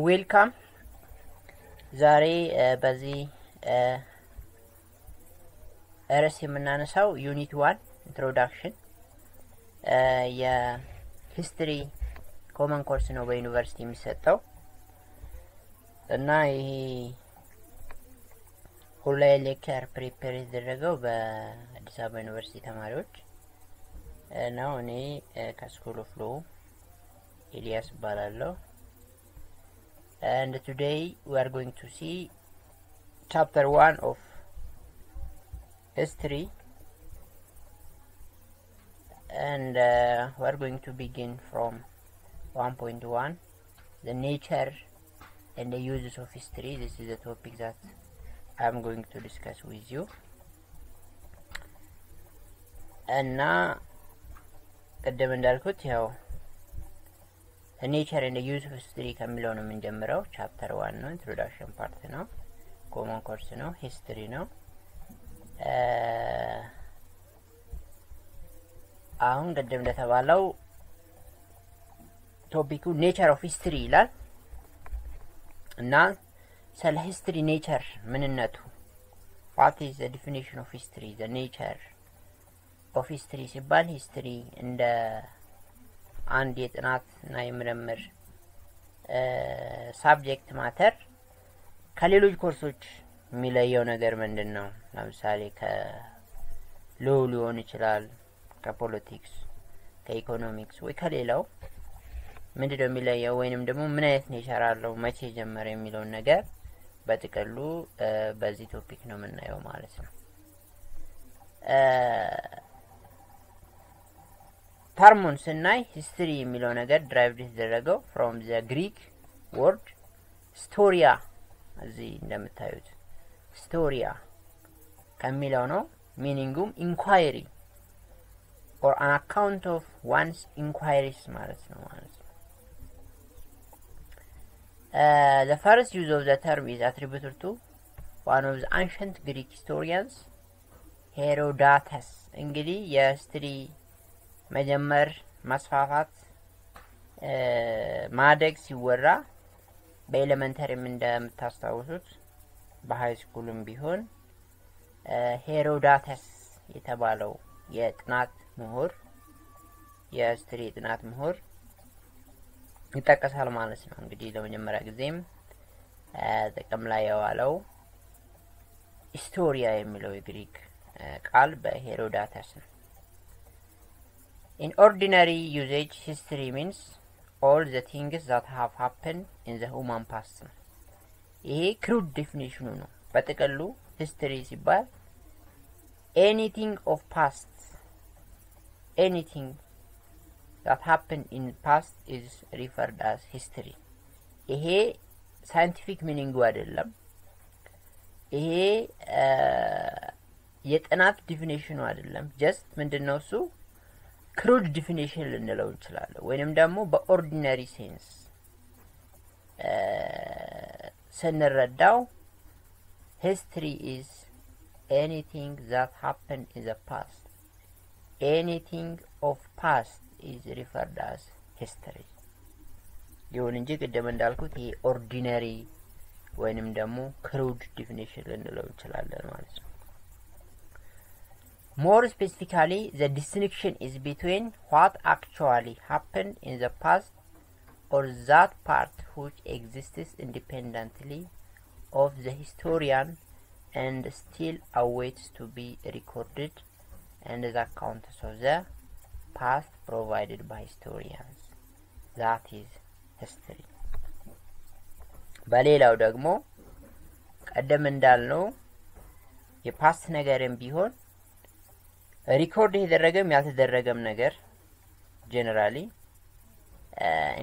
ዌልካም ዛሬ በዚህ ርዕስ የምናነሳው ዩኒት 1 ኢንትሮዳክሽን የሂስትሪ ኮመን ኮርስ ነው በዩኒቨርሲቲ የሚሰጠው እና ይሄ ኦንላይን ሌክቸር ፕሪፔር የተደረገው በአዲስ አበባ ዩኒቨርሲቲ ተማሪዎች ነው። እኔ ከስኩል ኦፍ ሎ ኤሊያስ ባላለሁ. And today we are going to see chapter 1 of history, and we are going to begin from 1.1, the nature and the uses of history. This is the topic that I am going to discuss with you. And now ቀደም እንዳልኩት ያው nature and the use of history ከሚለው ነው የምንጀምረው. chapter 1 ነው, introduction part ነው, common course ነው, history ነው. አሁን ቀደም እንደተባለው ቶፒኩ nature of history ይላል እና ስለ history nature ምንነቱ, what is the definition of history, the nature of history ሲባል history እንደ አንድ የጥናት እና የምርምር ሳብጀክት ማተር ከሌሎች ኮርሶች የሚለየው ነገር ምንድነው? ለምሳሌ ከሎው ሊሆን ይችላል፣ ከፖለቲክስ፣ ከኢኮኖሚክስ ወይ ከሌላው ምንድነው የሚለየው ወይንም ደግሞ ምን አይነት ኔቸር አለው፣ መቼ ጀመረ የሚለው ነገር በጥቅሉ በዚህ ቶፒክ ነው የምናየው ማለት ነው. ተርሙን ስናይ ሂስትሪ የሚለው ነገር ድራይቭድ የተደረገው from the Greek word storia, እዚህ እንደምታዩት storia ከሚለው ነው. ሚኒንጉም inquiry or an account of one's inquiries ማለት ነው. The first use of the term is attributed to one of the ancient Greek historians, Herodotus. እንግዲህ የሂስትሪ መጀመር ማስፋፋት ማደግ ሲወራ በኤሌመንተሪም እንደምታስታውሱት በሃይ ስኩልም ቢሆን ሄሮዳተስ የተባለው የጥናት ምሁር የሂስትሪ ጥናት ምሁር ይጠቀሳል ማለት ነው. እንግዲህ ለመጀመሪያ ጊዜም ጥቅም ላይ የዋለው ሂስቶሪያ የሚለው የግሪክ ቃል በሄሮዳተስ ነው. In ordinary usage, history means all the things that have happened in the human past. ይሄ crude definition ነው. በጥቅሉ history ሲባል anything of past, anything that happened in past is referred as history. ይሄ scientific meaning አይደለም. ይሄ የጥናት definition አይደለም. just ምንድነው እሱ crude definition ልንለው እንችላለን ወይንም ደግሞ በኦርዲነሪ ሴንስ ስንረዳው history is anything that happened in the past. Anything of past is referred as history. ይሁን እንጂ ቅድም እንዳልኩት ይሄ ኦርዲነሪ ወይንም ደግሞ crude definition ልንለው እንችላለን ማለት ነው. More specifically, the distinction is between what actually happened in the past or that part which exists independently of the historian and still awaits to be recorded, and the accounts of the past provided by historians. That is history. በሌላው ደግሞ ቀደም እንዳልነው የፓስት ነገርም ቢሆን ሪኮርድ የተደረገም ያልተደረገም ነገር ጀነራሊ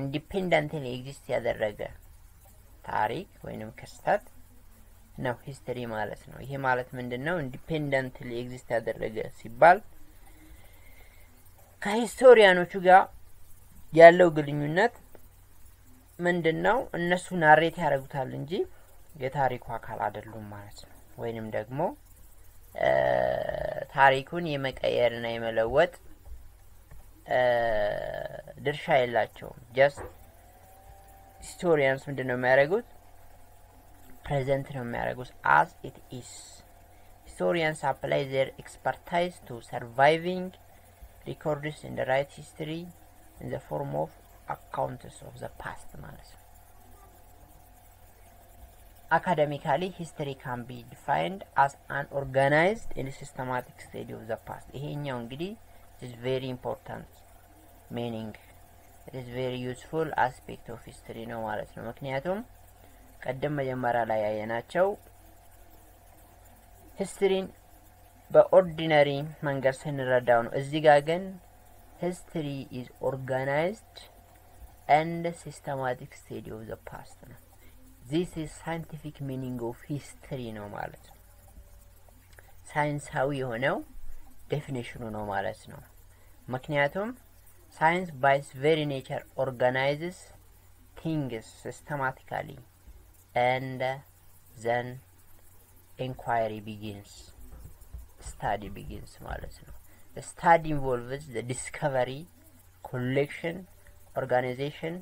ኢንዲፔንደንትሊ ኤግዚስት ያደረገ ታሪክ ወይንም ክስተት ነው ሂስትሪ ማለት ነው. ይሄ ማለት ምንድነው? ኢንዲፔንደንትሊ ኤግዚስት ያደረገ ሲባል ከሂስቶሪያኖቹ ጋር ያለው ግንኙነት ምንድነው? እነሱ ናሬት ያደርጉታል እንጂ የታሪኩ አካል አይደሉም ማለት ነው. ወይንም ደግሞ ታሪኩን የመቀየርና የመለወጥ ድርሻ የላቸውም. just historians ምንድነው የሚያደርጉት? present ነው የሚያደርጉት as it is. Historians apply their expertise to surviving records in the right history in the form of accounts of the past ማለት ነው። Academically, history can be defined as an organized and systematic study of the past. ይሄኛው እንግዲህ is very important meaning. It is very useful aspect of history ነው ማለት ነው። ምክንያቱም ቀደም መጀመሪያ ላይ ያየናቸው ሂስትሪን በኦርዲነሪ መንገድ ስንረዳው ነው። እዚህ ጋር ግን history is organized and systematic study of the past ነው። This is scientific meaning of history ነው ማለት ነው። ሳይንሳዊ የሆነው ዴፊኒሽኑ ነው ማለት ነው። ምክንያቱም science by its very nature organizes things systematically and then inquiry begins. Study begins ማለት ነው። The study involves the discovery, collection, organization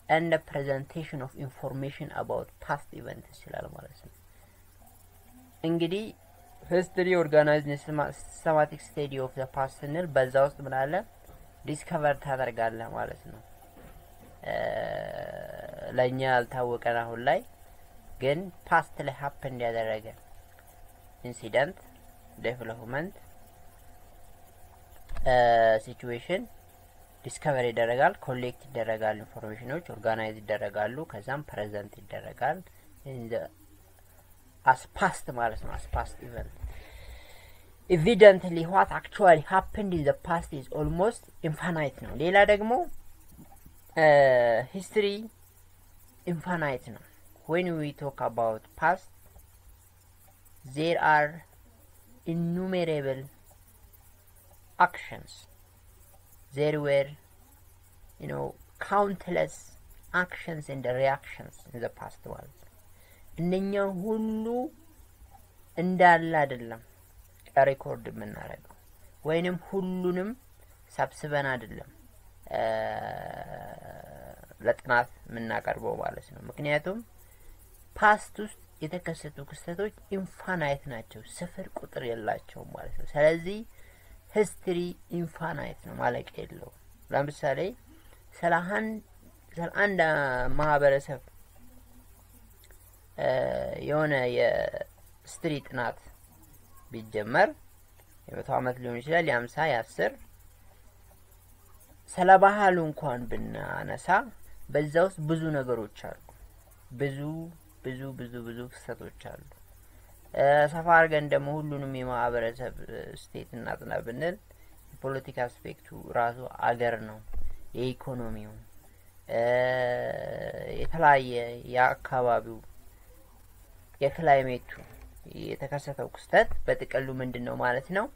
and the presentation of information about past events ይላል ማለት ነው። እንግዲህ history organized systematic study of the past ስንል በዛ ውስጥ ምን አለ? ዲስከቨር ታደርጋለህ ማለት ነው። ለኛ ያልታወቀን አሁን ላይ ግን ፓስት ላይ ሀፕን ያደረገ ኢንሲደንት ዴቨሎፕመንት ሲቹዌሽን ዲስከቨር ይደረጋል፣ ኮሌክት ይደረጋል፣ ኢንፎርሜሽኖች ኦርጋናይዝ ይደረጋሉ፣ ከዛም ፕሬዘንት ይደረጋል as past ማለት ነው። as past event. Evidently what actually happened in the past is almost infinite ነው። ሌላ ደግሞ history infinite ነው. When we talk about past, there are innumerable actions. There were, countless actions and reactions in the past world. እነኛ ሁሉ እንዳለ አይደለም ሪኮርድ የምናደርገው ወይንም ሁሉንም ሰብስበን አይደለም ለጥናት የምናቀርበው ማለት ነው። ምክንያቱም ፓስት ውስጥ የተከሰቱ ክስተቶች ኢንፋናይት ናቸው፣ ስፍር ቁጥር የላቸውም ማለት ነው። ስለዚህ ሂስትሪ ኢንፋናይት ነው፣ ማለቂያ የለውም። ለምሳሌ ስለ አንድ ማህበረሰብ የሆነ የሂስትሪ ጥናት ቢጀመር የ100 ዓመት ሊሆን ይችላል፣ የ50 የ10 ስለ ባህሉ እንኳን ብናነሳ በዛ ውስጥ ብዙ ነገሮች አሉ፣ ብዙ ክስተቶች አሉ። ሰፋ አድርገን ደግሞ ሁሉንም የማህበረሰብ ስቴት እናጥና ብንል የፖለቲካ አስፔክቱ ራሱ አገር ነው፣ የኢኮኖሚው የተለያየ የአካባቢው የክላይሜቱ የተከሰተው ክስተት በጥቅሉ ምንድነው ማለት ነው?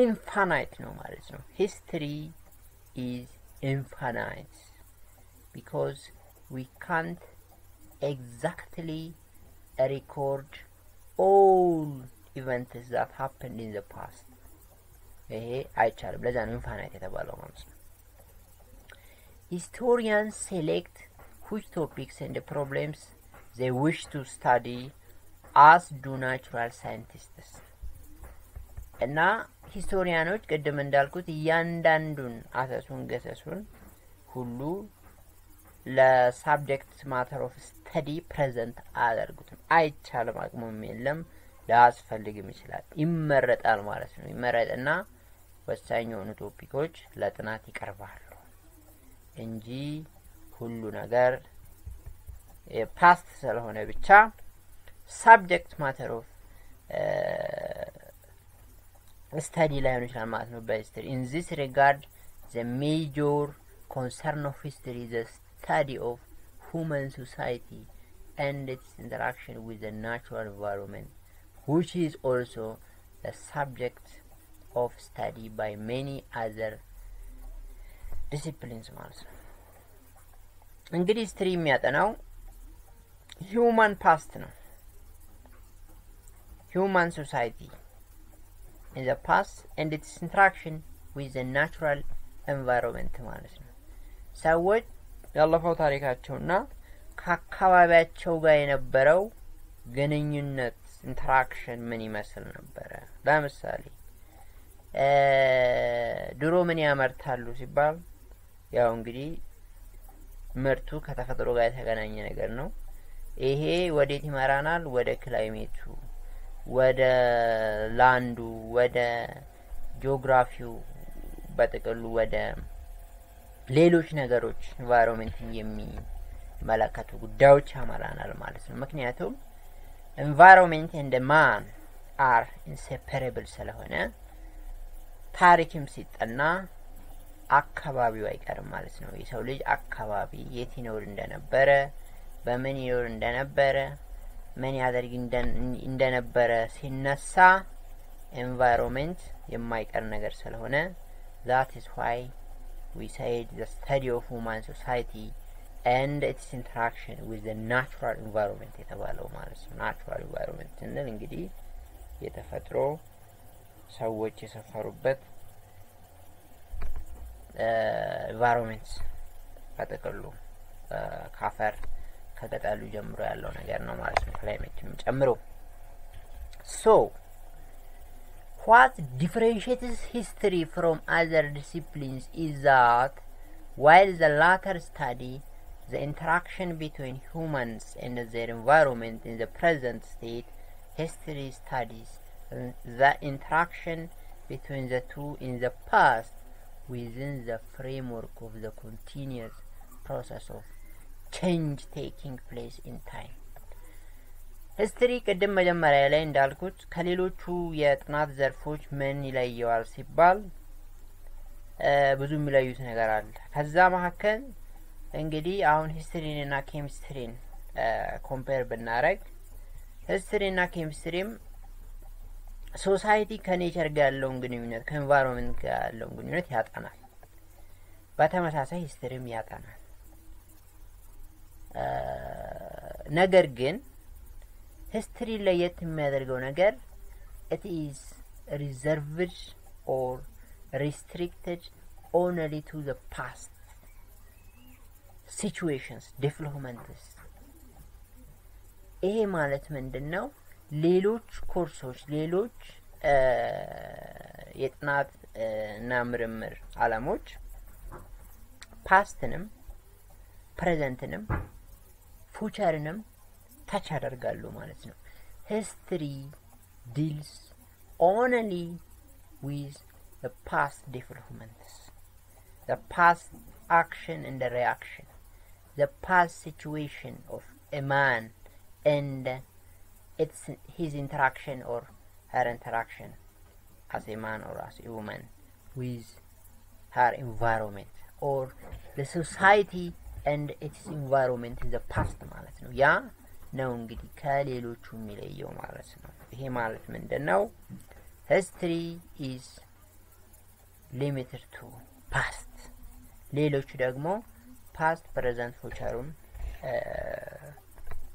ኢንፋናይት ነው ማለት ነው። history is infinite because we can't exactly record all events that happened in the past. ይሄ አይቻልም። ለዛ ነው ኢንፋናይት የተባለው ማለት ነው። Historians select which topics and the problems they wish to study as do natural scientists. እና ሂስቶሪያኖች ቀደም እንዳልኩት ያንዳንዱን አሰሱን ገሰሱን ሁሉ ለሳብጀክት ማተር ኦፍ ስተዲ ፕሬዘንት አያደርጉትም። አይቻልም፣ አቅሙም የለም፣ ላያስፈልግም ይችላል። ይመረጣል ማለት ነው። ይመረጥና ወሳኝ የሆኑ ቶፒኮች ለጥናት ይቀርባሉ እንጂ ሁሉ ነገር ፓስት ስለሆነ ብቻ subject matter of study ላይ ነው ይችላል ማለት ነው በሂስትሪ። In this regard, the major concern of history is the study of human society and its interaction with the natural environment, which is also the subject of study by many other disciplines ማለት ነው። እንግዲህ ሂስትሪ የሚያጠናው human past ነው፣ human society in the past and its interaction with the natural environment ማለት ነው። ሰዎች ያለፈው ታሪካቸውና ከአካባቢያቸው ጋር የነበረው ግንኙነት ኢንተራክሽን ምን ይመስል ነበር? ለምሳሌ ድሮ ምን ያመርታሉ ሲባል ያው እንግዲህ ምርቱ ከተፈጥሮ ጋር የተገናኘ ነገር ነው። ይሄ ወዴት ይመራናል? ወደ ክላይሜቱ፣ ወደ ላንዱ፣ ወደ ጂኦግራፊው፣ በጥቅሉ ወደ ሌሎች ነገሮች ኢንቫይሮንመንትን የሚመለከቱ ጉዳዮች ያመራናል ማለት ነው። ምክንያቱም ኢንቫይሮንመንት and man are inseparable ስለሆነ ታሪክም ሲጠና አካባቢው አይቀርም ማለት ነው። የሰው ልጅ አካባቢ የት ይኖር እንደነበረ፣ በምን ይኖር እንደነበረ፣ ምን ያደርግ እንደነበረ ሲነሳ environment የማይቀር ነገር ስለሆነ that is why we said the study of human society and its interaction with the natural environment የተባለው ማለት ነው። natural environment እንል እንግዲህ የተፈጥሮ ሰዎች የሰፈሩበት environment በጥቅሉ ካፈር ከገጠሉ ጀምሮ ያለው ነገር ነው ማለት ነው። ክላይሜትም ጨምሮ so what differentiates history from other disciplines is that while the latter study the interaction between humans and their environment in the present state, history studies the interaction between the two in the past within the framework of the continuous process of change taking place in time. history ቀደም መጀመሪያ ላይ እንዳልኩት ከሌሎቹ የጥናት ዘርፎች ምን ይለየዋል ሲባል ብዙ የሚለዩት ነገር አለ። ከዛ መካከል እንግዲህ አሁን history እና chemistry ኮምፔር ብናረግ history እና chemistry ሶሳይቲ ከኔቸር ጋር ያለውን ግንኙነት ከኤንቫይሮንመንት ጋር ያለውን ግንኙነት ያጠናል። በተመሳሳይ historyም ያጠናል። ነገር ግን history ለየት የሚያደርገው ነገር it is reserved or restricted only to the past situations developments. ይሄ ማለት ምንድነው? ሌሎች ኮርሶች ሌሎች የጥናት እና ምርምር ዓለሞች ፓስትንም ፕሬዘንትንም ፉቸርንም ታች ያደርጋሉ ማለት ነው። history deals only with the past developments, the past action and the reaction, the past situation of a man and his interaction or her interaction as a man or as a woman with her environment or the society and its environment in the past ማለት ነው። ያ ነው እንግዲህ ከሌሎቹ የሚለየው ማለት ነው። ይሄ ማለት ምንድነው? history is limited to past፣ ሌሎቹ ደግሞ past present futureን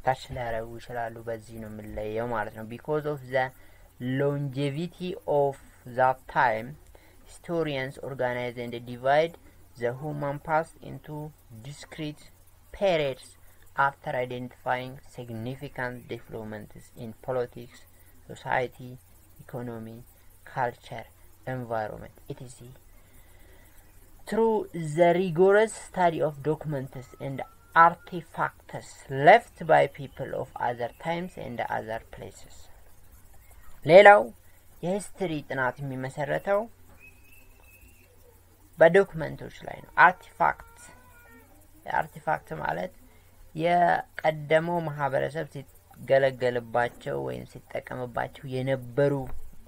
ታች ሊያረጉ ይችላሉ። በዚህ ነው የሚለየው ማለት ነው። because of the longevity of that time historians organize and divide the human past into discrete periods after identifying significant developments in politics, society, economy, culture, environment, etc. Through the rigorous study of documents and artifacts left by people of other times and other places. ሌላው የሂስትሪ ጥናት የሚመሰረተው በዶክመንቶች ላይ ነው። አርቲፋክት ማለት የቀደመው ማህበረሰብ ሲገለገልባቸው ወይም ሲጠቀምባቸው የነበሩ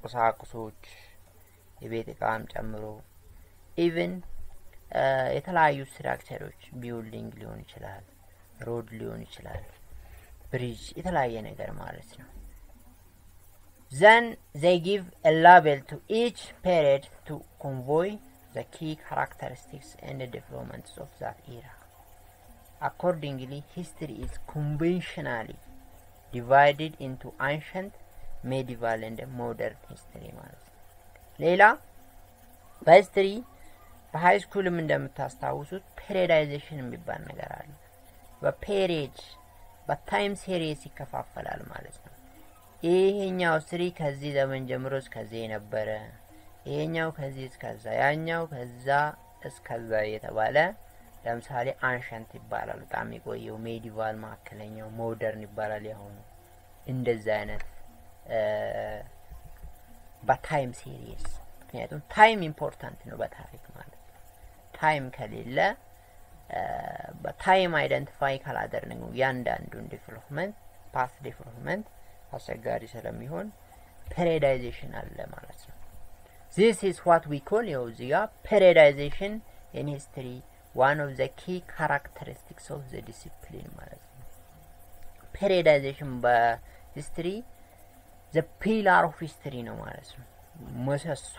ቁሳቁሶች የቤት ዕቃም ጨምሮ ኢቭን የተለያዩ ስትራክቸሮች ቢልዲንግ ሊሆን ይችላል፣ ሮድ ሊሆን ይችላል፣ ብሪጅ የተለያየ ነገር ማለት ነው። then they give a label to each period to convey the key characteristics and the developments of that era. Accordingly, history is conventionally divided into ancient, medieval and modern history ማለት ነው። ሌላ በሂስትሪ በሃይ ስኩልም እንደምታስታውሱት ፔሪዮዳይዜሽን የሚባል ነገር አለ። በፔሪድ በታይም ሲሪስ ይከፋፈላል ማለት ነው ይሄኛው ስሪ ከዚህ ዘመን ጀምሮ እስከዚህ ነበረ ይሄኛው ከዚህ እስከዛ ያኛው ከዛ እስከዛ የተባለ ለምሳሌ አንሸንት ይባላል በጣም የቆየው ሜዲቫል ማከለኛው ሞደርን ይባላል ያሁን እንደዛ አይነት በታይም ሲሪስ ምክንያቱም ታይም ኢምፖርታንት ነው በታሪክ ማለት ታይም ከሌለ በታይም አይደንቲፋይ ካላደረግን ያንዳንዱን ዲቨሎፕመንት ፓስ ዲቨሎፕመንት አስቸጋሪ ስለሚሆን periodization አለ ማለት ነው this is what we call periodization in history one of the key characteristics of the discipline ማለት ነው periodization በhistory the pillar of history ነው ማለት ነው መሰሶ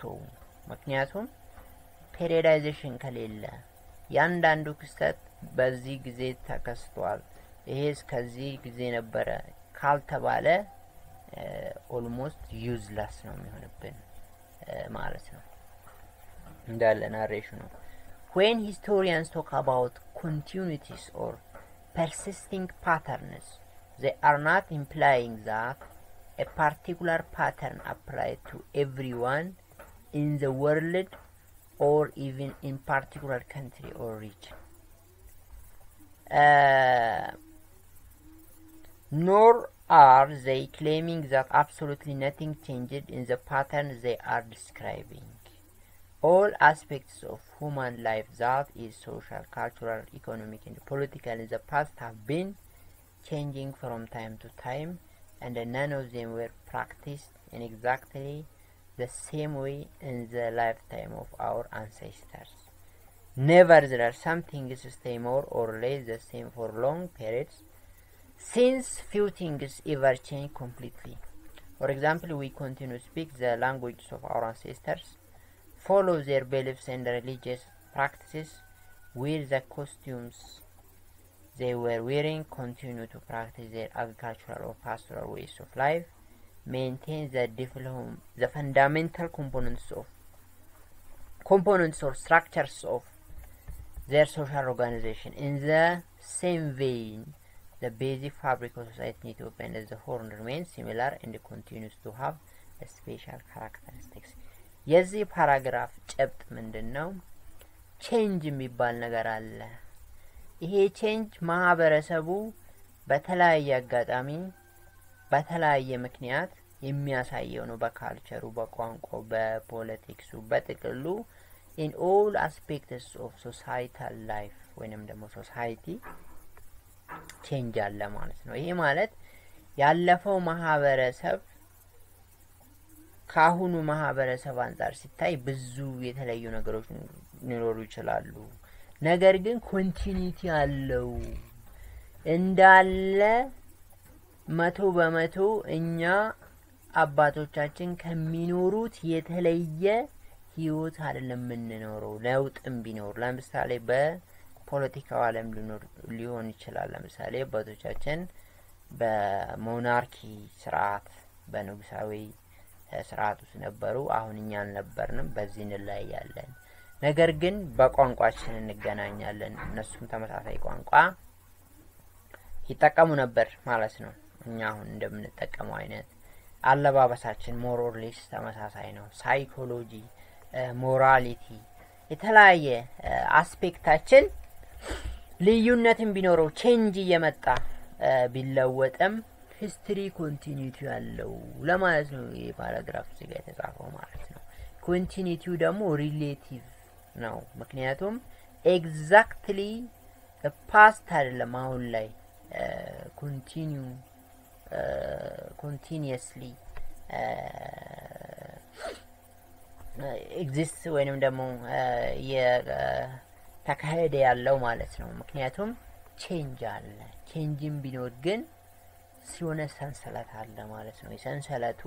ምክንያቱም periodization ከሌለ ያንዳንዱ ክስተት በዚህ ጊዜ ተከስቷል ይሄስ ከዚህ ጊዜ ነበረ ካልተባለ almost useless ነው የሚሆንብን ማለት ነው እንዳለ ናሬሽኑ when historians talk about continuities or persisting patterns they are not implying that a particular pattern applies to everyone in the world or even in particular country or region nor are they claiming that absolutely nothing changed in the pattern they are describing all aspects of human life that is social cultural economic and political in the past have been changing from time to time and none of them were practiced in exactly the same way in the lifetime of our ancestors. Nevertheless, some things stay more or less the same for long periods, since few things ever change completely. For example, we continue to speak the languages of our ancestors, follow their beliefs and religious practices, wear the costumes they were wearing, continue to practice their agricultural or pastoral ways of life, maintain the fundamental components or structures of their social organization. In the same vein, the basic fabric of society in Ethiopia as a whole remains similar and continues to have a special characteristics. የዚህ ፓራግራፍ ጨብጥ ምንድነው ቼንጅ የሚባል ነገር አለ ይሄ ቼንጅ ማህበረሰቡ በተለያየ አጋጣሚ በተለያየ ምክንያት የሚያሳየው ነው በካልቸሩ በቋንቋው በፖለቲክሱ በጥቅሉ in all aspects of societal life ወይንም ደግሞ society ቼንጅ አለ ማለት ነው ይሄ ማለት ያለፈው ማህበረሰብ ካሁኑ ማህበረሰብ አንፃር ሲታይ ብዙ የተለያዩ ነገሮች ሊኖሩ ይችላሉ ነገር ግን ኮንቲኒቲ አለው እንዳለ 100% እኛ አባቶቻችን ከሚኖሩት የተለየ ህይወት አይደለም የምንኖረው ለውጥም ቢኖር ለምሳሌ በፖለቲካው ዓለም ሊሆን ይችላል ለምሳሌ አባቶቻችን በሞናርኪ ስርዓት በንጉሳዊ ስርዓት ውስጥ ነበሩ አሁን እኛ አልነበርንም በዚህ ላይ ያለን ነገር ግን በቋንቋችን እንገናኛለን እነሱም ተመሳሳይ ቋንቋ ይተቀሙ ነበር ማለት ነው እኛ አሁን እንደምንጠቀመው አይነት አለባበሳችን ሞር ኦር ሌስ ተመሳሳይ ነው ሳይኮሎጂ ሞራሊቲ የተለያየ አስፔክታችን ልዩነትን ቢኖረው ቼንጅ እየመጣ ቢለወጥም ሂስትሪ ኮንቲኒቲ ያለው ለማለት ነው ይሄ ፓራግራፍ እዚህ ጋር የተጻፈው ማለት ነው ኮንቲኒቲው ደግሞ ሪሌቲቭ ነው ምክንያቱም ኤግዛክትሊ ፓስት አይደለም አሁን ላይ continuously exist ወይንም ደግሞ የተካሄደ ያለው ማለት ነው ምክንያቱም ቼንጅ አለ ቼንጅም ቢኖር ግን ሲሆነ ሰንሰለት አለ ማለት ነው የሰንሰለቱ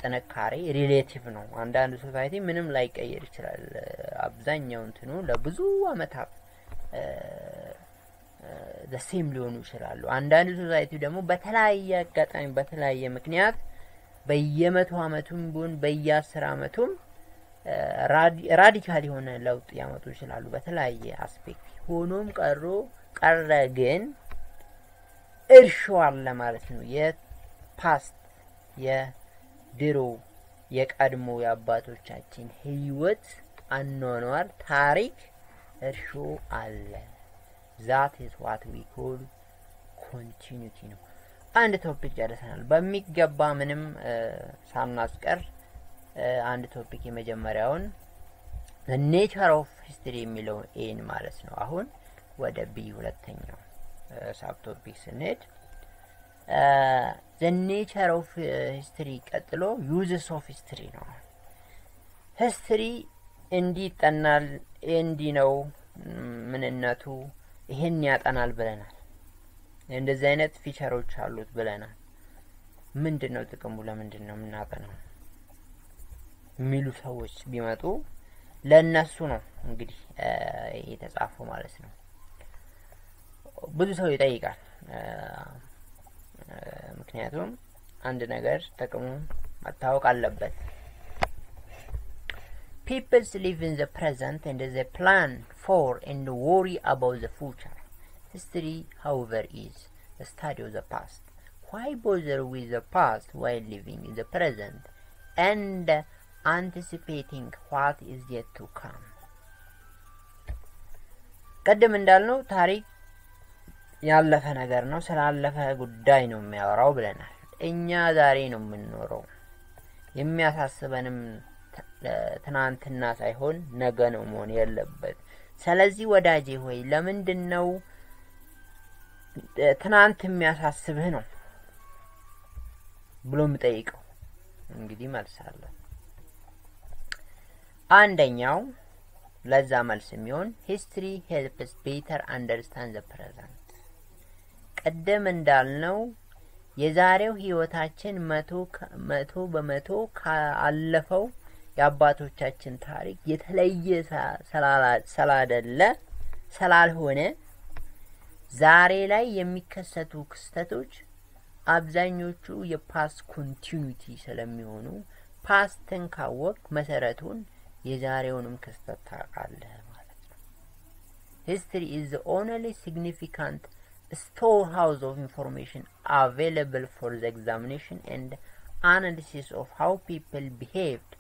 ጥንካሬ ሪሌቲቭ ነው አንዳንድ ሶሳይቲ ምንም ላይ ቀየር ይችላል አብዛኛው እንትኑ ለብዙ አመታት the same ሊሆኑ ይችላሉ አንዳንድ ሶሳይቲ ደግሞ በተለያየ አጋጣሚ በተለያየ ምክንያት በየ100 አመቱም ቢሆን በየ10 አመቱም ራዲካል የሆነ ለውጥ ያመጡ ይችላሉ በተለያየ አስፔክት ሆኖም ቀረ ግን እርሾ አለ ማለት ነው የፓስት የድሮ የቀድሞ የአባቶቻችን ህይወት አኗኗር ታሪክ እርሾ አለ that is what we call continuity ነው አንድ ቶፒክ ጨርሰናል በሚገባ ምንም ሳናስቀር አንድ ቶፒክ የመጀመሪያውን the nature of history የሚለው ኤን ማለት ነው አሁን ወደ ቢ ሁለተኛው ሳብ ቶፒክ ስንሄድ the nature of history ቀጥሎ uses of history ነው history እንዲጠናል እንዲ ነው ምንነቱ ይሄን ያጠናል ብለናል እንደዚህ አይነት ፊቸሮች አሉት ብለናል ምንድነው ጥቅሙ ለምንድነው ምናጠናው ሚሉ ሰዎች ቢመጡ ለነሱ ነው እንግዲህ የተጻፈው ማለት ነው ብዙ ሰው ይጠይቃል ምክንያቱም አንድ ነገር ጥቅሙ መታወቅ አለበት People live in the present and they plan for and worry about the future. History, however, is a study of the past. Why bother with the past while living in the present and anticipating what is yet to come? ቀደም እንዳልነው ታሪክ ያለፈ ነገር ነው ስላለፈ ጉዳይ ነው የሚያወራው ብለናል እኛ ዛሬ ነው የምንኖረው የሚያሳስበንም ትናንትና ሳይሆን ነገ ነው መሆን ያለበት ስለዚህ ወዳጄ ሆይ ለምንድነው ትናንት የሚያሳስብህ ነው ብሎ ምጠይቀው እንግዲህ መልሳለሁ አንደኛው ለዛ መልስ የሚሆን history helps better understand the present ቀደም እንዳልነው የዛሬው ህይወታችን 100% ካለፈው ያባቶቻችን ታሪክ የተለየ ስላልሆነ ዛሬ ላይ የሚከሰቱ ክስተቶች አብዛኞቹ የፓስት ኮንቲኒቲ ስለሚሆኑ ፓስትን ካወቅ መሰረቱን የዛሬውንም ክስተት ታውቃለህ ማለት ነው history is the only significant storehouse of information available for the examination and analysis of how people behaved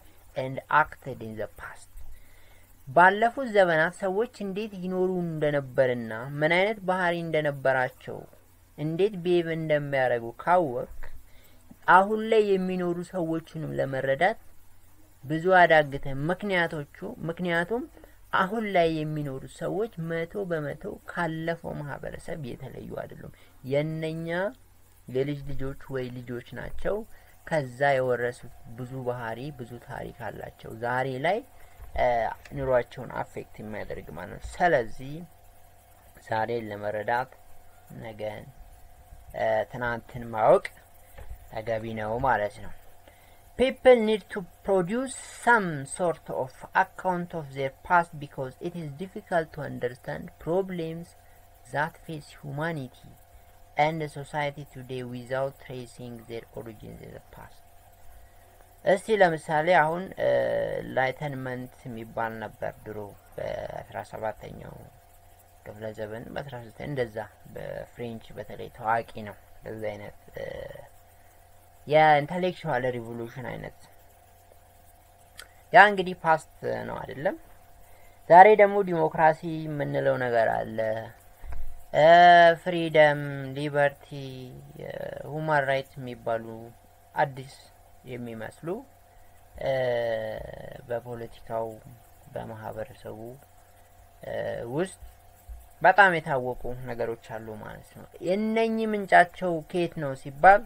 and acted in the past ባለፉት ዘመናት ሰዎች እንዴት ይኖሩ እንደነበርና ምን አይነት ባህሪ እንደነበራቸው እንዴት ቢሄቭ እንደሚያደርጉ ካወቅ አሁን ላይ የሚኖሩ ሰዎችንም ለመረዳት ብዙ አዳግተ ምክንያቱም አሁን ላይ የሚኖሩ ሰዎች 100% ካለፈው ማህበረሰብ የተለዩ አይደሉም የነኛ የልጅ ልጆች ወይ ልጆች ናቸው ከዛ የወረሱት ብዙ ባህሪ ብዙ ታሪክ አላቸው ዛሬ ላይ ኑሯቸውን አፌክት የሚያደርግ ማለት ነው ስለዚህ ዛሬ ለመረዳት ነገን ትናንትን ማወቅ ተገቢ ነው ማለት ነው People need to produce some sort of account of their past because it is difficult to understand problems that face humanity and the society today without tracing their origins in the past. እስቲ ለምሳሌ አሁን ላይተንመንት የሚባል ነበር ድሮ በ17ኛው ክፍለ ዘመን በ19 እንደዛ በፍሬንች በተለይ ታዋቂ ነው እንደዛ አይነት የኢንተሌክቹዋል ሪቮሉሽን አይነት ያ እንግዲህ ፓስት ነው አይደለም ዛሬ ደግሞ ዲሞክራሲ የምንለው ነገር አለ ፍሪደም ሊበርቲ ሁማን ራይትስ የሚባሉ አዲስ የሚመስሉ በፖለቲካው በማህበረሰቡ ውስጥ በጣም የታወቁ ነገሮች አሉ ማለት ነው የነኚህ ምንጫቸው ከየት ነው ሲባል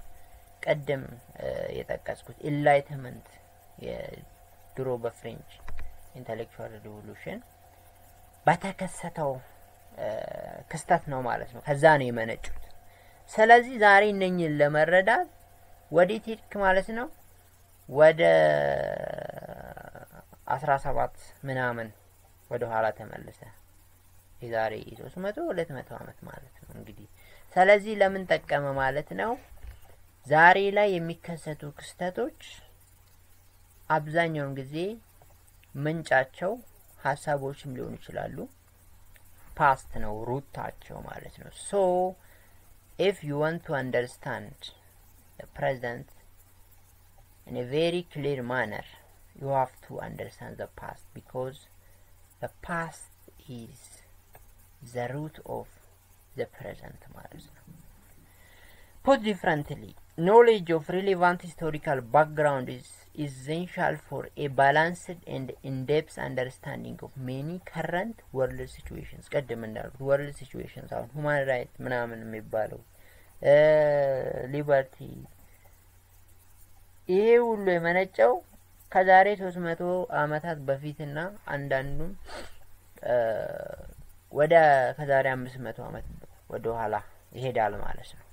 ቀደም የጠቀስኩት ኢንላይትመንት የድሮ በፍሬንች ኢንተሌክቹዋል ሪቮሉሽን በተከሰተው ክስተት ነው ማለት ነው ከዛ ነው የመነጩት ስለዚህ ዛሬ እነኚህን ለመረዳት ወዴት ሄድክ ማለት ነው ወደ 17 ምናምን ወደ ኋላ ተመለሰ የዛሬ 300 200 አመት ማለት ነው እንግዲህ ስለዚህ ለምን ተጠቀመ ማለት ነው ዛሬ ላይ የሚከሰቱ ክስተቶች አብዛኛውን ጊዜ ምንጫቸው ሐሳቦችም ሊሆኑ ይችላሉ past ነው ሩታቸው ማለት ነው so if you want to understand the present in a very clear manner you have to understand the past because the past is the root of the present ማለት ነው put differently knowledge of relevant historical background is essential for a balanced and in-depth understanding of many current world situations ቀደም እንዳልኩት world situations አሁን human rights ምናምን የሚባለው liberty ይሄ ሁሉ የመነጨው ከዛሬ 300 አመታት በፊትና አንዳንዱም ወደ ከዛሬ 500 አመት ወደ ኋላ ይሄዳል ማለት ነው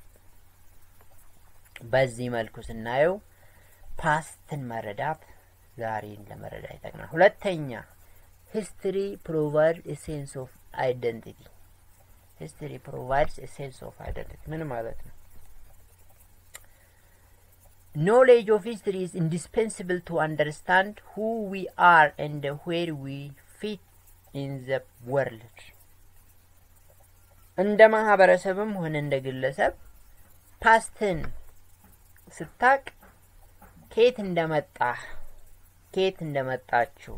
በዚህ መልኩ ስናየው ፓስትን መረዳት ዛሬን ለመረዳት ይጠቅማል ሁለተኛ history provides a sense of identity history provides a sense of identity ምን ማለት ነው knowledge of history is indispensable to understand who we are and where we fit in the world እንደ ማህበረሰብም ሆነ እንደ ግለሰብ ፓስትን ስታቅ ከየት እንደመጣችሁ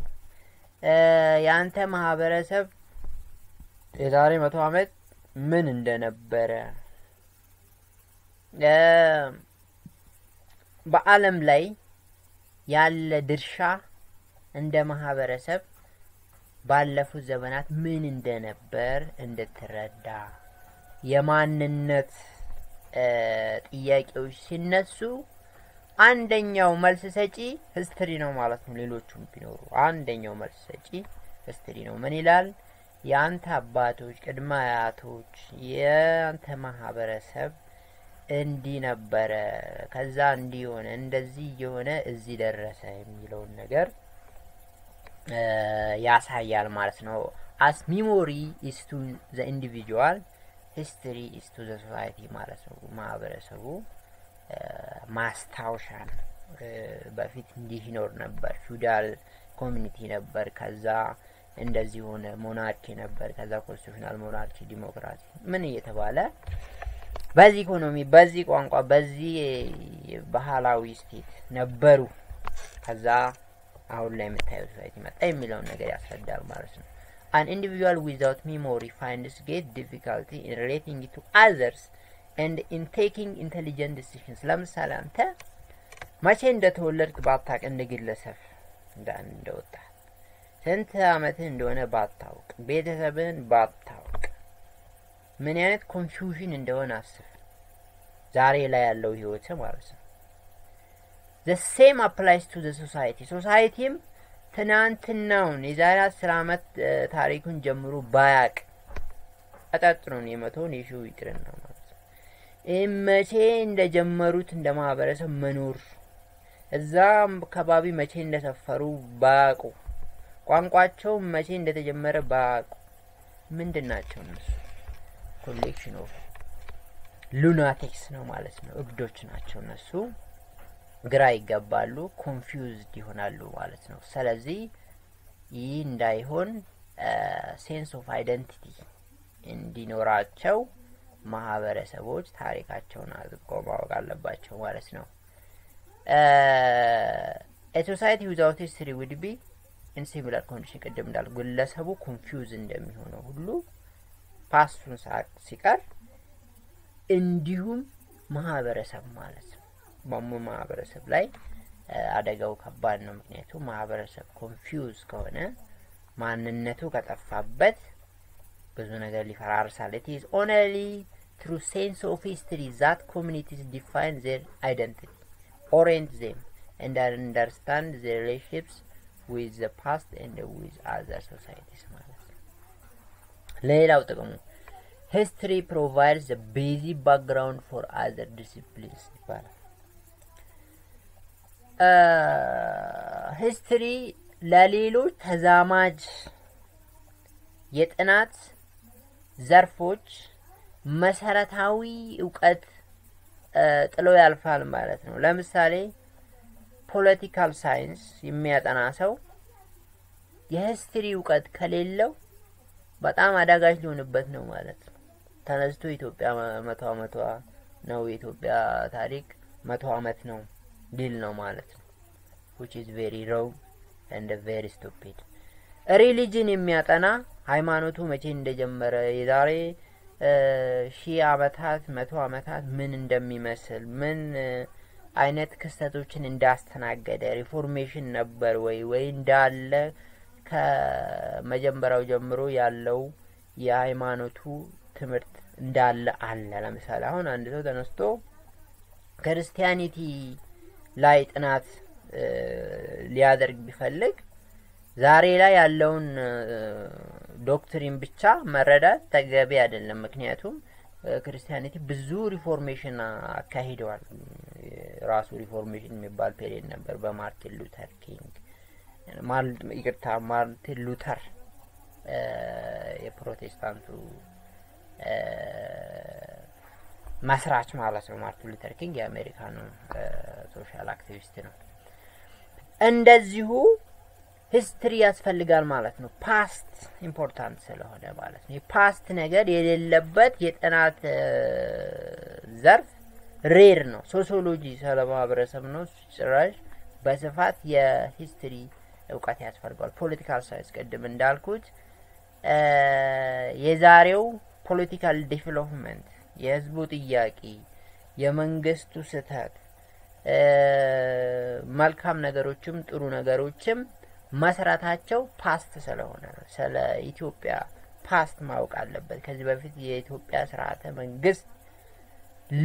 ያንተ ማህበረሰብ የዛሬ 100 አመት ምን እንደነበረ በአለም ላይ ያለ ድርሻ እንደ ማህበረሰብ ባለፉት ዘመናት ምን እንደነበር እንድትረዳ የማንነት ጥያቄዎች ሲነሱ አንደኛው መልስ ሰጪ ሂስትሪ ነው ማለት ነው ሌሎቹም ቢኖሩ አንደኛው መልስ ሰጪ ሂስትሪ ነው ምን ይላል ያንተ አባቶች ቅድመ አያቶች ያንተ ማህበረሰብ እንዲ ነበረ ከዛ እንዲሆነ እንደዚህ የሆነ እዚህ ደረሰ የሚለው ነገር ያሳያል ማለት ነው as memory is to the individual history is to the society ማለት ነው ማህበረሰቡ ማስታወሻ በፊት እንዲህ ይኖር ነበር ፊውዳል ኮሚኒቲ ነበር ከዛ እንደዚህ ሆነ ሞናርኪ ነበር ከዛ ኮንስቲቱሽናል ሞናርኪ ዲሞክራሲ ምን እየተባለ በዚህ ኢኮኖሚ በዚህ ቋንቋ በዚህ ባህላዊ ስቴት ነበሩ ከዛ አሁን ላይ የምታዩት ሶሳይቲ መጣ የሚለው ነገር ያስረዳል ማለት ነው an individual without memory finds great difficulty in relating to others and in taking intelligent decisions ለምሳሌ አንተ መቼ እንደተወለድክ ባታውቅ እንደግለሰብ እንደወጣ ስንት አመት እንደሆነ ባታውቅ ቤተሰብን ባታውቅ ምን አይነት ኮንፊውዥን እንደሆነ አስብ ዛሬ ላይ ያለው ህይወት ማለት ነው the same applies to the society ትናንትናውን የዛሬ 10 አመት ታሪኩን ጀምሮ ባያቅ አጣጥሩን የመቶን ይሹ ይቅርና ማለት መቼ እንደጀመሩት እንደማህበረሰብ መኖር እዛም ከባቢ መቼ እንደሰፈሩ ባቁ ቋንቋቸው መቼ እንደተጀመረ ባቁ ምንድናቸው እነሱ ኮሌክሽን ኦፍ ሉናቲክስ ነው ማለት ነው እብዶች ናቸው እነሱ ግራ ይገባሉ ኮንፊውዝድ ይሆናሉ ማለት ነው ስለዚህ ይህ እንዳይሆን ሴንስ ኦፍ አይደንቲቲ እንዲኖራቸው ማህበረሰቦች ታሪካቸውን አጥብቀው ማወቅ አለባቸው ማለት ነው a society without history would be in similar condition ቀደም እንዳል ግለሰቡ ኮንፊውዝ እንደሚሆነው ሁሉ ፓስቱን ሲቀር እንዲሁም ማህበረሰብ ማለት ነው ማህበረሰብ ላይ አደጋው ከባድ ነው ምክንያቱም ማህበረሰብ ኮንፊውዝ ከሆነ ማንነቱ ከጠፋበት ብዙ ነገር ሊፈራርሳል it is only through sense of history that communities define their identity orient them and understand their relationships with the past and with other societies ማለት ነው ሌላው ጥቅሙ history provides the basic background for other disciplines ይባላል history ለሌሎች ተዛማጅ የጥናት ዘርፎች መሰረታዊ ዕውቀት ጥሎ ያልፋል ማለት ነው ለምሳሌ ፖለቲካል ሳይንስ የሚያጠና ሰው የሂስትሪ ዕውቀት ከሌለው በጣም አዳጋች ሊሆንበት ነው ማለት ነው። ተነስቶ ኢትዮጵያ 100 ዓመቷ ነው የኢትዮጵያ ታሪክ 100 ዓመት ነው ዲል ነው ማለት ነው which is very wrong and very stupid ሪሊጅን የሚያጠና ሃይማኖቱ መቼ እንደጀመረ የዛሬ ሺህ ዓመታት 100 ዓመታት ምን እንደሚመስል ምን አይነት ክስተቶችን እንዳስተናገደ ሪፎርሜሽን ነበር ወይ እንዳለ ከመጀመሪያው ጀምሮ ያለው የሃይማኖቱ ትምህርት እንዳለ አለ ለምሳሌ አሁን አንድ ሰው ተነስቶ ክርስቲያኒቲ ላይ ጥናት ሊያደርግ ቢፈልግ ዛሬ ላይ ያለውን ዶክትሪን ብቻ መረዳት ተገቢ አይደለም ምክንያቱም ክርስቲያኒቲ ብዙ ሪፎርሜሽን አካሂደዋል ራሱ ሪፎርሜሽን የሚባል ፔሪየድ ነበር በማርቲን ሉተር ኪንግ ማርቲን ሉተር የፕሮቴስታንቱ መስራች ማለት ነው ማርቲን ሉተር ኪንግ የአሜሪካኑ ሶሻል አክቲቪስት ነው እንደዚሁ ሂስትሪ ያስፈልጋል ማለት ነው ፓስት ኢምፖርታንት ስለሆነ ማለት ነው የፓስት ነገር የሌለበት የጥናት ዘርፍ ሬር ነው ሶሲዮሎጂ ስለማህበረሰብ ነው ጭራሽ በስፋት የሂስትሪ ዕውቀት ያስፈልጋል ፖለቲካል ሳይንስ ቀደም እንዳልኩት የዛሬው ፖለቲካል ዲቨሎፕመንት የህዝቡ ጥያቄ የመንግስቱ ስህተት መልካም ነገሮችም ጥሩ ነገሮችም መስራታቸው ፓስት ስለሆነ ስለ ኢትዮጵያ ፓስት ማወቅ አለበት ከዚህ በፊት የኢትዮጵያ ስርዓተ መንግስት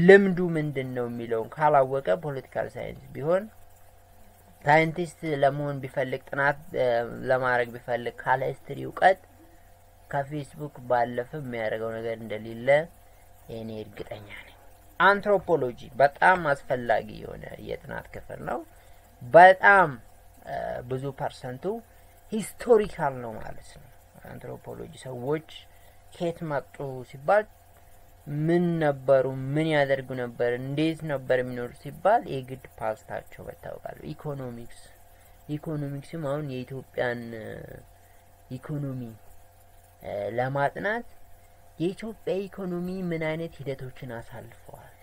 ልምዱ ምንድነው የሚለው ካላወቀ ፖለቲካል ሳይንስ ቢሆን ሳይንቲስት ለመሆን ቢፈልግ ጥናት ለማድረግ ቢፈልግ ካለ ሂስትሪ ዕውቀት ከፌስቡክ ባለፈ የሚያደርገው ነገር እንደሌለ እኔ እርግጠኛ ነኝ አንትሮፖሎጂ በጣም አስፈላጊ የሆነ የጥናት ክፍል ነው በጣም ብዙ ፐርሰንቱ ሂስቶሪካል ነው ማለት ነው አንትሮፖሎጂ ሰዎች ከየት መጡ ሲባል ምን ነበሩ ምን ያደርጉ ነበር እንዴት ነበር የሚኖሩ ሲባል የግድ ፓስታቸው በታውቃሉ ኢኮኖሚክስም አሁን የኢትዮጵያን ኢኮኖሚ ለማጥናት የኢትዮጵያ ኢኮኖሚ ምን አይነት ሂደቶችን አሳልፈዋል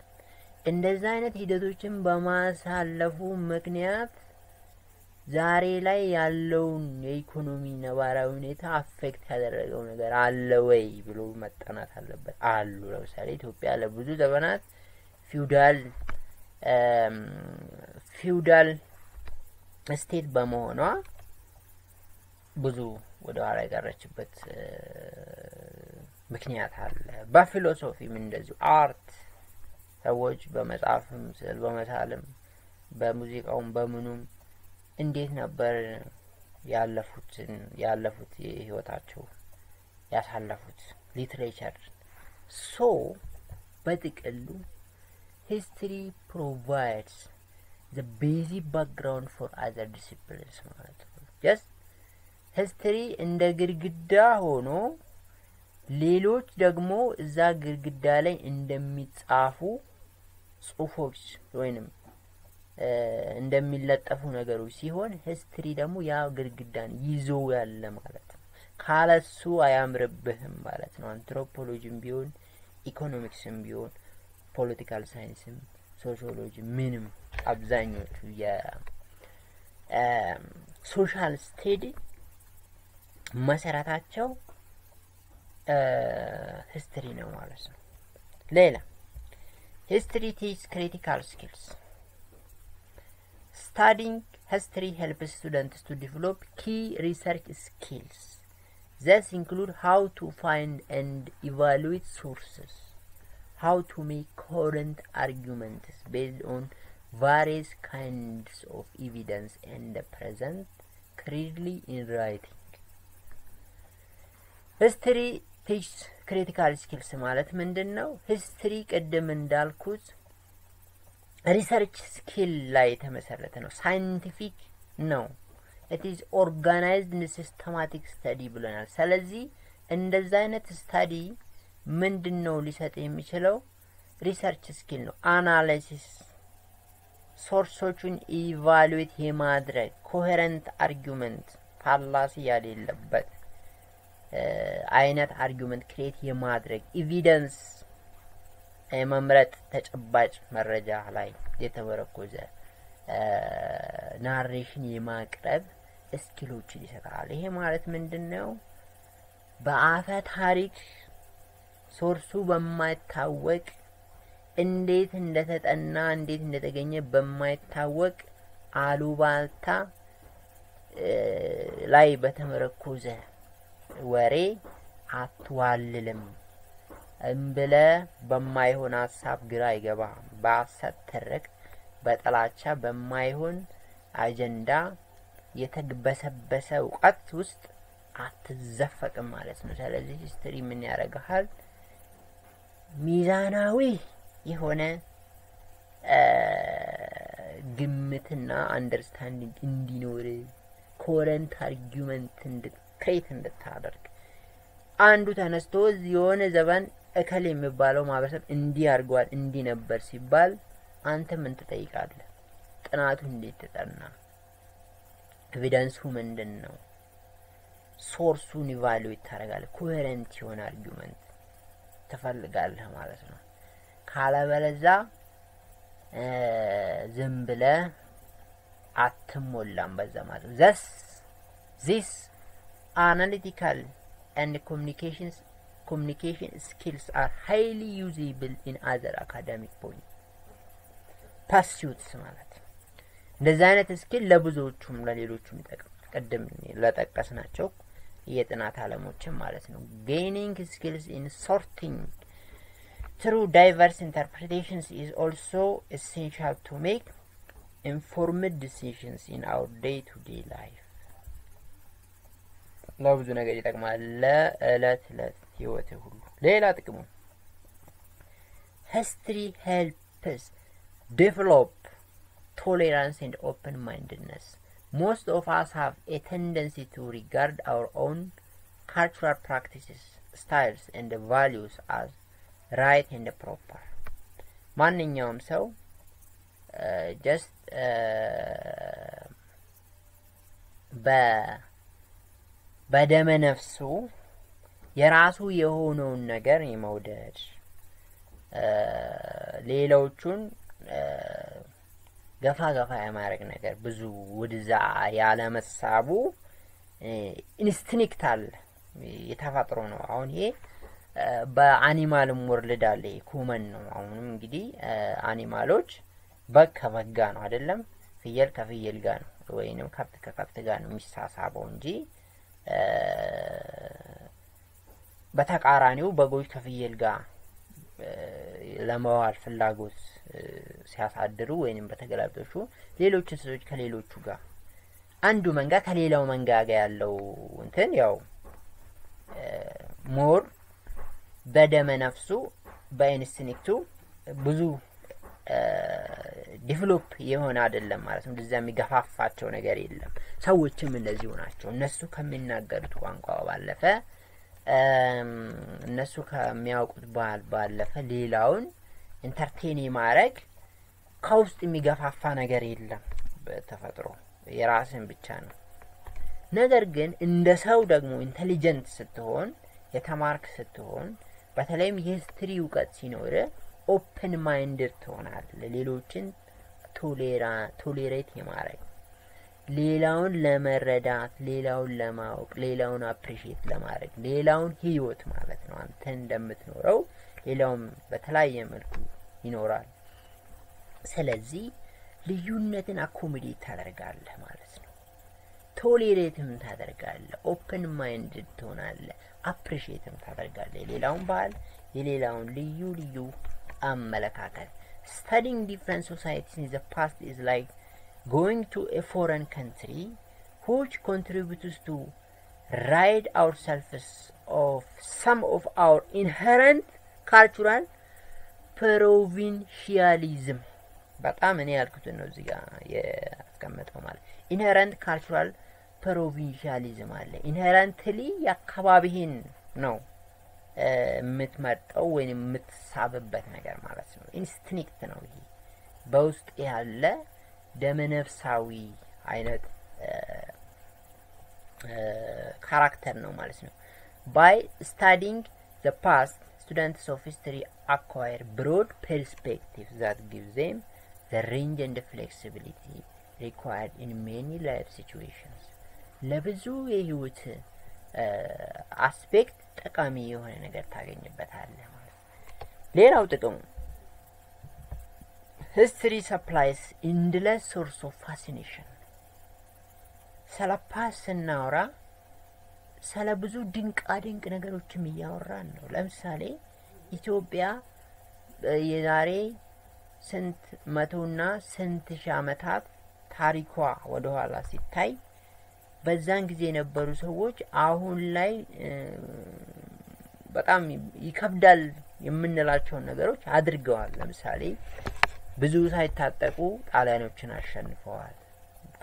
እንደዛ አይነት ሂደቶችን በማሳለፉ ምክንያት ዛሬ ላይ ያለውን የኢኮኖሚ ነባራዊ ሁኔታ አፌክት ያደረገው ነገር አለ ወይ ብሎ መጠናት አለበት አሉ ለምሳሌ ኢትዮጵያ ለብዙ ዘመናት ፊውዳል ስቴት በመሆኗ ብዙ ወደ ኋላ ያቀረችበት ምክንያት አለ በፊሎሶፊም እንደዚሁ አርት ሰዎች በመጻፍም ስዕል በመሳልም በሙዚቃውም በምኑም እንዴት ነበር ያለፉት የህይወታቸው ያሳለፉት ሊትሬቸር ሶ በጥቅሉ history provides the basic background for other disciplines ማለት ነው just history እንደ ግድግዳ ሆኖ ሌሎች ደግሞ እዛ ግድግዳ ላይ እንደሚጻፉ ጽሁፎች ወይንም እንደሚለጠፉ ነገሮች ሲሆን history ደግሞ ያ ግድግዳን ይዞ ያለ ማለት ነው ካለሱ አያምርብህም ማለት ነው አንትሮፖሎጂም ቢሆን ኢኮኖሚክስም ቢሆን ፖለቲካል ሳይንስም ሶሺዮሎጂ ምንም አብዛኞቹ ሶሻል ስቴዲ መሰረታቸው history ነው ማለት ነው ሌላ history teaches critical skills studying history helps students to develop key research skills that include how to find and evaluate sources how to make current arguments based on various kinds of evidence and present clearly in writing history teaches critical skills ማለት ምንድነው history ቀደም እንዳልኩት research skill ላይ ተመሰረተ ነው scientific ነው it is organized in systematic study ብለናል ስለዚህ እንደዛ አይነት study ምንድነው ሊሰጥ የሚችለው research skill ነው analysis ሶርሶቹን evaluate የማድረግ coherent argument ፋላሲ ያሌለበት አይነት አርጊውመንት ክሬት የማድረግ ኤቪደንስ የመምረጥ ተጨባጭ መረጃ ላይ የተመረኮዘ ናሬሽን የማቅረብ ስኪሎችን ይሰጣል። ይሄ ማለት ምንድነው? በአፈ ታሪክ ሶርሱ በማይታወቅ እንዴት እንደተጠና እንዴት እንደተገኘ በማይታወቅ አሉባልታ ላይ በተመረኮዘ ወሬ አትዋልልም እንብለ በማይሆን ሐሳብ ግራ አይገባም። በሐሰት ትርክ በጥላቻ በማይሆን አጀንዳ የተግበሰበሰ ዕውቀት ውስጥ አትዘፈቅም ማለት ነው። ስለዚህ ሂስትሪ ምን ያደርጋል? ሚዛናዊ የሆነ ግምትና አንደርስታንዲንግ እንዲኖር ኮረንት አርጊውመንት ክሬት እንድታደርግ አንዱ ተነስቶ የሆነ ዘመን እከሌ የሚባለው ማህበረሰብ እንዲህ አድርጓል እንዲህ ነበር ሲባል አንተ ምን ትጠይቃለህ? ጥናቱ እንዴት ተጠና? ኤቪደንሱ ምንድነው? ሶርሱን ኢቫሉዌት ታደርጋለህ። ኮሄረንት የሆነ አርጊውመንት ትፈልጋለህ ማለት ነው። ካለበለዛ ዝም ብለህ አትሞላም በዛ ማለት ነው። this analytical and communication skills are highly usable in other academic pursuits ማለት ነው። እንደዛ አይነት ስኪል ለብዙዎቹም ለሌሎቹም ይጠቅማል። ቀደም ለጠቀስናቸው የጥናት ዓለሞችን ማለት ነው። gaining skills in sorting through diverse interpretations is also essential to make informed decisions in our day-to-day life. ለብዙ ነገር ይጠቅማል ለዕለት ህይወት ሁሉ። ሌላ ጥቅሙ history helps develop tolerance and open-mindedness. Most of us have a tendency to regard our own cultural practices, styles and values as right and proper. ማንኛውም ሰው just በደመ ነፍሱ የራሱ የሆነውን ነገር የመውደድ ሌሎቹን ገፋ የማድረግ ነገር ብዙ ወደዛ ያለ መሳቡ ኢንስቲንክታል የተፈጥሮ ነው። አሁን ይሄ በአኒማልም ወርልድ አለ ኮመን ነው። አሁንም እንግዲህ አኒማሎች በግ ከበግ ጋር ነው አይደለም፣ ፍየል ከፍየል ጋር ነው ወይንም ከብት ከከብት ጋር ነው የሚሳሳበው እንጂ በተቃራኒው በጎች ከፍየል ጋር ለመዋል ፍላጎት ሲያሳድሩ ወይንም በተገላብጦሹ ሌሎች እንስሶች ከሌሎቹ ጋር አንዱ መንጋ ከሌላው መንጋ ጋር ያለው እንትን ያው ሞር በደመ ነፍሱ በኢንስቲንክቱ ብዙ ዲቨሎፕ የሆነ አይደለም ማለት ነው። እንደዛ የሚገፋፋቸው ነገር የለም። ሰዎችም እንደዚህ ሆናቸው እነሱ ከሚናገሩት ቋንቋ ባለፈ እነሱ ከሚያውቁት ባህል ባለፈ ሌላውን ኢንተርቴን ማድረግ ከውስጥ የሚገፋፋ ነገር የለም። በተፈጥሮ የራስን ብቻ ነው። ነገር ግን እንደ ሰው ደግሞ ኢንተሊጀንት ስትሆን የተማርክ ስትሆን በተለይም የሂስትሪ ዕውቀት ሲኖር ኦፕን ማይንድድ ትሆናለህ። ሌሎችን ቶሌሬት የማድረግ ሌላውን ለመረዳት ሌላውን ለማወቅ ሌላውን አፕሪሺየት ለማድረግ ሌላውን ህይወት ማለት ነው አንተ እንደምትኖረው ሌላውም በተለያየ መልኩ ይኖራል። ስለዚህ ልዩነትን አኮሞዴት ታደርጋለህ ማለት ነው። ቶሌሬትም ታደርጋለህ፣ ኦፕን ማይንድድ ትሆናለህ፣ አፕሪሺየትም ታደርጋለህ የሌላውን ባህል የሌላውን ልዩ አመለካከት። studying different societies in the past is like going to a foreign country which contributes to rid ourselves of some of our inherent cultural provincialism. በጣም እኔ ያልኩት ነው እዚህ ጋር ያስቀመጠው ማለት inherent cultural provincialism አለ። inherently ያካባቢህን ነው የምትመርጠው ወይንም የምትሳብበት ነገር ማለት ነው። ኢንስቲንክት ነው ይሄ በውስጥ ያለ ደመነፍሳዊ አይነት ካራክተር ነው ማለት ነው by studying the past students of history acquire broad perspectives that give them the range and the flexibility required in many life situations ለብዙ የህይወት አስፔክት ጠቃሚ የሆነ ነገር ታገኝበታለህ ማለት ሌላው ጥቅሙ history supplies endless source of fascination ስለ ፓስት ስናወራ ስለ ብዙ ድንቅ ነገሮችም እያወራን ነው ለምሳሌ ኢትዮጵያ የዛሬ ስንት መቶና ስንት ሺህ ዓመታት ታሪኳ ወደ ኋላ ሲታይ በዛን ጊዜ የነበሩ ሰዎች አሁን ላይ በጣም ይከብዳል የምንላቸው ነገሮች አድርገዋል ለምሳሌ ብዙ ሳይታጠቁ ጣሊያኖችን አሸንፈዋል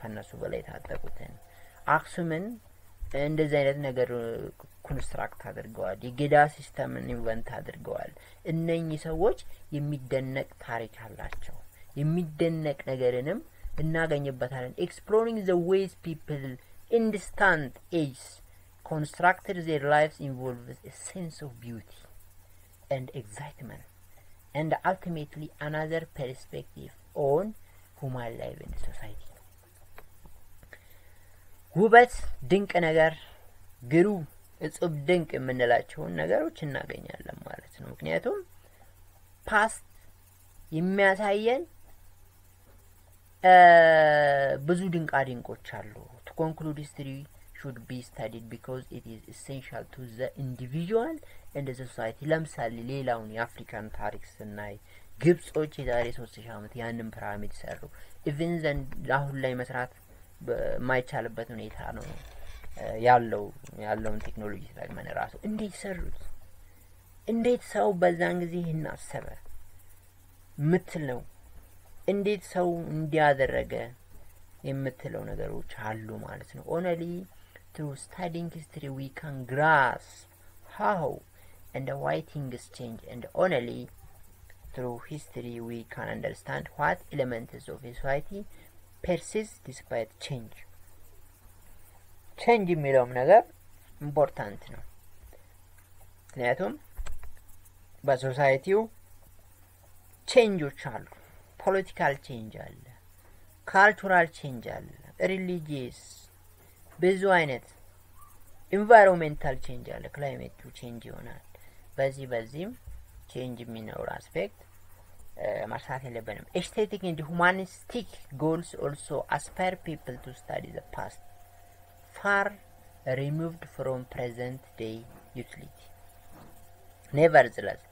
ከነሱ በላይ ታጠቁትን አክሱምን እንደዚህ አይነት ነገር ኮንስትራክት አድርገዋል የገዳ ሲስተምን ኢንቨንት አድርገዋል እነኚህ ሰዎች የሚደነቅ ታሪክ አላቸው የሚደነቅ ነገርንም እናገኝበታለን exploring the ways people in distant ages constructed their lives involves a sense of beauty and excitement and ultimately another perspective on human life and society ውበት ድንቅ ነገር ግሩ እጽብ ድንቅ የምንላቸው ነገሮች እናገኛለን ማለት ነው ምክንያቱም ፓስት የሚያሳየን ብዙ ድንቆች አሉ to conclude history should be studied because it is essential to the individual and the society ለምሳሌ ሌላውን የአፍሪካን ታሪክ ስናይ ግብጾች የዛሬ 3000 ዓመት ያንን ፒራሚድ ሰሩ ኢቭን ዘንድ አሁን ላይ መስራት በማይቻልበት ሁኔታ ነው ያለውን ቴክኖሎጂ ተጠቅመን ራሱ እንዴት ሰሩት እንዴት ሰው በዛን ጊዜ እናሰበ ምትለው እንዴት ሰው እንዲያደረገ የምትለው ነገሮች አሉ ማለት ነው only through studying history we can grasp how and why things change and only through history we can understand what elements of society persist despite change የሚለው ነገር ኢምፖርታንት ነው ምክንያቱም በሶሳይቲው ቼንጆች አሉ ፖለቲካል ቼንጅ አለ ካልቸራል ቼንጅ አለ ሪሊጂየስ ብዙ አይነት ኢንቫይሮንሜንታል ቼንጅ አለ ክላይሜት ቼንጅ ይሆናል በዚህም ቼንጅ የሚኖር አስፔክት መርሳት የለብንም aesthetic and humanistic goals also aspire people to study the past far removed from present day utility nevertheless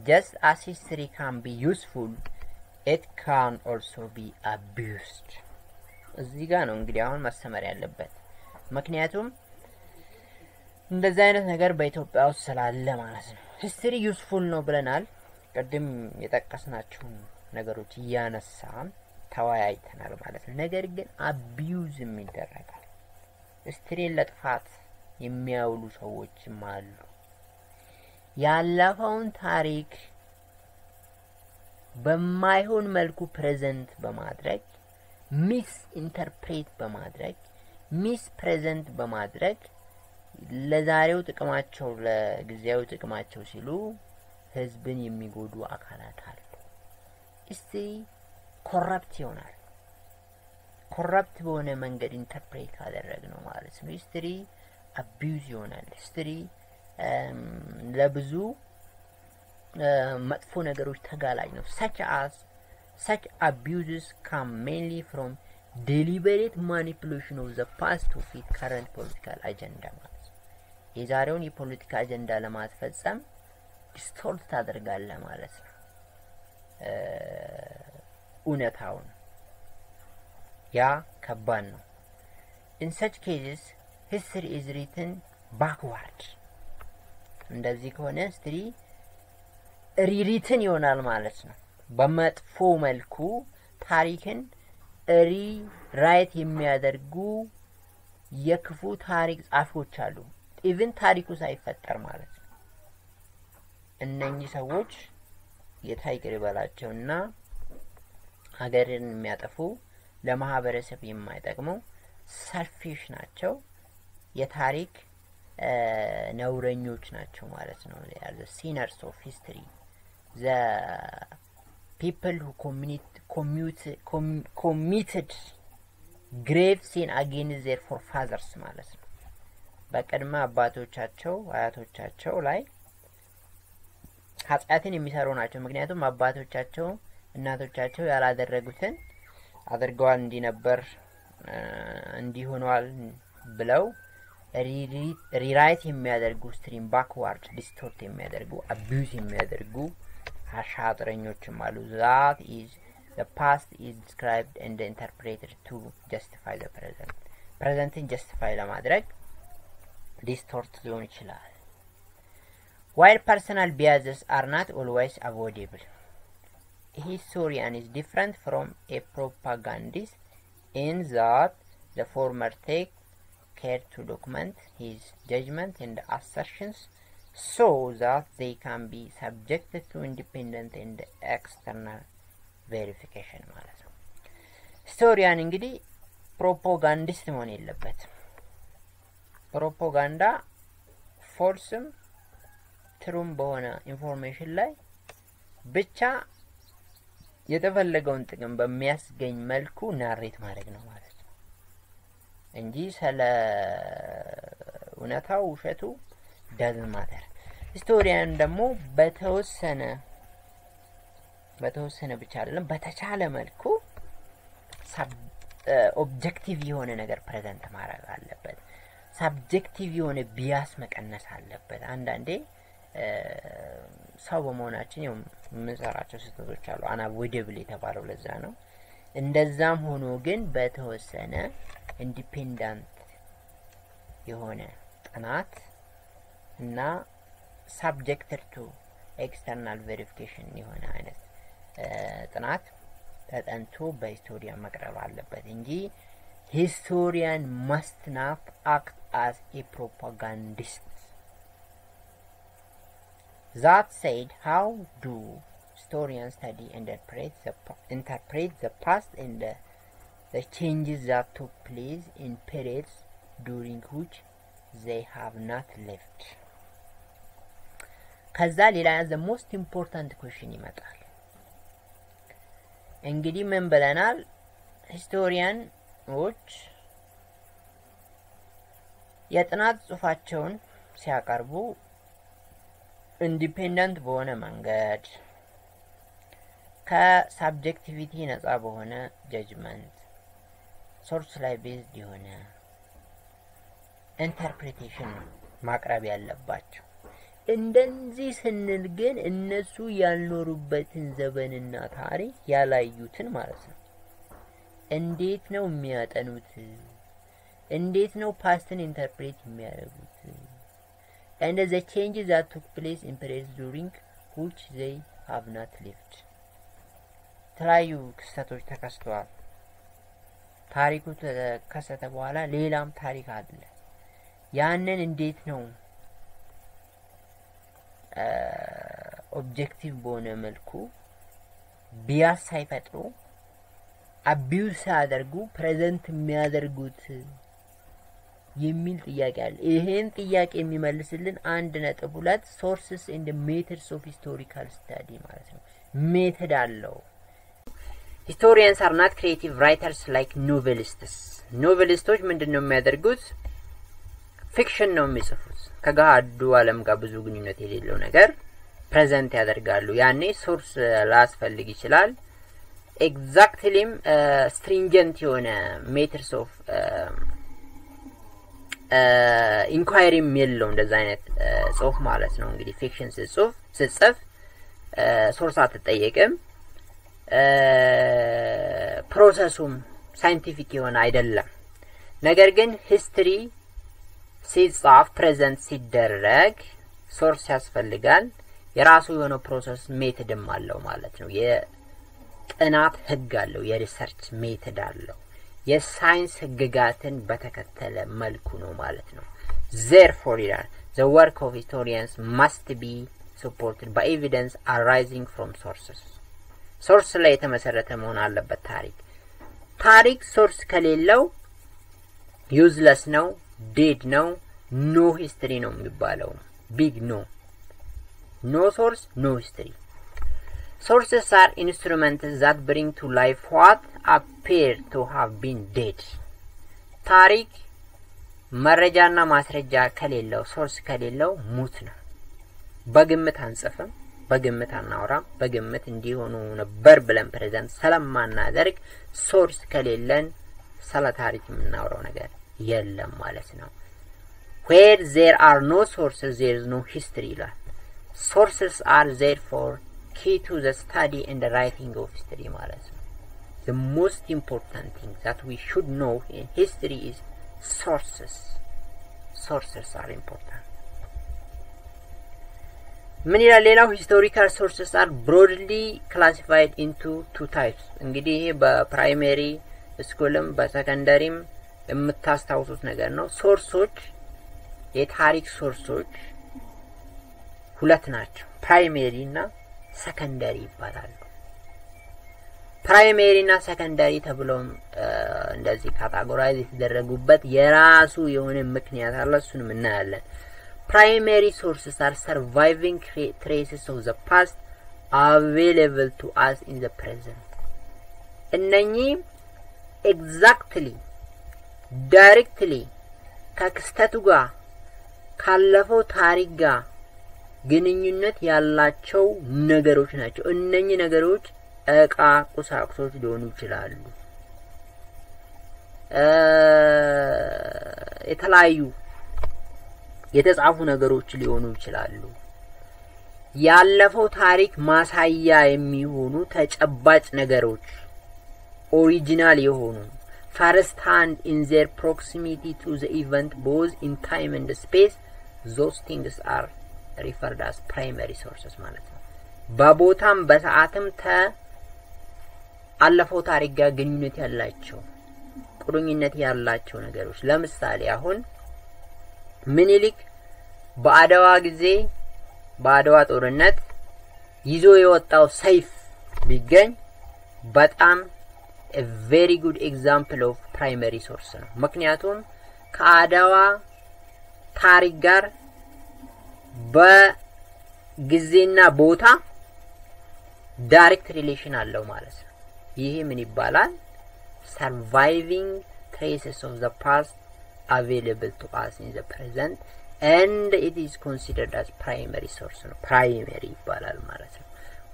just as history can be useful it can also be abused እዚህ ጋር ነው እንግዲህ አሁን ማስተማር ያለበት ምክንያቱም እንደዛ አይነት ነገር በኢትዮጵያ ውስጥ ስላለ ማለት ነው history useful ነው ብለናል ቀደም የጠቀስናቸው ነገሮች ያነሳን ተወያይተናል ማለት ነው ነገር ግን አቢዩዝ የሚደረጋል history ለጥፋት የሚያውሉ ሰዎችም አሉ ያለፈውን ታሪክ በማይሆን መልኩ ፕሬዘንት በማድረግ ሚስ ኢንተርፕሬት በማድረግ ሚስ ፕሬዘንት በማድረግ ለዛሬው ጥቅማቸው ለጊዜያዊ ጥቅማቸው ሲሉ ህዝብን የሚጎዱ አካላት አሉ እስቲ ኮረፕት ይሆናል ኮረፕት በሆነ መንገድ ኢንተርፕሬት አደረግነው ማለት ነው ሂስትሪ አቢዩዝ ይሆናል ሂስትሪ ለብዙ መጥፎ ነገሮች ተጋላጭ ነው such abuses come mainly from deliberate manipulation of the past to fit current political agenda ማለት ነው የዛሬውን የፖለቲካ አጀንዳ ለማስፈጸም ዲስቶርት ታደርጋለ ማለት ነው እውነታውን ያ ከባድ ነው in such cases history is written backward እንደዚህ ከሆነ history rewritten ይሆናል ማለት ነው በመጥፎ መልኩ ታሪክን ሪራይት የሚያደርጉ የክፉ ታሪክ ጻፎች አሉ ኢቭን ታሪኩ ሳይፈጠር ማለት ነው እነኚህ ሰዎች የታይገር ይባላቸውና ሀገርን የሚያጠፉ ለማህበረሰብ የማይጠቅሙ ሰልፊሽ ናቸው የታሪክ ነውረኞች ናቸው ማለት ነው they are the sinners of history the people who committed grave sin against their forefathers ማለት ነው በቀድሞ አባቶቻቸው አያቶቻቸው ላይ ኃጢአትን የሚሰሩ ናቸው ምክንያቱም አባቶቻቸው እናቶቻቸው ያላደረጉትን አድርገዋል እንዲነበር እንዲሆኗል ብለው ሪራይት የሚያደርጉ ስትሪም ባክዋርድ ዲስቶርት የሚያደርጉ አቢዩዝ የሚያደርጉ አሻጥረኞችም አሉ that is the past is described and interpreted to justify the present justify ለማድረግ ዲስቶርት ሊሆን ይችላል while personal biases are not always avoidable a historian is different from a propagandist in that the former take care to document his judgment and assertions so that they can be subjected to independent and external verification ማለት ነው historian እንግዲህ ፕሮፓጋንዲስት መሆን የለበትም ፕሮፓጋንዳ ፎልስም ትሩም በሆነ ኢንፎርሜሽን ላይ ብቻ የተፈለገውን ጥቅም በሚያስገኝ መልኩ ናሬት ማድረግ ነው ማለት ነው እንጂ ስለ እውነታው ውሸቱ doesn't matter historian ደግሞ በተወሰነ ብቻ አይደለም በተቻለ መልኩ ኦብጀክቲቭ የሆነ ነገር ፕሬዘንት ማድረግ አለበት ሰብጀክቲቭ የሆነ ቢያስ መቀነስ አለበት አንዳንዴ ሰው በመሆናችን የምንሰራቸው ስህተቶች አሉ አንአቮይደብል የተባለው ለዛ ነው እንደዛም ሆኖ ግን በተወሰነ ኢንዲፔንደንት የሆነ ጥናት እና subjected to external verification የሆነ አይነት ጥናት ተጠንቶ በሂስቶሪያን መቅረብ አለበት እንጂ historian must not act as a propagandist that said how do historians study and interpret the past and the changes that took place in periods during which they have not lived ከዛ ሌላ the most important question ይመጣል እንግዲህ ምን ብለናል ሂስቶሪያኖች የጥናት ጽሑፋቸውን ሲያቀርቡ ኢንዲፔንደንት በሆነ መንገድ ከሳብጀክቲቪቲ ነፃ በሆነ ጀጅመንት ሶርስ ላይ ቤዝድ የሆነ ኢንተርፕሪቴሽን ማቅረብ ያለባቸው እንደዚህ ስንል ግን እነሱ ያልኖሩበትን ዘመንና ታሪክ ያላዩትን ማለት ነው እንዴት ነው የሚያጠኑት እንዴት ነው ፓስትን ኢንተርፕሬት የሚያደርጉት and the changes that took place in periods during which they have not lived ተለያዩ ክስተቶች ተከስተዋል ታሪኩ ተከሰተ በኋላ ሌላም ታሪክ አለ ያንን እንዴት ነው ኦብጀክቲቭ በሆነ መልኩ ቢያስ ሳይፈጥሩ አቢዩዝ አድርጉ ፕሬዘንት የሚያደርጉት የሚል ጥያቄ አለ ይሄን ጥያቄ የሚመልስልን 1.2 sources and methods of historical study ማለት ነው ሜተድ አለው historians are not creative writers like novelists ምንድነው የሚያደርጉት ፊክሽን ነው የሚጽፉት ከጋዱ ዓለም ጋር ብዙ ግንኙነት የሌለው ነገር ፕሬዘንት ያደርጋሉ ያኔ ሶርስ ላስፈልግ ይችላል exactly stringent የሆነ methods of inquiry የለው እንደዛ አይነት ጽሁፍ ማለት ነው እንግዲህ ፊክሽን ጽፍ ሶርስ አትጠየቅም ፕሮሰሱም ሳይንቲፊክ የሆነ አይደለም ነገር ግን ሂስትሪ ሲጻፍ ፕሬዘንት ሲደረግ ሶርስ ያስፈልጋል የራሱ የሆነ ፕሮሰስ ሜተድም አለው ማለት ነው የጥናት ህግ አለው የሪሰርች ሜተድ አለው የሳይንስ ህግጋትን በተከተለ መልኩ ነው ማለት ነው therefore the work of historians must be supported by evidence arising from source ላይ የተመሰረተ መሆን አለበት ታሪክ ሶርስ ከሌለው ዩዝለስ ነው dead ነው no history ነው የሚባለው big no source no history sources are instruments that bring to life what appear to have been dead ታሪክ መረጃና ማስረጃ ከሌለው ሶርስ ከሌለው ሙት ነው በግምት አንጽፍም በግምት አናወራም በግምት እንዲሆኑ ነበር ብለን ፕሬዘንት ስለማናደርግ ሶርስ ከሌለን ስለ ታሪክ የምናወራው ነገር የለም ማለት ነው where there are no sources there is no history ይላል sources are therefore key to the study and the writing of history ማለት ነው the most important thing that we should know in history is sources are important ምን ይላል ሌላው historical sources are broadly classified into two types እንግዲህ ይሄ በፕራይመሪ ስኩልም በሰከንደሪም የምታስተውሱት ነገር ነው ሶርሶች የታሪክ ሶርሶች ሁለት ናቸው ፕራይመሪ እና ሰከንደሪ ይባላሉ ፕራይመሪ እና ሰከንደሪ ተብለው እንደዚህ ካታጎራይዝ የተደረጉበት የራሱ የሆነ ምክንያት አለ እሱንም እናያለን primary sources are surviving traces of the past available to us in the present እነኚህ exactly directly ከክስተቱ ጋር ካለፈው ታሪክ ጋር ግንኙነት ያላቸው ነገሮች ናቸው እነኚህ ነገሮች እቃ ቁሳቁሶች ሊሆኑ ይችላሉ የተለያዩ የተጻፉ ነገሮች ሊሆኑ ይችላሉ ያለፈው ታሪክ ማሳያ የሚሆኑ ተጨባጭ ነገሮች ኦሪጂናል የሆኑ first hand in their proximity to the event both in time and space those things are referred as primary sources ማለት ነው በቦታም በሰዓትም አለፈው ታሪክ ጋር ግንኙነት ያላቸው ቁርኝነት ያላቸው ነገሮች ለምሳሌ አሁን ምኒልክ በአድዋ ጊዜ በአድዋ ጦርነት ይዞ የወጣው ሰይፍ ቢገኝ በጣም a very good example of primary source ነው ምክንያቱም ከአድዋ ታሪክ ጋር በጊዜና ቦታ ዳይሬክት ሪሌሽን አለው ማለት ነው ይሄ ምን ይባላል surviving traces of the past available to us in the present and it is considered as primary source ነው primary ይባላል ማለት ነው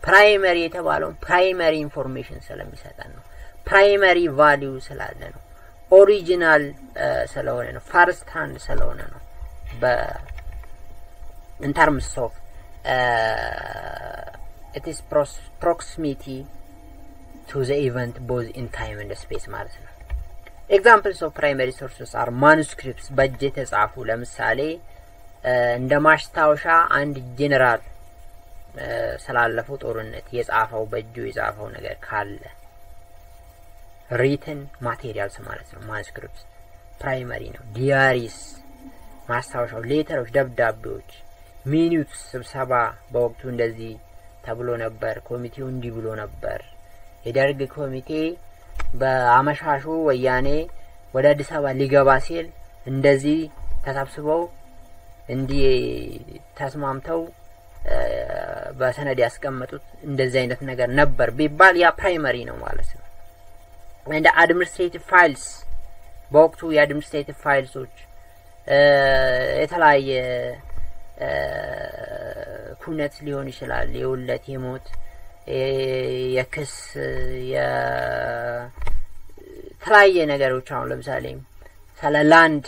primary የተባለው primary information ስለሚሰጠን ነው primary value ስላለ ነው original ስለሆነ ነው first hand ስለሆነ ነው in terms of it is proximity to the event both in time and space ማለት ነው examples of primary sources are manuscripts በእጅ የተጻፉ ለምሳሌ እንደ ማስታወሻ አንድ ጄኔራል ስላለፈው ጦርነት የጻፈው በእጁ የጻፈው ነገር ካለ written materials ማለት ነው manuscripts primary ነው diaries ማስታወሻው ሌተሮች ደብዳቤዎች ሚኒትስ ስብሰባ በወቅቱ እንደዚህ ተብሎ ነበር ኮሚቴው እንዲህ ብሎ ነበር የደርግ ኮሚቴ በአመሻሹ ወያኔ ወደ አዲስ አበባ ሊገባ ሲል እንደዚህ ተሰብስበው እንዲህ ተስማምተው በሰነድ ያስቀመጡት እንደዚህ አይነት ነገር ነበር ቢባል ያ ፕራይመሪ ነው ማለት ነው and administrative files በወቅቱ የአድሚኒስትሬቲቭ ፋይልሶች የተለያየ ኩነት ሊሆን ይችላል የውለት የሞት የክስ የተለያየ ነገሮች አሁን ለምሳሌ ስለ ላንድ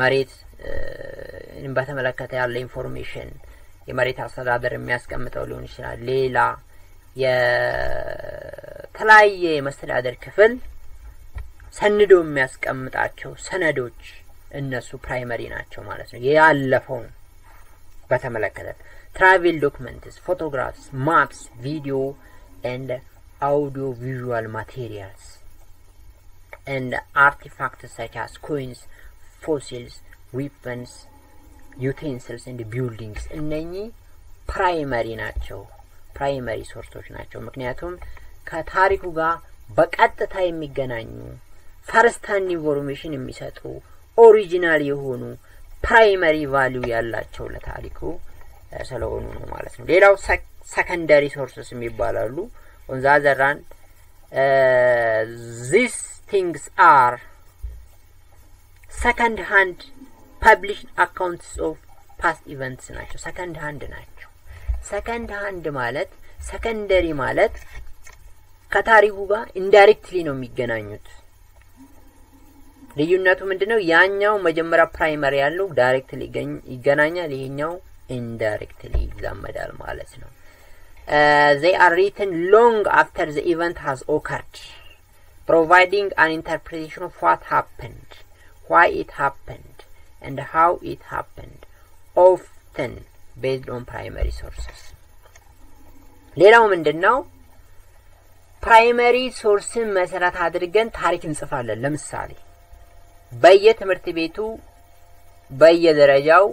መሬት በተመለከተ ያለ ኢንፎርሜሽን የመሬት አስተዳደር የሚያስቀምጠው ሊሆን ይችላል ሌላ የተለያየ መስተዳደር ክፍል ሰንዶ የሚያስቀምጣቸው ሰነዶች እነሱ ፕራይመሪ ናቸው ማለት ነው ያለፈው በተመለከተ travel documents photographs maps video and audio visual materials and artifacts such as coins fossils weapons utensils and buildings እነኚህ ፕራይመሪ ናቸው ፕራይመሪ ሶርሶች ናቸው ምክንያቱም ከታሪኩ ጋር በቀጥታ የሚገናኙ ፈርስት ሃንድ ኢንፎርሜሽን የሚሰጡ ኦሪጂናል የሆኑ ፕራይመሪ ቫልዩ ያላቸው ለታሪኩ ስለሆኑ ነው ማለት ነው ሌላው secondary sources የሚባላሉ on the other hand these things are second hand published accounts of past events ናቸው second hand ናቸው second hand ማለት secondary ማለት ከታሪኩ ጋር indirectly ነው የሚገናኙት ልዩነቱ ምንድነው ያኛው መጀመሪያ ፕራይመሪ ያለው ዳይሬክትሊ ይገናኛል ይሄኛው indirectly ይዛመዳል ማለት ነው they are written long after the event has occurred providing an interpretation of what happened why it happened and how it happened often based on primary sources ሌላው ምንድነው ፕራይመሪ ሶርስን መሰረት አድርገን ታሪክ እንጽፋለን ለምሳሌ በየትምህርት ቤቱ በየደረጃው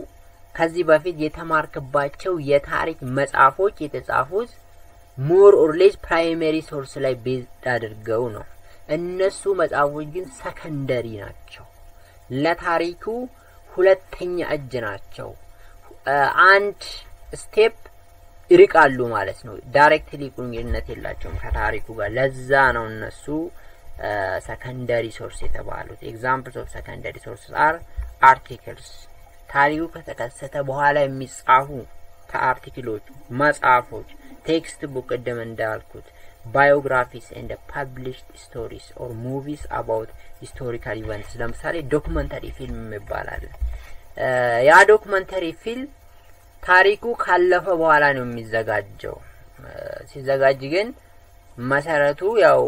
ከዚህ በፊት የተማርክባቸው የታሪክ መጽሐፎች የተጻፉት more or less primary source ላይ ቤዝድ አድርገው ነው እነሱ መጽሐፎች ግን ሰከንደሪ ናቸው ለታሪኩ ሁለተኛ እጅ ናቸው አንድ ስቴፕ ይርቃሉ ማለት ነው ዳይሬክትሊ ግንኙነት የላቸውም ከታሪኩ ጋር ለዛ ነው እነሱ secondary source የተባሉት examples of secondary sources are articles ታሪኩ ከተከሰተ በኋላ የሚጻፉ ከአርቲክሎች መጽሐፎች ቴክስት ቡክ ቀደም እንዳልኩት biographies and published stories or movies about historical events ለምሳሌ ዶክመንተሪ ፊልም ይባላል ያ ዶክመንተሪ ፊልም ታሪኩ ካለፈ በኋላ ነው የሚዘጋጀው ሲዘጋጅ ግን መሰረቱ ያው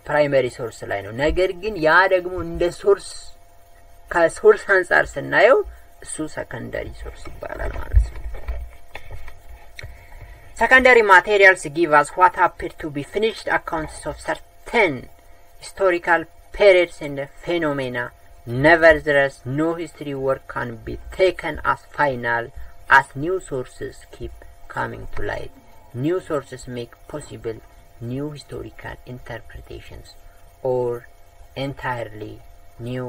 ፕራይመሪ ሶርስ ላይ ነው ነገር ግን ያ ደግሞ እንደ ሶርስ ከሶርስ አንፃር ስናየው እሱ ሰከንደሪ ሶርስ ይባላል ማለት ነው secondary materials give us what appear to be finished accounts of certain historical periods and phenomena nevertheless no history work can be taken as final as new sources keep coming to light new sources make possible new historical interpretations or entirely new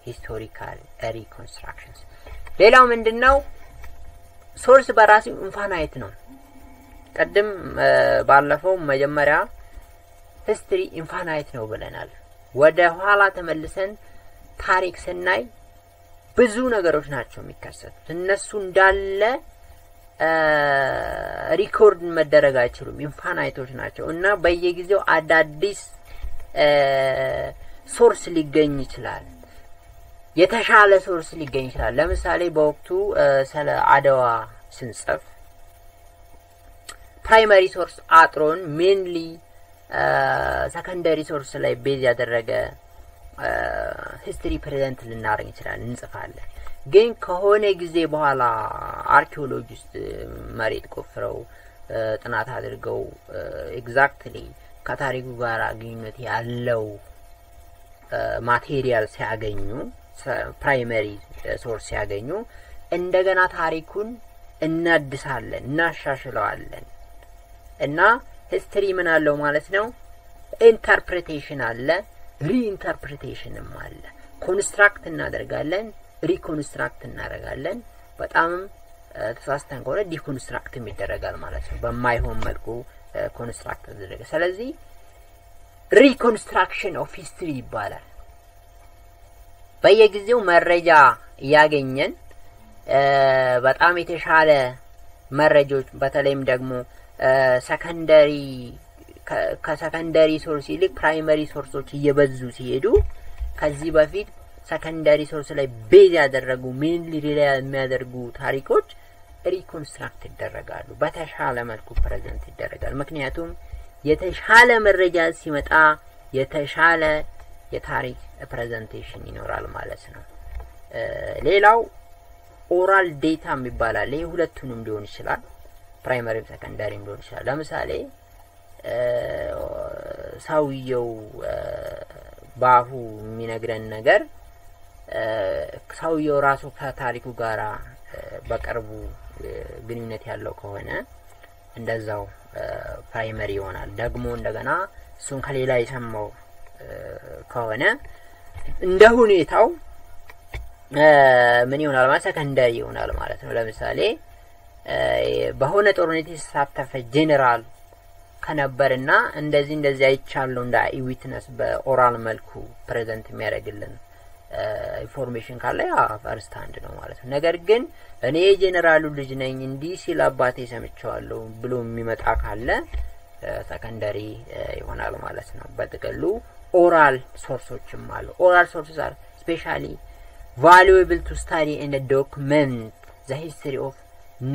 historical reconstructions ሌላው ምንድነው ሶርስ በራሱ ኢንፋናይት ነው ቀደም ባለፈው መጀመሪያ ሂስትሪ ኢንፋናይት ነው ብለናል ወደ ኋላ ተመልሰን ታሪክ ስናይ ብዙ ነገሮች ናቸው የሚከሰቱት እነሱ እንዳለ ሪኮርድ መደረግ አይችሉም ኢንፋናይቶች ናቸው እና በየጊዜው አዳዲስ ሶርስ ሊገኝ ይችላል የተሻለ ሶርስ ሊገኝ ይችላል ለምሳሌ በወቅቱ ስለ አድዋ ስንጽፍ ፕራይመሪ ሶርስ አጥሮን ሜንሊ ሰከንደሪ ሶርስ ላይ ቤዝ ያደረገ ሂስትሪ ፕሬዘንት ልናደርግ ይችላል እንጽፋለን ግን ከሆነ ጊዜ በኋላ አርኪኦሎጂስት መሬት ቆፍረው ጥናት አድርገው ኤግዛክትሊ ከታሪኩ ጋር ግንኙነት ያለው ማቴሪያል ሲያገኙ ፕራይመሪ ሶርስ ሲያገኙ እንደገና ታሪኩን እናድሳለን እናሻሽለዋለን እና ሂስትሪ ምን አለው ማለት ነው ኢንተርፕሬቴሽን አለ ሪኢንተርፕሬቴሽንም አለ ኮንስትራክት እናደርጋለን ሪኮንስትራክት እናደርጋለን በጣም ተሳስተን ከሆነ ዲኮንስትራክት ይደረጋል ማለት ነው በማይሆን መልኩ ኮንስትራክት ተደረገ ስለዚህ ሪኮንስትራክሽን ኦፍ ሂስትሪ ይባላል በየጊዜው መረጃ ያገኘን በጣም የተሻለ መረጃዎች በተለይም ደግሞ ሰከንደሪ ከሰከንደሪ ሶርስ ይልቅ ፕራይመሪ ሶርሶች እየበዙ ሲሄዱ ከዚህ በፊት ሰከንደሪ ሶርስ ላይ ቤዝ ያደረጉ ሜንሊ ሪላይ የሚያደርጉ ታሪኮች ሪኮንስትራክት ይደረጋሉ በተሻለ መልኩ ፕሬዘንት ይደረጋል ምክንያቱም የተሻለ መረጃ ሲመጣ የተሻለ የታሪክ ፕሬዘንቴሽን ይኖራል ማለት ነው ሌላው ኦራል ዴታ የሚባላል ይሄ ሁለቱንም ሊሆን ይችላል ፕራይመሪ ሰከንደሪ ሊሆን ይችላል ለምሳሌ ሰውየው ባሁ የሚነግረን ነገር ሰውየው ራሱ ከታሪኩ ጋራ በቅርቡ ግንኙነት ያለው ከሆነ እንደዛው ፕራይመሪ ይሆናል ደግሞ እንደገና እሱን ከሌላ የሰማው ከሆነ እንደ ሁኔታው ምን ይሆናል ማለት ሰከንዳሪ ይሆናል ማለት ነው ለምሳሌ በሆነ ጦርነት የተሳተፈ ጄኔራል ከነበርና እንደዚህ አይቻለው እንደ ዊትነስ በኦራል መልኩ ፕሬዘንት የሚያደርግልን ኢንፎርሜሽን ካለ ያ ፈርስት ሃንድ ነው ማለት ነው ነገር ግን እኔ ጄኔራሉ ልጅ ነኝ እንዲ ሲል አባቴ ሰምቻለሁ ብሎ የሚመጣ ካለ ሰከንዳሪ ይሆናል ማለት ነው በጥቅሉ oral sources አሉ oral sources are especially valuable to study and document the history of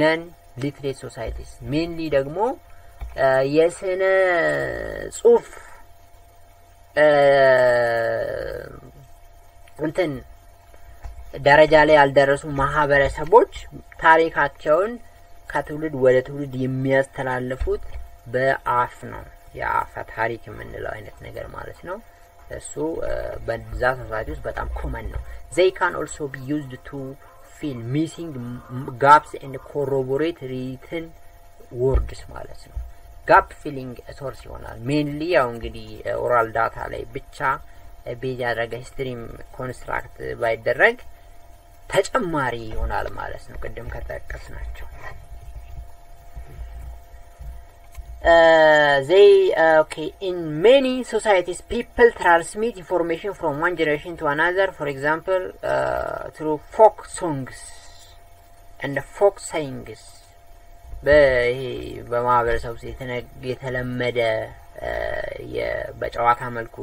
non-literate societies mainly ደግሞ የስነ ጽሁፍ እንትን ደረጃ ላይ ያልደረሱ ማህበረሰቦች ታሪካቸውን ከትውልድ ወደ ትውልድ የሚያስተላልፉት በአፍ ነው የአፈ ታሪክ የምንለው አይነት ነገር ማለት ነው እሱ በዛ ሶሳይቲ ውስጥ በጣም ኮመን ነው they can also be used to fill missing gaps and corroborate written words ማለት ነው gap filling source ይሆናል mainly ያው እንግዲህ oral data ላይ ብቻ ቤዝ ያደረገ ስትሪም ኮንስትራክት ባይደረግ ተጨማሪ ይሆናል ማለት ነው ቅድም ከተጠቀስናቸው in many societies people transmit information from one generation to another for example through folk songs and folk sayings በማህበረሰቡ የተለመደ በጨዋታ መልኩ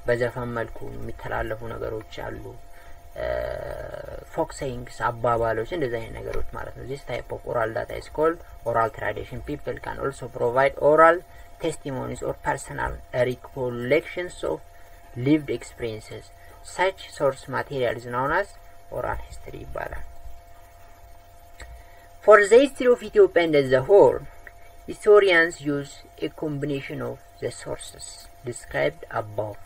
በዘፈን መልኩ የሚተላለፉ ነገሮች አሉ folk sayings አባባሎች እንደዚህ አይነት ነገሮች ማለት ነው this type of oral data is called oral tradition people can also provide oral testimonies or personal recollections of lived experiences such source material is known as oral history ይባላል for the history of Ethiopia as a whole historians use a combination of the sources described above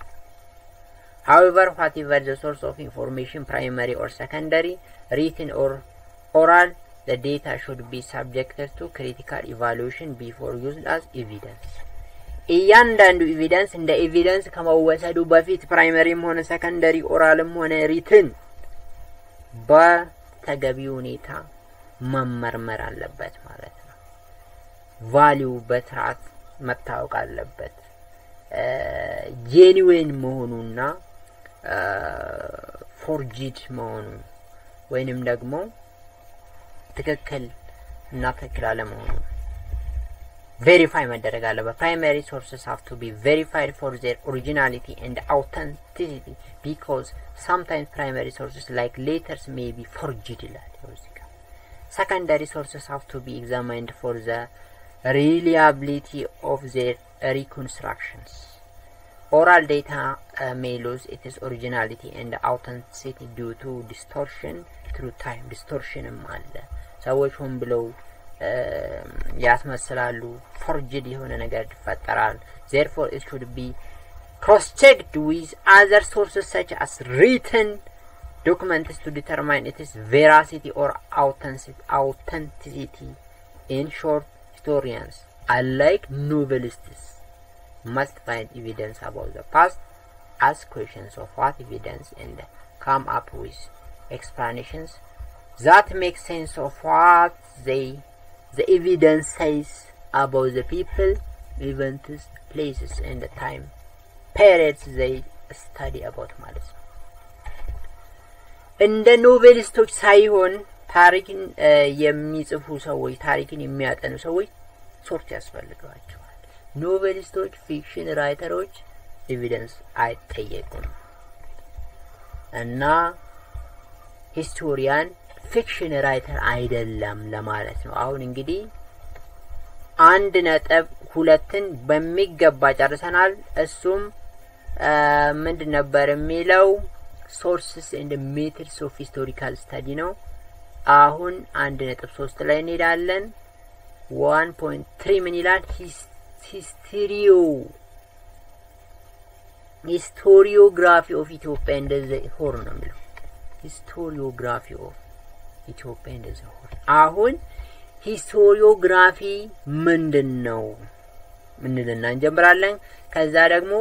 however whatever the source of information primary or secondary written or oral the data should be subjected to critical evaluation before used as evidence እያንዳንዱ ኤቪደንስ እንደ ኤቪደንስ ከመወሰዱ በፊት ፕራይመሪም ሆነ ሰከንደሪ ኦራልም ሆነ ሪትን በተገቢው ሁኔታ መመርመር አለበት ማለት ነው ቫልዩ በትራት መታወቅ አለበት ጄኒዌን መሆኑና ፎርጂድ መሆኑ ወይንም ደግሞ ትክክል እና ትክክል አለመሆኑ verify መደረግ አለበት primary sources have to be verified for their originality and authenticity because sometimes primary sources like letters may be forged secondary sources have to be examined for the reliability of their reconstructions oral data may lose its originality and authenticity due to distortion through time distortion አለ ሰዎች ሆን ብለው ያስመስላሉ forged የሆነ ነገር ይፈጠራል therefore it should be cross checked with other sources such as written documents to determine its veracity or authenticity in short historians unlike novelists must find evidence about the past ask questions of what evidence and come up with explanations that make sense of what the evidence says about the people events places and the time periods they study about ማለት ነው እንደ ኖቬሊስቶች ሳይሆን ታሪክን የሚጽፉ ሰዎች ታሪክን የሚያጠኑ ሰዎች ሶርት ያስፈልጋቸዋል ኖቬሊስቶች ፊክሽን ራይተሮች ኤቪደንስ አይጠየቁም እና ሂስቶሪያን ፊክሽን ራይተር አይደለም ለማለት ነው አሁን እንግዲህ 1.2ን በሚገባ ጨርሰናል እሱም ምንድን ነበር የሚለው sources and methods of historical study ነው አሁን 1.3 ላይ እንሄዳለን 1.3 ምን ይላል historiography of Ethiopia and the whole ነው የሚለው historiography of Ethiopia and the whole አሁን historiography ምንድነው ምንልና እንጀምራለን ከዛ ደግሞ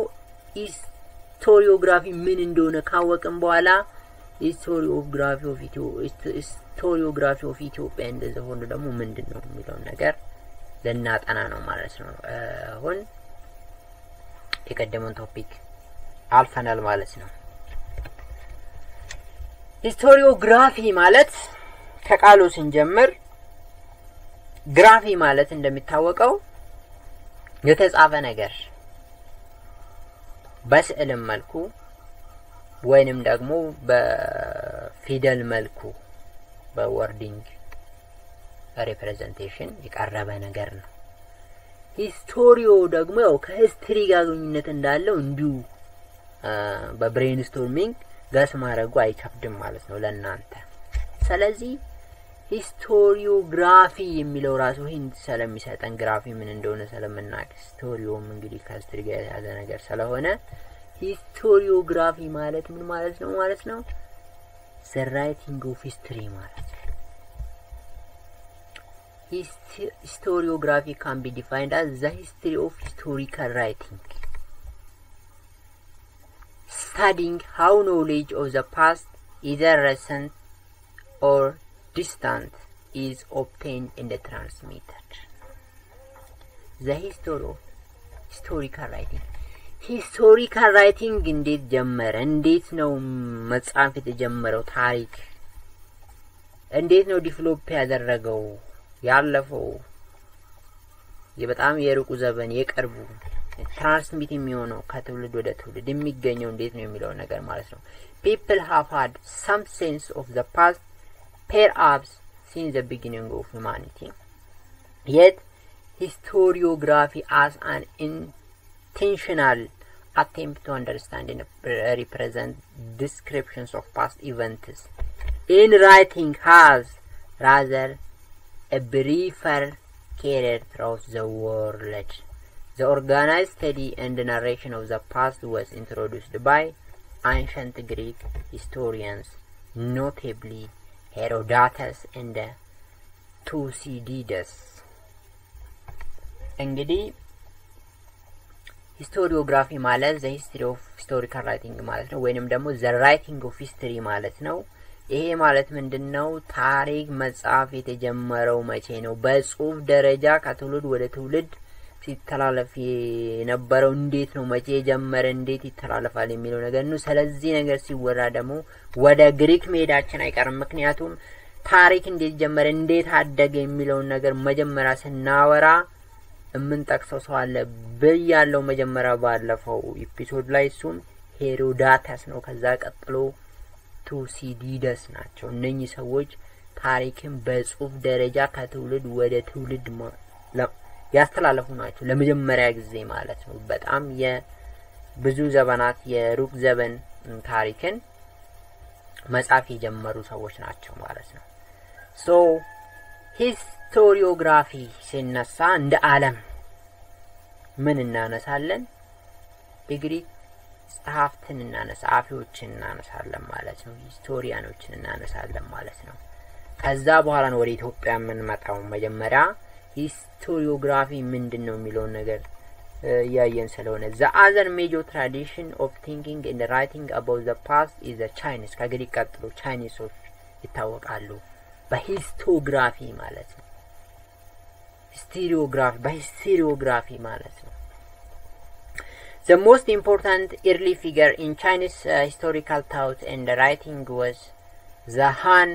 historiography ምን እንደሆነ ካወቅን በኋላ historiography of Ethiopia እንደዚህ ሆኖ ደግሞ ምንድነው የሚለው ነገር ለናጠና ነው ማለት ነው። አሁን የቀደመውን ቶፒክ አልፈናል ማለት ነው። ሂስቶሪዮግራፊ ማለት ከቃሉ ስንጀምር ግራፊ ማለት እንደሚታወቀው የተጻፈ ነገር በስዕልም መልኩ ወይንም ደግሞ በፊደል መልኩ በወርዲንግ ሪፕሬዘንቴሽን የቀረበ ነገር ነው። ሂስቶሪዮ ደግሞ ያው ከሂስትሪ ጋር ግንኙነት እንዳለው እንዲሁ በብሬንስቶርሚንግ ጋስ ማድረጉ አይከብድም ማለት ነው ለእናንተ። ስለዚህ ሂስቶሪዮግራፊ የሚለው ራሱ ሂንት ስለሚሰጠን ግራፊ ምን እንደሆነ ስለምናውቅ ሂስቶሪዮም እንግዲህ ከሂስትሪ ጋር የተያዘ ነገር ስለሆነ ሂስቶሪዮግራፊ ማለት ምን ማለት ነው? the writing of history ማለት ነው። Historiography can be defined as the history of historical writing, studying how knowledge of the past, either recent or distant, is obtained and transmitted. The history of historical writing. Historical writing እንዴት ጀመረ? እንዴት ነው መጻፍ የተጀመረው? ታሪክ እንዴት ነው ዲቨሎፕ ያደረገው? ያለፈው የበጣም የሩቁ ዘመን የቀርቡ ትራንስሚት የሚሆነው ከትውልድ ወደ ትውልድ የሚገኘው እንዴት ነው የሚለው ነገር ማለት ነው። People have had some sense of the past perhaps since the beginning of humanity. Yet historiography as an intentional attempt to understand and represent descriptions of past events in writing has rather a briefer career throughout the world. The organized study and the narration of the past was introduced by ancient Greek historians, notably Herodotus and Thucydides. እንግዲህ ሂስቶሪዮግራፊ ማለት the history of historical writing ማለት ነው ወይንም ደግሞ the writing of history ማለት ነው። ይሄ ማለት ምንድነው? ታሪክ መጻፍ የተጀመረው መቼ ነው? በጽሁፍ ደረጃ ከትውልድ ወደ ትውልድ ሲተላለፍ የነበረው እንዴት ነው? መቼ ጀመረ? እንዴት ይተላለፋል የሚለው ነገር ነው። ስለዚህ ነገር ሲወራ ደግሞ ወደ ግሪክ መሄዳችን አይቀርም። ምክንያቱም ታሪክ እንዴት ጀመረ እንዴት አደገ የሚለው ነገር መጀመሪያ ስናወራ እምንጠቅሰው ሰው አለ በያለው መጀመሪያ ባለፈው ኤፒሶድ ላይ እሱም ሄሮዳተስ ነው። ከዛ ቀጥሎ ቱሲዲደስ ናቸው። እነኚህ ሰዎች ታሪክን በጽሁፍ ደረጃ ከትውልድ ወደ ትውልድ ያስተላለፉ ናቸው ለመጀመሪያ ጊዜ ማለት ነው። በጣም የብዙ ዘመናት የሩቅ ዘመን ታሪክን መጻፍ የጀመሩ ሰዎች ናቸው ማለት ነው። ሶ ሂስቶሪዮግራፊ ሲነሳ እንደ ዓለም ምን እናነሳለን? የግሪክ ጸሐፍትን ጸሐፊዎችን እናነሳለን ማለት ነው። ሂስቶሪያኖችን እናነሳለን ማለት ነው። ከዛ በኋላ ነው ወደ ኢትዮጵያ የምንመጣው። መጀመሪያ ሂስቶሪዮግራፊ ምንድነው የሚለው ነገር ያየን ስለሆነ the other major tradition of thinking and writing about the past is the Chinese. ከግሪክ ቀጥሎ ቻይኒሶች ይታወቃሉ በሂስቶግራፊ ማለት ነው። በሂስቶሪዮግራፊ ማለት ነው። The most important early figure in Chinese historical thought and writing was the Han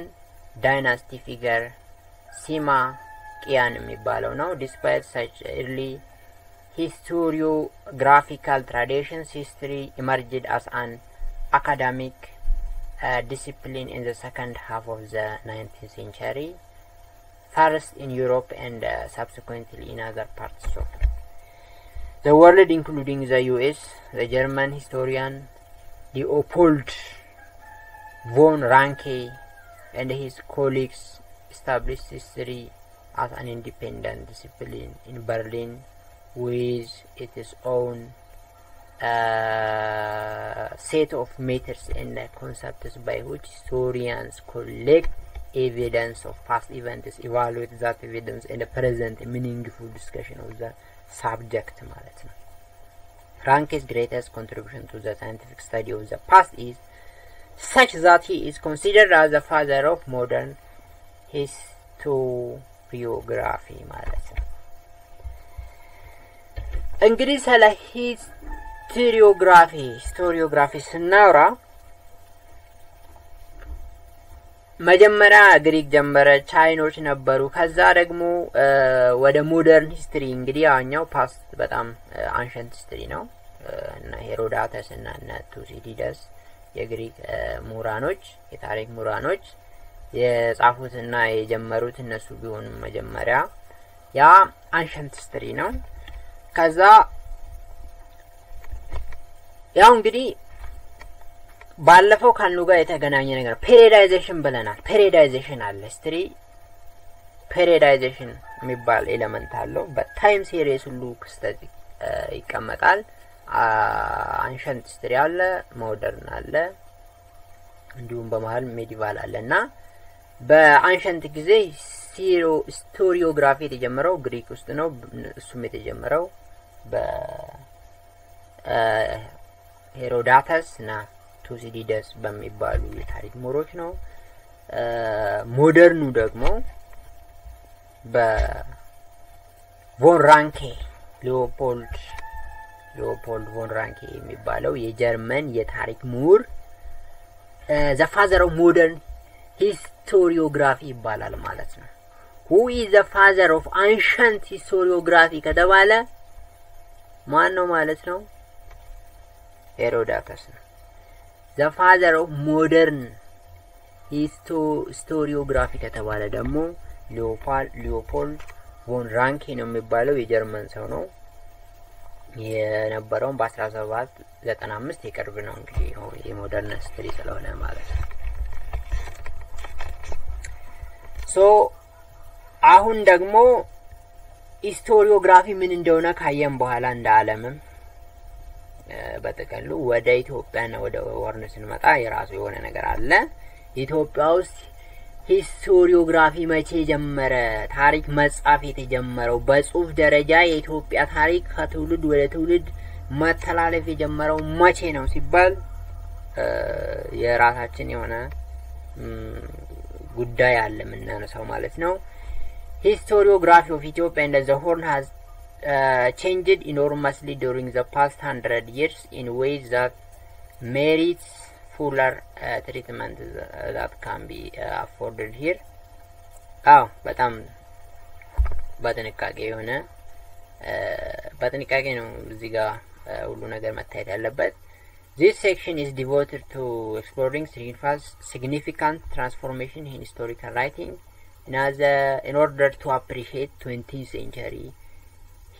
dynasty figure Sima Qian የሚባለው ነው። Despite such early historiographical traditions, history emerged as an academic discipline in the second half of the 19th century, first in Europe and subsequently in other parts of the world, including the US. The German historian Leopold von Ranke and his colleagues established history as an independent discipline in Berlin with its own set of methods and concepts by which historians collect evidence of past events, evaluate that evidence, and present a meaningful discussion of the subject ማለት ነው። Ranke's greatest contribution to the scientific study of the past is such that he is considered as the father of modern historiography ማለት ነው እንግዲህ ስለ historiography ስናወራ መጀመሪያ ግሪክ ጀመረ ቻይኖች ነበሩ ከዛ ደግሞ ወደ ሞደርን ሂስትሪ እንግዲህ ያኛው ፓስት በጣም አንሸንት ሂስትሪ ነው እና ሄሮዳተስ እና ቱሲዲደስ የግሪክ ሙራኖች የታሪክ ሙራኖች የጻፉትና የጀመሩት እነሱ ቢሆንም መጀመሪያ ያ አንሸንት ሂስትሪ ነው ከዛ ያው እንግዲህ ባለፈው ካሉ ጋር የተገናኘ ነገር ፔሪዳይዜሽን ብለናል ፔሪዳይዜሽን አለ ሂስትሪ ፔሪዳይዜሽን የሚባል ኤሌመንት አለው በታይም ሲሪየስ ሁሉ ክስተት ይቀመጣል አንሸንት ሂስትሪ አለ ሞደርን አለ እንዲሁም በመሃል ሜዲቫል አለና በአንሸንት ጊዜ historiography የተጀመረው ግሪክ ውስጥ ነው እሱም የተጀመረው በሄሮዳተስ እና ቱሲዲደስ በሚባሉ የታሪክ ምሁሮች ነው ሞደርኑ ደግሞ በቮን ራንኬ ሊዮፖልድ ቮን ራንኬ የሚባለው የጀርመን የታሪክ ምሁር the father of modern historiography ይባላል ማለት ነው who is the father of ancient historiography ከተባለ ማን ነው ማለት ነው ሄሮዳተስ ነው the father of modern historiography ከተባለ ደግሞ ሊዮፖልድ ቮን ራንኬ ነው የሚባለው የጀርመን ሰው ነው የነበረው በ1795 የቅርብ ነው እንግዲህ የሞደርን ሂስትሪ ስለሆነ ማለት ነው ሶ አሁን ደግሞ historiography ምን እንደሆነ ካየን በኋላ እንደ ዓለምም በተቀሉ ወደ ኢትዮጵያና ወደ ወርነስ እንመጣ የራሱ የሆነ ነገር አለ ኢትዮጵያ ውስጥ historiography መቼ ጀመረ ታሪክ መጻፍ የተጀመረው በጽሁፍ ደረጃ የኢትዮጵያ ታሪክ ከትውልድ ወደ ትውልድ መተላለፍ የጀመረው መቼ ነው ሲባል የራሳችን የሆነ ጉዳይ አለ ምናነሳው ማለት ነው historiography of Ethiopia and the Horn has changed enormously during the past 100 years in ways that merits fuller treatment that can be afforded here በጣም በጥንቃቄ የሆነ በጥንቃቄ ነው እዚህ ጋር ሁሉ ነገር መታየት ያለበት This section is devoted to exploring significant transformation in historical writing in order to appreciate 20th century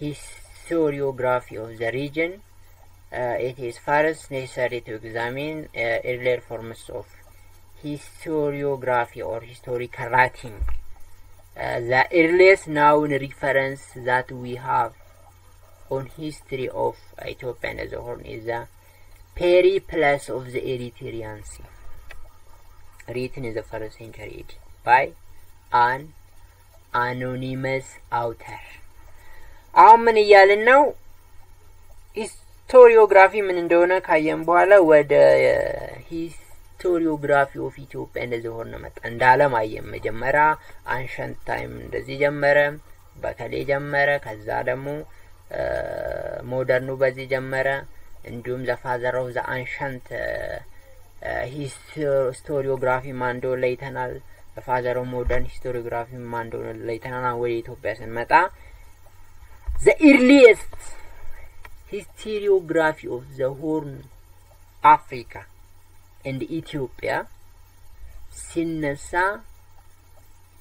historiography of the region. It is first necessary to examine earlier forms of historiography or historical writing. The earliest known reference that we have on history of Ethiopia and the Horn is the Periplus of the Eritrean Sea, written in the 1st century AD by an anonymous author. አሁን እያልን ነው historiography ምን እንደሆነ ካየን በኋላ ወደ historiography of Ethiopia እንደዚህ ሆነ መጣ እንዳለም አየን መጀመሪያ ancient time እንደዚህ ጀመረ በከሌ ጀመረ ከዛ ደግሞ ሞደርኑ በዚህ ጀመረ እንዲሁም the father of the ancient historiography ማንዶ ለይተናል the father of modern historiography ማንዶ ለይተናል ወደ ኢትዮጵያ ስንመጣ the earliest historiography of the Horn Africa and Ethiopia ሲነሳ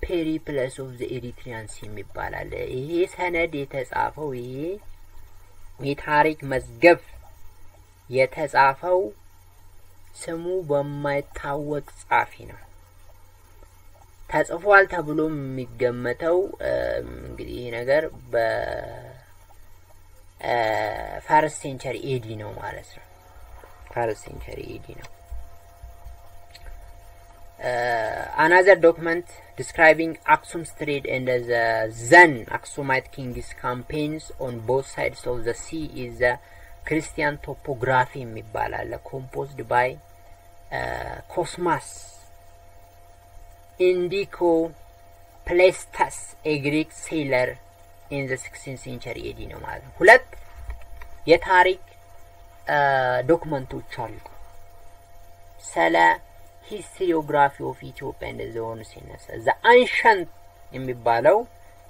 Periplus of the Eritrean Sea ይባላል ይሄ ሰነድ የተጻፈው ይሄ የታሪክ መዝገብ የተጻፈው ስሙ በማይታወቅ ጻፊ ነው ተጽፏል ተብሎ የሚገመተው እንግዲህ ነገር በ first century AD ነው ማለት ነው first century AD ነው another document describing Aksum's trade and the then Aksumite kings' campaigns on both sides of the sea is the Christian topography የሚባላል composed by ኮስማስ ኢንዲኮፕሌስታስ a Greek sailor in the 16th century AD ነው ማለት ነው። ሁለት የታሪክ ዶክመንቶች አሉ ስለ ሂስቶሪዮግራፊ ኦፍ ኢትዮጵያ እንደሆነ ሲነሳ the ancient የሚባለው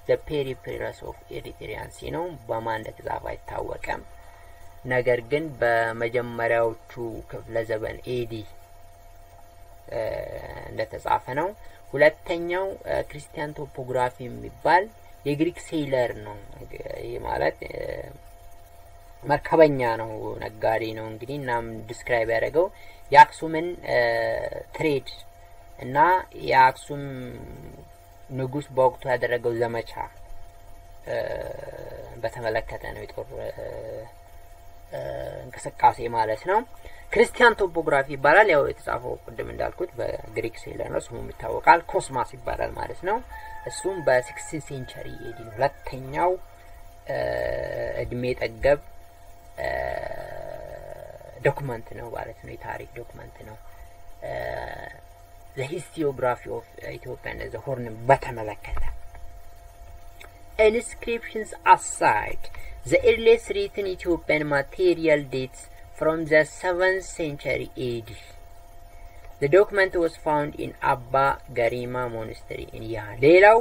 the peripherals of Eritrean Sea ነው በማን እንደተጻፈ አይታወቅም። ነገር ግን በመጀመሪያዎቹ ክፍለ ዘመን AD እንደተጻፈ ነው። ሁለተኛው ክርስቲያን ቶፖግራፊ የሚባል የግሪክ ሴይለር ነው። ይሄ ማለት መርከበኛ ነው፣ ነጋዴ ነው እንግዲህ እናም ዲስክራይብ ያደረገው የአክሱምን ትሬድ እና የአክሱም ንጉስ በወቅቱ ያደረገው ዘመቻ በተመለከተ ነው የጦር እንቅስቃሴ ማለት ነው። ክርስቲያን ቶፖግራፊ ይባላል። ያው የተጻፈው ቅድም እንዳልኩት በግሪክ ሴይለር ነው፣ ስሙም ይታወቃል። ኮስማስ ይባላል ማለት ነው። እሱም በ16th century AD ሁለተኛው እድሜ ጠገብ ዶክመንት ነው ማለት ነው፣ የታሪክ ዶክመንት ነው። the historiography of Ethiopia and the Horn በተመለከተ inscriptions aside, the earliest written Ethiopian material dates from the 7th century AD. The document was found in Abba Garima monastery in Yaha. ሌላው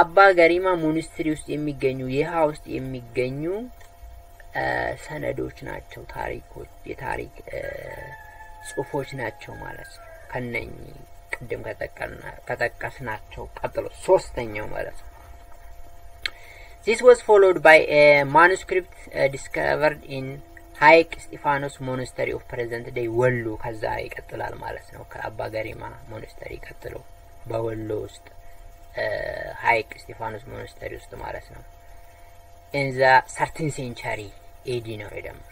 አባ ገሪማ ሞናስተሪ ውስጥ የሚገኙ የሃ ውስጥ የሚገኙ ሰነዶች ናቸው፣ ታሪኮች የታሪክ ጽሁፎች ናቸው ማለት ነው። ከነኚህ ቅድም ከተጠቀስናቸው ቀጥሎ ሶስተኛው ማለት ነው። This was followed by a manuscript discovered in ሐይቅ እስጢፋኖስ monastery of present day ወሎ። ከዛ ይቀጥላል ማለት ነው። ከአባ ገሪማ ሞናስተሪ ቀጥሎ በወሎ ውስጥ ሐይቅ እስጢፋኖስ monastery ውስጥ ማለት ነው። in the 13th century AD ነው ደግሞ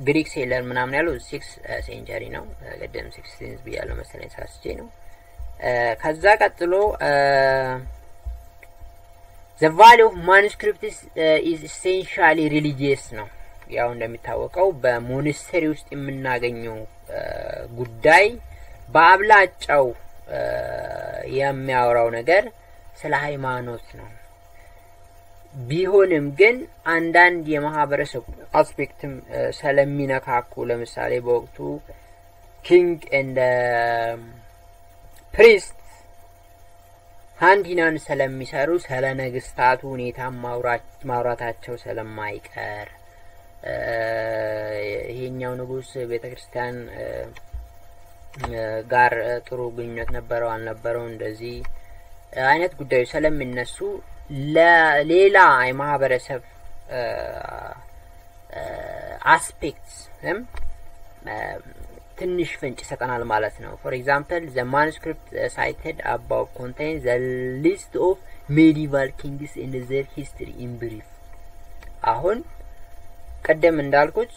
ግሪክ ሴይለር ምናምን ያለው 6th century ነው። ቀደም 16th ቢያለው መሰለኝ ሳስቼ ነው። ከዛ ቀጥሎ the value of manuscripts is essentially religious ነው። ያው እንደሚታወቀው በሞናስተሪ ውስጥ የምናገኘው ጉዳይ በአብላጫው የሚያወራው ነገር ስለ ሃይማኖት ነው። ቢሆንም ግን አንዳንድ የማህበረሰብ አስፔክትም ስለሚነካኩ ለምሳሌ በወቅቱ king and priest ሃንዲናን ስለሚሰሩ ስለ ነገስታቱ ሁኔታ ማውራታቸው ስለማይቀር ይሄኛው ንጉስ ቤተክርስቲያን ጋር ጥሩ ግንኙነት ነበረው አልነበረው እንደዚህ አይነት ጉዳዮች ስለሚነሱ ለሌላ የማህበረሰብ አስፔክትስ ትንሽ ፍንጭ ሰጠናል ማለት ነው። for example, the manuscript cited above contains the list of medieval kings and their history in brief. አሁን ቀደም እንዳልኩት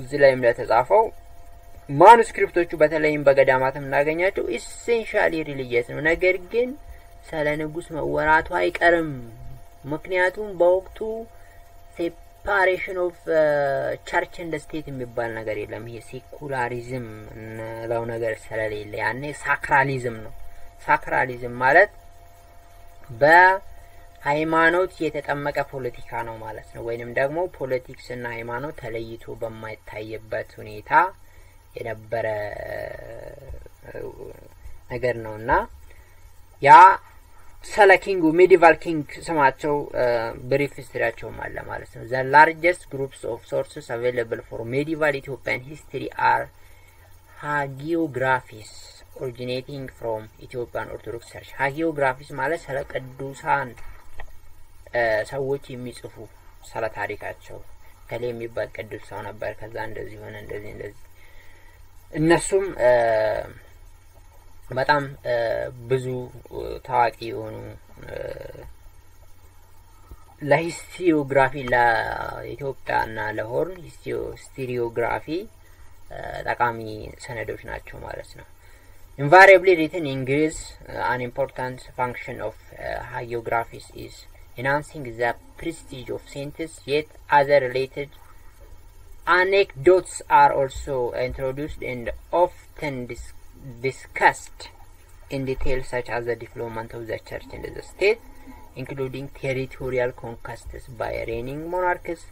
እዚህ ላይ እንደተጻፈው ማኑስክሪፕቶቹ በተለይም በገዳማትም እናገኛቸው essentially religious ነው። ነገር ግን ስለ ንጉስ መወራቱ አይቀርም። ምክንያቱም በወቅቱ separation of church and state የሚባል ነገር የለም። ይሄ ሴኩላሪዝም ነው ነገር ስለሌለ ያኔ ሳክራሊዝም ነው። ሳክራሊዝም ማለት በሃይማኖት የተጠመቀ ፖለቲካ ነው ማለት ነው። ወይንም ደግሞ ፖለቲክስ እና ሃይማኖት ተለይቶ በማይታይበት ሁኔታ የነበረ ነገር ነውና ያ ስለ ኪንጉ ሜዲቫል ኪንግ ስማቸው ብሪፍ ሂስትሪያቸው ማለት ነው። the largest groups of sources available for medieval Ethiopian history are hagiographies originating from Ethiopian Orthodox Church. hagiographies ማለት ስለ ቅዱሳን ሰዎች የሚጽፉ ስለ ታሪካቸው ከሌ የሚባል ቅዱስ ሰው ነበር ከዛ እንደዚህ ሆነ እንደዚህ እነሱም በጣም ብዙ ታዋቂ የሆኑ ለሂስቶሪዮግራፊ ለኢትዮጵያና ለሆርን ሂስቶሪዮግራፊ ጠቃሚ ሰነዶች ናቸው ማለት ነው። invariably written in Greece, an important function of hagiographies is enhancing the prestige of saints, yet other related anecdotes are also introduced and often discussed in detail, such as the development of the church and the state, including territorial conquests by reigning monarchs.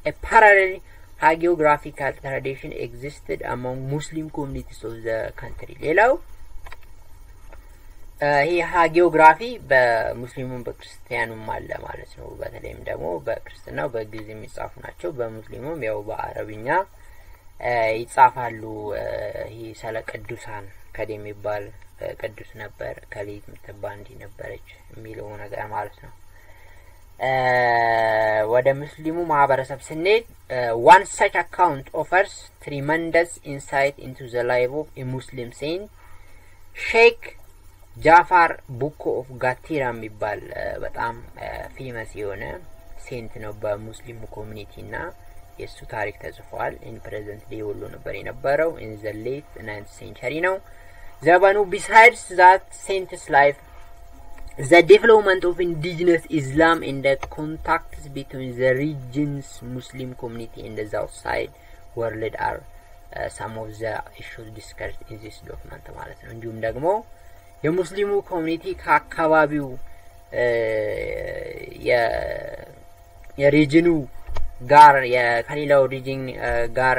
A parallel hagiographical tradition existed among Muslim communities of the country. ሌላው ይሄ ሃጊዮግራፊ በሙስሊሙም በክርስቲያኑም አለ ማለት ነው። በተለይም ደግሞ በክርስትናው በግዕዝ የሚጻፉ ናቸው። በሙስሊሙም ያው በአረብኛ ይጻፋሉ። ይሄ ስለ ቅዱሳን ከደም የሚባል ቅዱስ ነበር፣ ከሊት ምትባል እንዲ ነበረች የሚለው ነገር ማለት ነው። ወደ ሙስሊሙ ማህበረሰብ ስንሄድ one such account offers tremendous insight into the life of a Muslim saint, Sheikh ጃፋር ቡኮ ኦፍ ጋቲራ የሚባል በጣም ፌመስ የሆነ ሴንት ነው በሙስሊሙ ኮሚኒቲና የሱ ታሪክ ተጽፏል። in present day ወሎ ነበር የነበረው in the late 9th century ነው ዘመኑ። besides that saint's life, the development of indigenous Islam and the contacts between the region's Muslim community and the outside world are some of the issues discussed in this document ማለት ነው። እንዲሁም ደግሞ የሙስሊሙ ኮሚኒቲ ከአካባቢው የሪጅኑ ጋር ከሌላው ሪጅን ጋር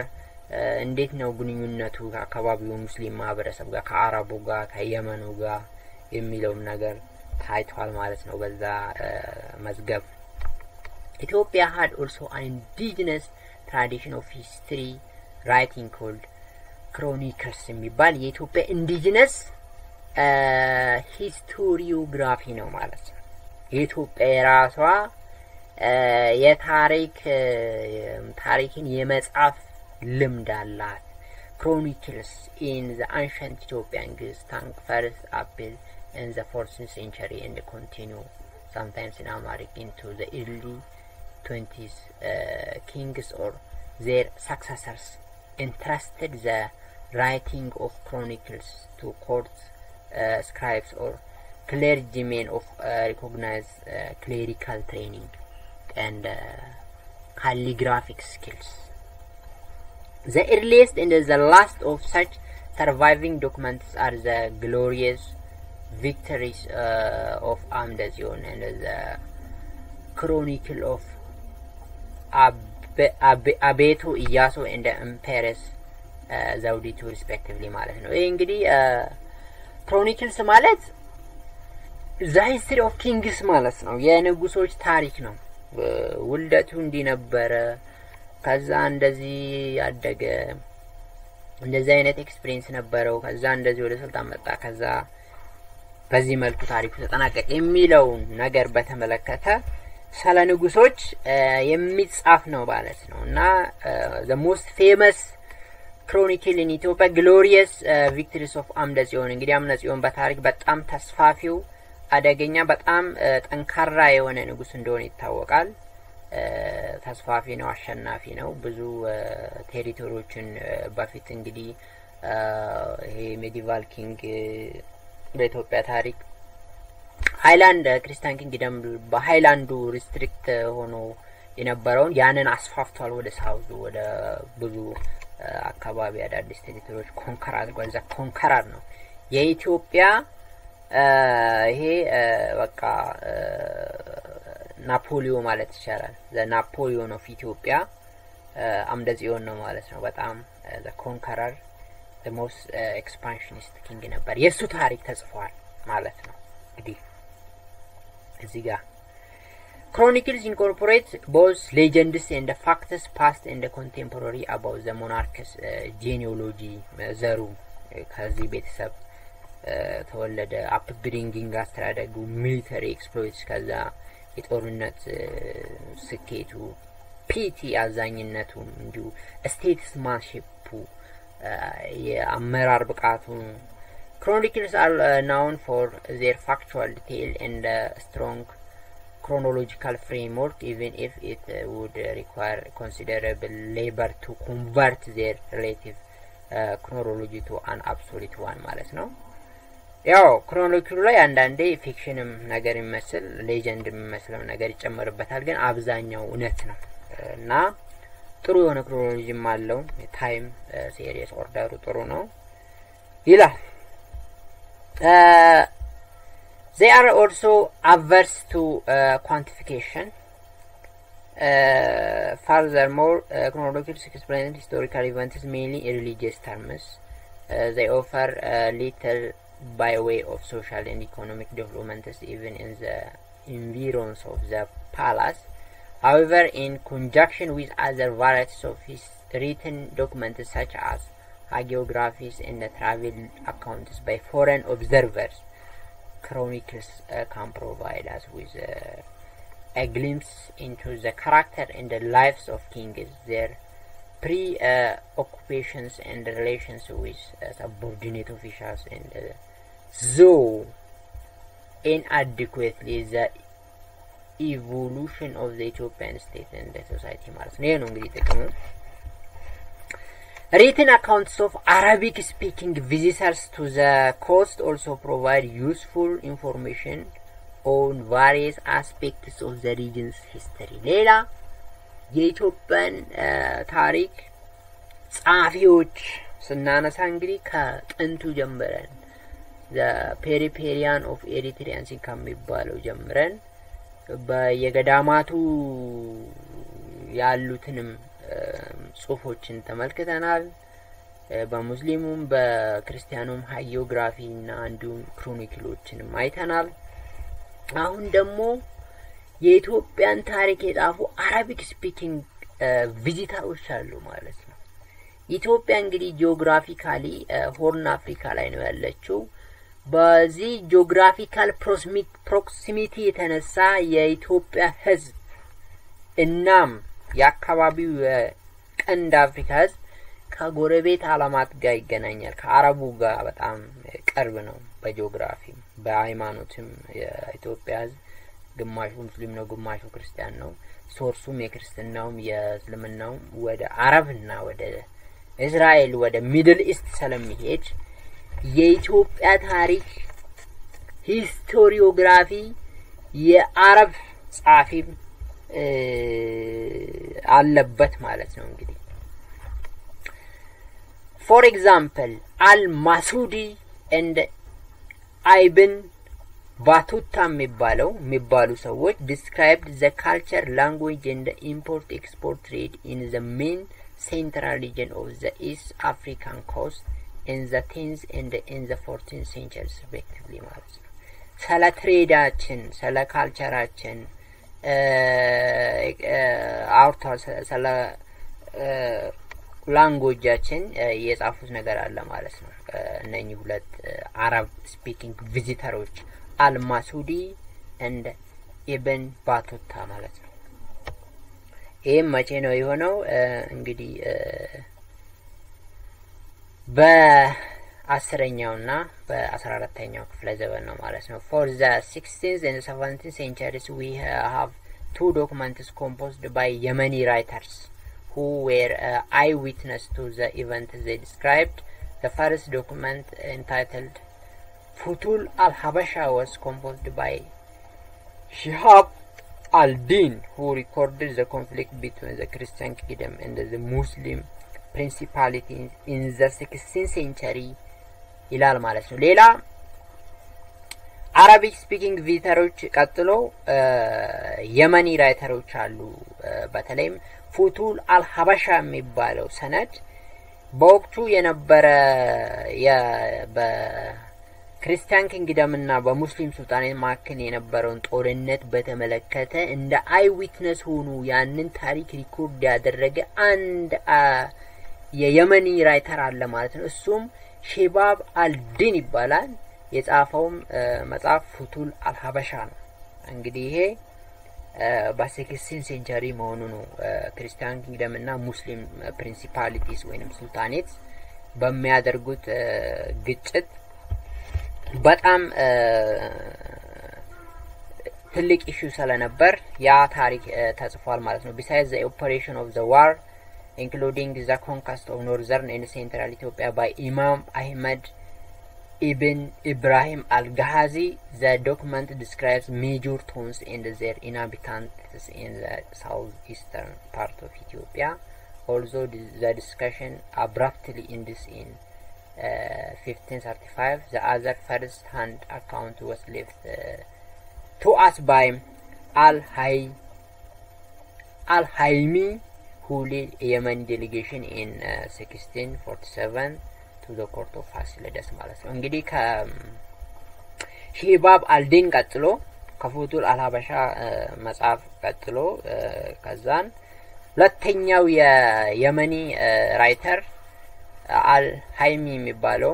እንዴት ነው ግንኙነቱ ከአካባቢው ሙስሊም ማህበረሰብ ጋር ከአረቡ ጋር ከየመኑ ጋር የሚለው ነገር ታይቷል ማለት ነው በዛ መዝገብ። Ethiopia had also an indigenous tradition of history writing called chronicles የሚባል የኢትዮጵያ ኢንዲጂነስ ሂስቶሪዮግራፊ ነው ማለት ነው። የኢትዮጵያ የራሷ ታሪክን የመጻፍ ልምድ አላት። chronicles in the ancient Ethiopian Greece tank first appeared in the 4th century and continue sometimes in Amharic into the early 20s. Kings or their successors entrusted the writing of chronicles to courts, scribes or clergymen of recognized clerical training and calligraphic skills. The earliest and the last of such surviving documents are the glorious victories of Amdazion and the chronicle of Abeto Iyaso and the Empress Zawditu respectively ማለት ነው። ይሄ እንግዲህ chronicles ማለት the history of kings ማለት ነው። የንጉሶች ታሪክ ነው። ውልደቱ እንዲነበረ ከዛ እንደዚህ ያደገ እንደዚህ አይነት ኤክስፒሪየንስ ነበረው ከዛ እንደዚህ ወደ ስልጣን መጣ ከዛ በዚህ መልኩ ታሪኩ ተጠናቀቀ የሚለው ነገር በተመለከተ ስለ ንጉሶች የሚጻፍ ነው ማለት ነውና the most famous chronicle in Ethiopia glorious victories of Amdazion እንግዲህ አምደጽዮን በታሪክ በጣም ተስፋፊው አደገኛ በጣም ጠንካራ የሆነ ንጉስ እንደሆነ ይታወቃል። ተስፋፊ ነው አሸናፊ ነው ብዙ ቴሪቶሪዎችን በፊት እንግዲህ ይሄ ሜዲቫል ኪንግ በኢትዮጵያ ታሪክ ሃይላንድ ክርስቲያን ኪንግደም በሃይላንዱ ሪስትሪክት ሆኖ የነበረውን ያንን አስፋፍቷል ወደ ሳውዝ ወደ ብዙ አካባቢ አዳዲስ ቴሪቶሪዎች ኮንከር አድርጓል። ዛ ኮንከራር ነው የኢትዮጵያ ይሄ በቃ ናፖሊዮን ማለት ይቻላል። the Napoleon of Ethiopia አምደጽዮን ነው ማለት ነው። በጣም the conqueror the most expansionist king ነበር። የሱ ታሪክ ተጽፏል ማለት ነው። እንግዲህ እዚህ ጋር chronicles incorporate both legends and the facts past and the contemporary about the monarch's genealogy ዘሩ ከዚህ ቤተሰብ ተወለደ upbringing አስተዳደጉ military exploits ከዛ የጦርነት ስኬቱ ፒቲ አዛኝነቱ እንዲሁ ስቴትስማንሺፑ የአመራር ብቃቱ chronicles are known for their factual detail and strong chronological framework even if it would require considerable labor to convert their relative chronology to an absolute one ማለት ነው። ያው ክሮኒክሉ ላይ አንዳንዴ ፊክሽንም ነገር ይመስል ሌጀንድ የሚመስለው ነገር ይጨመርበታል ግን አብዛኛው እውነት ነው እና ጥሩ የሆነ ክሮኖሎጂም አለው ታይም ሲሪየስ ኦርደሩ ጥሩ ነው ይላል they are also averse to quantification furthermore chronological explain historical events mainly in religious terms they offer little by way of social and economic developments even in the environs of the palace. However, in conjunction with other varieties of his written documents such as hagiographies and travel accounts by foreign observers, chronicles can provide us with a glimpse into the character and the lives of kings, their preoccupations and relations with subordinate officials, and though inadequately the evolution of the Ethiopian state and the society ማለት ነው ነው እንግዲህ ጥቅሙ written accounts of Arabic speaking visitors to the coast also provide useful information on various aspects of the region's history ሌላ የኢትዮጵያን ታሪክ ጻፊዎች ስናነሳ እንግዲህ ከጥንቱ ጀምረን the periperian of Eritrean ከሚባለው ጀምረን በየገዳማቱ ያሉትንም ጽሁፎችን ተመልክተናል በሙስሊሙም በክርስቲያኑም ሃጂዮግራፊና እንዲሁም ክሮኒክሎችንም አይተናል አሁን ደግሞ የኢትዮጵያን ታሪክ የጻፉ አረቢክ ስፒኪንግ ቪዚተሮች አሉ ማለት ነው ኢትዮጵያ እንግዲህ ጂኦግራፊካሊ ሆርን አፍሪካ ላይ ነው ያለችው በዚህ ጂኦግራፊካል ፕሮክሲሚቲ የተነሳ የኢትዮጵያ ህዝብ እናም ያካባቢው ቀንድ አፍሪካ ህዝብ ከጎረቤት ዓለማት ጋር ይገናኛል ከአረቡ ጋር በጣም ቅርብ ነው በጂኦግራፊ በሃይማኖትም የኢትዮጵያ ህዝብ ግማሹ ሙስሊም ነው ግማሹ ክርስቲያን ነው ሶርሱም የክርስትናውም የእስልምናውም ወደ አረብና ወደ እስራኤል ወደ ሚድል ኢስት ስለሚሄድ የኢትዮጵያ ታሪክ ሂስቶሪዮግራፊ የአረብ ጻፊ አለበት ማለት ነው እንግዲህ for example al-Masudi and Ibn Battuta የሚባሉ ሰዎች described the culture language and the import export trade in the main central region of the East African coast in the 10th and in the 14th centuries respectively ማለት ነው ስለ ትሬዳችን ስለ ካልቸራችን አውርታል ስለ ላንጉዌጃችን የጻፉት ነገር አለ ማለት ነው እነኚህ ሁለት አረብ ስፒኪንግ ቪዚተሮች አልማሱዲ and ኢብን ባቱታ ማለት ነው ይሄም መቼ ነው የሆነው እንግዲህ በ10ኛውና በ14ኛው ክፍለ ዘመን ነው ማለት ነው for the 16th and 17th centuries we have two documents composed by Yemeni writers who were eyewitness to the event they described the first document entitled Futul al-Habasha was composed by Shihab al-Din who recorded the conflict between the Christian kingdom and the Muslim principality in the 16th century ይላል ማለት ነው ሌላ አረቢክ ስፒኪንግ ቪተሮች ቀጥሎ የመኒ ራይተሮች አሉ በተለይም ፉቱል አልሐበሻ የሚባለው ሰነድ በወቅቱ የነበረ በክርስቲያን ኪንግደምና በሙስሊም ሱልጣኔት መካከል የነበረውን ጦርነት በተመለከተ እንደ አይ ዊትነስ ሆኑ ያንን ታሪክ ሪኮርድ ያደረገ አንድ የየመኒ ራይተር አለ ማለት ነው እሱም ሼባብ አልዲን ይባላል የጻፈውም መጽሐፍ ፉቱል አልሐበሻ ነው እንግዲህ ይሄ በ16th ሴንቸሪ መሆኑ ነው ክርስቲያን ኪንግደም እና ሙስሊም ፕሪንሲፓሊቲስ ወይንም ሱልጣኔት በሚያደርጉት ግጭት በጣም ትልቅ ኢሹ ስለነበር ያ ታሪክ ተጽፏል ማለት ነው besides the operation of the war including the conquest of northern and central Ethiopia by Imam Ahmed Ibn Ibrahim al-Ghazi the document describes major towns and their inhabitants in the southeastern part of Ethiopia although the discussion abruptly ends in 1535, the other first-hand account was left to us by Al-Haymi, who led a Yemen delegation in 1647 to the court of Fasilides ማለት ነው። እንግዲህ ከሺባብ አልዲን ቀጥሎ ከፉቱል አልሀበሻ መጽሐፍ ቀጥሎ ከዛን ሁለተኛው የየመኒ ራይተር አልሃይሚ የሚባለው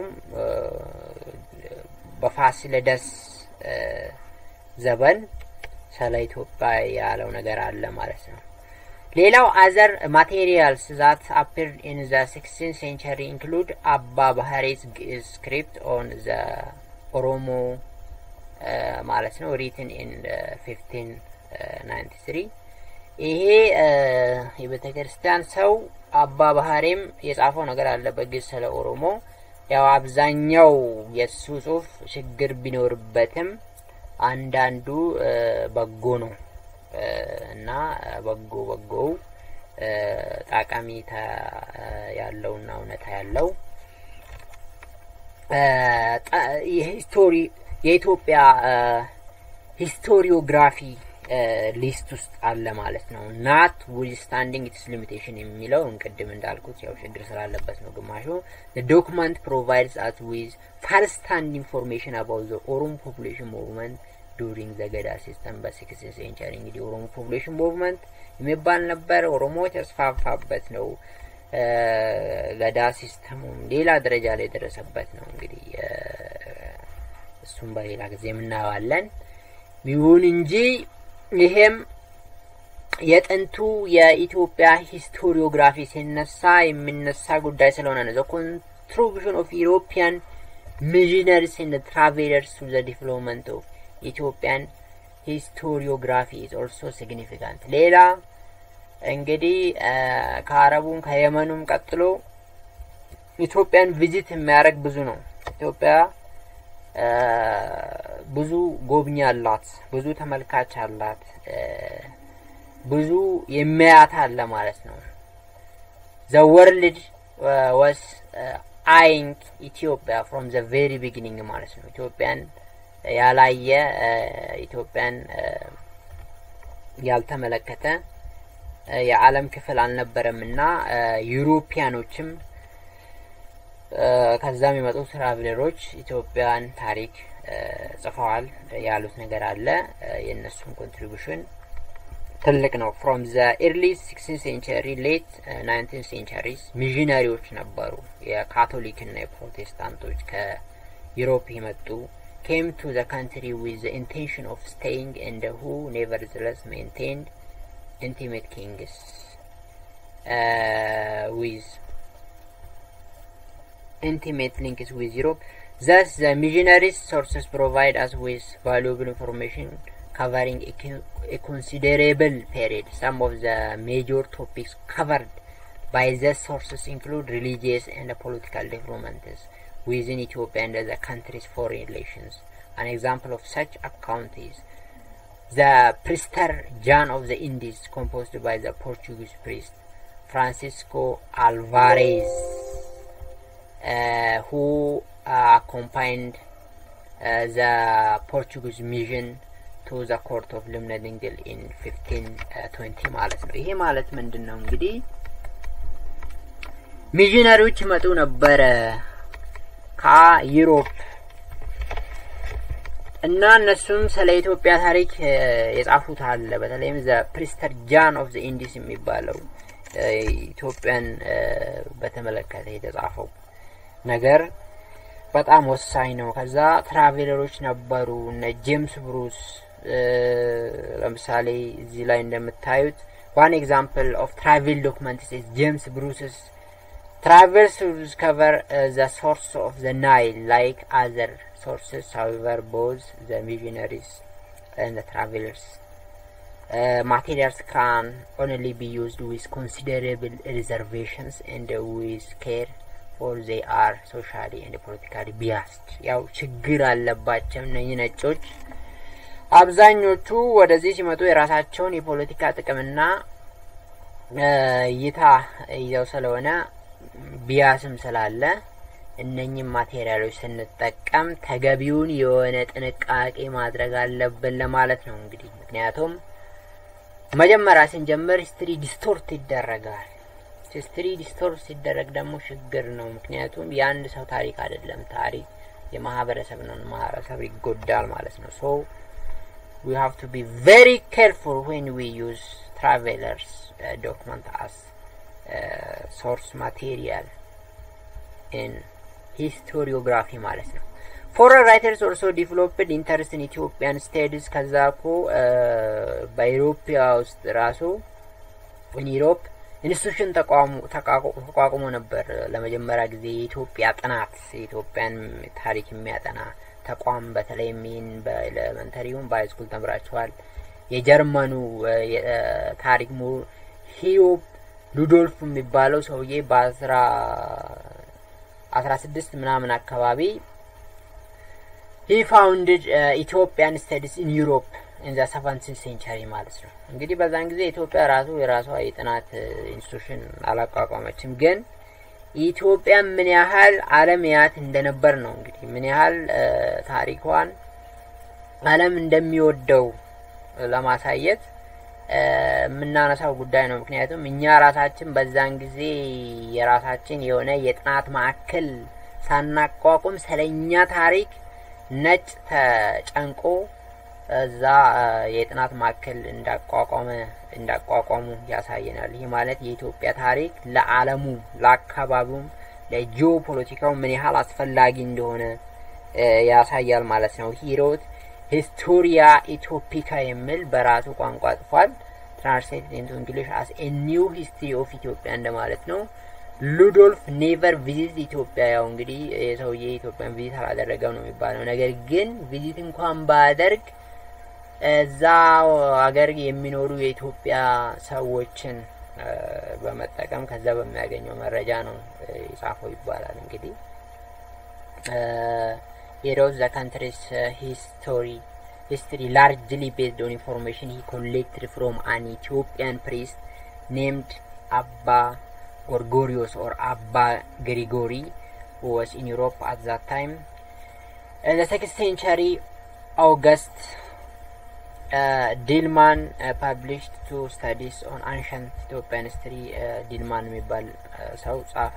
በፋሲለደስ ዘመን ስለ ኢትዮጵያ ያለው ነገር አለ ማለት ነው። ሌላው other materials that appeared in the 16th century include Abba Bahari's script on the Oromo ማለት ነው written in 1593 ይሄ የቤተክርስቲያን ሰው አባ ባህሪም የጻፈው ነገር አለ በግዕዝ ስለ ኦሮሞ ያው አብዛኛው የሱ ጽሁፍ ችግር ቢኖርበትም አንዳንዱ በጎ ነው እና በጎው ጠቃሚታ ያለውና እውነታ ያለው የኢትዮጵያ ሂስቶሪዮግራፊ ሊስት ውስጥ አለ ማለት ነው not withstanding its limitation የሚለው እንቀድም እንዳልኩት ያው ችግር ስላለበት ነው ግማሹ the document provides us with first-hand information about the Oromo population movement during the Gada system by 16th century እንግዲህ Oromo population movement የሚባል ነበር ኦሮሞ ተስፋፋበት ነው ገዳ ሲስተሙ ሌላ ደረጃ ላይ ደረሰበት ነው እንግዲህ እሱም በሌላ ጊዜ እናዋለን ቢሆን እንጂ ይሄም የጥንቱ የኢትዮጵያ ሂስቶሪዮግራፊ ሲነሳ የሚነሳ ጉዳይ ስለሆነ ነው the contribution of European missionaries and travelers to the development of Ethiopian historiography is also significant ሌላ እንግዲህ ከአረቡም ከየመኑም ቀጥሎ ኢትዮጵያን ቪዚት የሚያደርግ ብዙ ነው ኢትዮጵያ ብዙ ጎብኚ አላት ብዙ ተመልካች አላት ብዙ የሚያያት አለ ማለት ነው the world was eyeing Ethiopia from the very beginning ማለት ነው ኢትዮጵያን ያላየ ኢትዮጵያን ያልተመለከተ የዓለም ክፍል አልነበረምና ዩሮፒያኖችም ከዛም የመጡ ትራቨለሮች ኢትዮጵያን ታሪክ ጽፈዋል ያሉት ነገር አለ የነሱም ኮንትሪቢዩሽን ትልቅ ነው from the early 16th century late 19th centuries ሚሽነሪዎች ነበሩ የካቶሊክ እና የፕሮቴስታንቶች ከዩሮፕ የመጡ came to the country with the intention of staying and who nevertheless maintained intimate kings with intimate links with Europe. Thus, the missionaries' sources provide us with valuable information covering a considerable period. Some of the major topics covered by these sources include religious and political developments within Ethiopia and the country's foreign relations. An example of such account is the Priester John of the Indies, composed by the Portuguese priest Francisco Alvarez, who accompanied the Portuguese mission to the court of Lumnadingil in 1520 ማለት ነው ይሄ ማለት ምንድነው እንግዲህ ሚሽነሪዎች መጡ ነበር ከዩሮፕ እና እነሱም ስለ ኢትዮጵያ ታሪክ የጻፉት አለ በተለይም the Priester John of the Indies የሚባለው ኢትዮጵያን በተመለከተ የተጻፈው ነገር በጣም ወሳኝ ነው ከዛ ትራቨለሮች ነበሩ እነ ጄምስ ብሩስ ለምሳሌ እዚህ ላይ እንደምታዩት one example of travel documents is James Bruce's travels to discover the source of the Nile like other sources however both the missionaries and the travelers materials can only be used with considerable reservations and with care for they are socially and politically biased ያው ችግር አለባቸው ነጮች አብዛኞቹ ወደዚህ ሲመጡ የራሳቸውን የፖለቲካ ጥቅምና ይታ ይዘው ስለሆነ ቢያስም ስላለ እነኚህ ማቴሪያሎች ስንጠቀም ተገቢውን የሆነ ጥንቃቄ ማድረግ አለብን ለማለት ነው እንግዲህ ምክንያቱም መጀመሪያ ስንጀምር ሂስትሪ ዲስቶርት ይደረጋል ሂስትሪ ዲስቶርት ሲደረግ ደግሞ ችግር ነው ምክንያቱም የአንድ ሰው ታሪክ አይደለም ታሪክ የማህበረሰብ ነው ማህበረሰብ ይጎዳል ማለት ነው so we have to be very careful when we use travelers document as source material in historiography ማለት ነው foreign writers also developed interest in Ethiopian studies ከዛኮ በኢትዮጵያ ውስጥ ራሱ in Europe ኢንስቲትዩሽን ተቋቁሞ ነበር ለመጀመሪያ ጊዜ የኢትዮጵያ ጥናት የኢትዮጵያን ታሪክ የሚያጠና ተቋም በተለይ ምን በኤሌመንተሪውን ባይስኩል ተምራቸዋል የጀርመኑ ታሪክ ሂዮብ ሉዶልፍ የሚባለው ሰውዬ በ16 ምናምን አካባቢ he founded Ethiopian studies in Europe in the 17th century ማለት ነው እንግዲህ በዛን ጊዜ ኢትዮጵያ ራሱ የራሷ የጥናት ኢንስቲትዩሽን አላቋቋመችም ግን ኢትዮጵያ ምን ያህል ዓለም ያት እንደነበር ነው እንግዲህ ምን ያህል ታሪኳን ዓለም እንደሚወደው ለማሳየት ምናነሳው ጉዳይ ነው ምክንያቱም እኛ ራሳችን በዛን ጊዜ የራሳችን የሆነ የጥናት ማዕከል ሳናቋቁም ስለኛ ታሪክ ነጭ ተጨንቆ እዛ የጥናት ማዕከል እንዳቋቋሙ ያሳየናል ይሄ ማለት የኢትዮጵያ ታሪክ ለዓለሙ ለአካባቢው ለጂኦፖለቲካው ምን ያህል አስፈላጊ እንደሆነ ያሳያል ማለት ነው ሂሮት Historia Ethiopica የሚል በራሱ ቋንቋ ጽፏል translated into English as a new history of Ethiopia እንደማለት ነው ሉዶልፍ never visited Ethiopia ያው እንግዲህ የሰውዬ ኢትዮጵያን ቪዚት አላደረገው ነው የሚባለው ነገር ግን ቪዚት እንኳን ባደርግ እዛው ሀገር የሚኖሩ የኢትዮጵያ ሰዎችን በመጠቀም ከዛ በሚያገኘው መረጃ ነው ይጻፈው ይባላል እንግዲህ Heroes the country's history largely based on information he collected from an Ethiopian priest named Abba Gorgorios or Abba Grigori who was in Europe at that time. In the 6th century, August Dilman published two studies on ancient Ethiopian history. Dilman የሚባል ሰው ጻፈ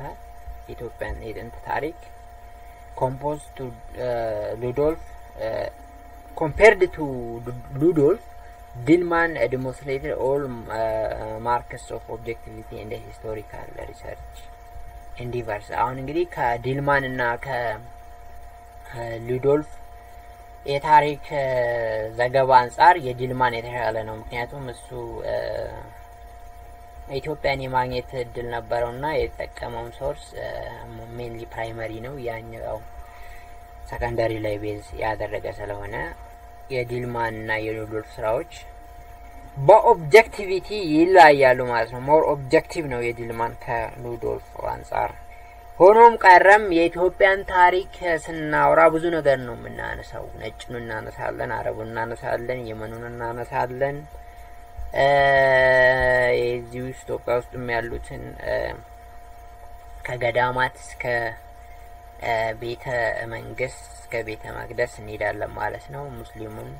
Ethiopian የጥንት ታሪክ composed to Ludolf compared to Ludolf Dilman demonstrated all marks of objectivity in the historical research endeavors አሁን እንግዲህ ከዲልማን እና ከሉዶልፍ የታሪክ ዘገባ አንፃር የዲልማን የተሻለ ነው ምክንያቱም እሱ ኢትዮጵያን የማግኘት እድል ነበርውና የተጠቀመው ሶርስ ሜንሊ ፕራይመሪ ነው ያኛው ሰከንዳሪ ላይ ቤዝ ያደረገ ስለሆነ የዲልማን እና የሉዶልፍ ስራዎች በኦብጀክቲቪቲ ይላያሉ ማለት ነው ሞር ኦብጀክቲቭ ነው የዲልማን ከሉዶልፍ አንፃር ሆኖም ቀረም የኢትዮጵያን ታሪክ ስናወራ ብዙ ነገር ነው የምናነሳው ነጭኑን እናነሳለን አረቡን እናነሳለን የመኑን እናነሳለን የዚህ ኢትዮጵያ ውስጥም ያሉትን ከገዳማት እስከ ቤተ መንግስት እስከ ቤተ መቅደስ እንሄዳለን ማለት ነው ሙስሊሙን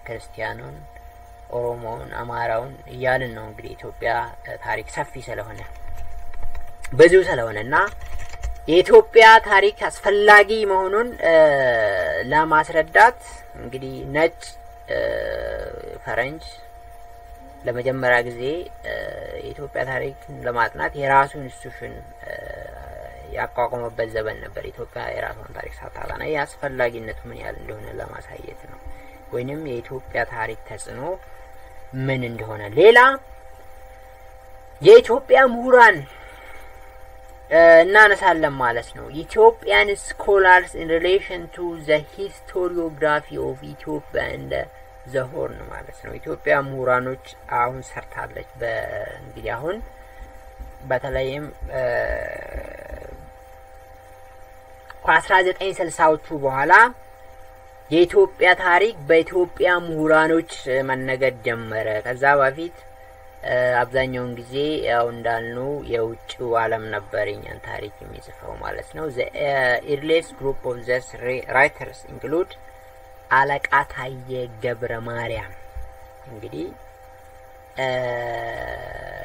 ክርስቲያኑን ኦሮሞውን አማራውን እያልን ነው እንግዲህ ኢትዮጵያ ታሪክ ሰፊ ስለሆነ ብዙ ስለሆነና የኢትዮጵያ ታሪክ አስፈላጊ መሆኑን ለማስረዳት እንግዲህ ነጭ ፈረንጅ ለመጀመሪያ ጊዜ የኢትዮጵያ ታሪክ ለማጥናት የራሱ ኢንስቲትዩሽን ያቋቋመበት ዘመን ነበር ኢትዮጵያ የራሷን ታሪክ ሳታጠና ያስፈልጋነቱ ምን ያህል እንደሆነ ለማሳየት ነው ወይንም የኢትዮጵያ ታሪክ ተጽኖ ምን እንደሆነ ሌላ የኢትዮጵያ ምሁራን እናነሳለን ማለት ነው Ethiopian scholars in relation to the historiography of Ethiopia and the Horn ማለት ነው ኢትዮጵያ ምሁራኖች አሁን ሰርታለች በእንግዲህ አሁን በተለይም ከ1960ዎቹ በኋላ የኢትዮጵያ ታሪክ በኢትዮጵያ ምሁራኖች መነገድ ጀመረ ከዛ በፊት አብዛኛውን ጊዜ ያው እንዳልነው የውጭው ዓለም ነበር የኛን ታሪክ የሚጽፈው ማለት ነው the earliest group of these writers include አለቃ ታዬ ገብረ ማርያም እንግዲህ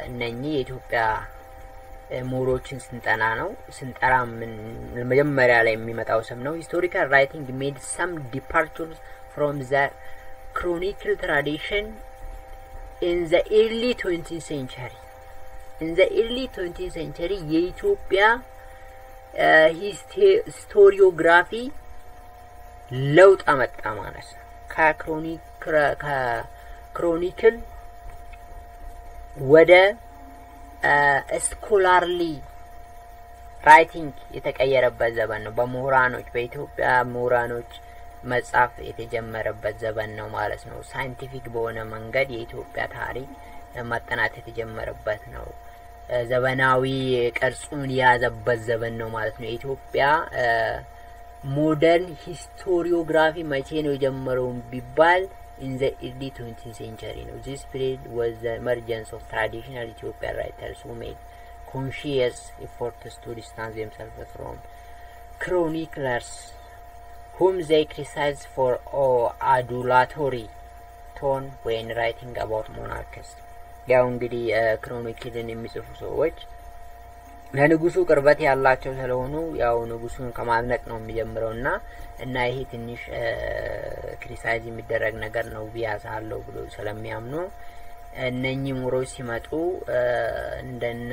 እነኚህ የኢትዮጵያ ሞሮችን ስንጠና ነው ስንጠራ ምን መጀመሪያ ላይ የሚመጣው ስም ነው historical writing made some departures from the chronicle tradition in the early 20th century የኢትዮጵያ historiography ለውጥ አመጣ ማለት ነው ከክሮኒክል ወደ scholarly writing የተቀየረበት ዘመን ነው በምሁራኖች በኢትዮጵያ ምሁራኖች መጻፍ የተጀመረበት ዘመን ነው ማለት ነው ሳይንቲፊክ በሆነ መንገድ የኢትዮጵያ ታሪክ ማጠናት የተጀመረበት ነው ዘመናዊ ቅርጹን ያዘበት ዘመን ነው ማለት ነው ኢትዮጵያ modern historiography መቼ ነው የጀመረው ቢባል in the early 20th century no this period was the emergence of traditional Ethiopian writers who made conscious efforts to distance themselves from chroniclers whom they criticized for adulatory tone when writing about monarchies ያው እንግዲህ ክሮኒክልን የሚጽፉ ሰዎች ለንጉሱ ቅርበት ያላቸው ስለሆኑ ያው ንጉሱን ከማድነቅ ነው የሚጀምረውና እና ይሄ ትንሽ ክሪቲሳይዝ የሚደረግ ነገር ነው ቢያሳለው ብሎ ስለሚያምኑ እነኚህ ሙሮች ሲመጡ እንደነ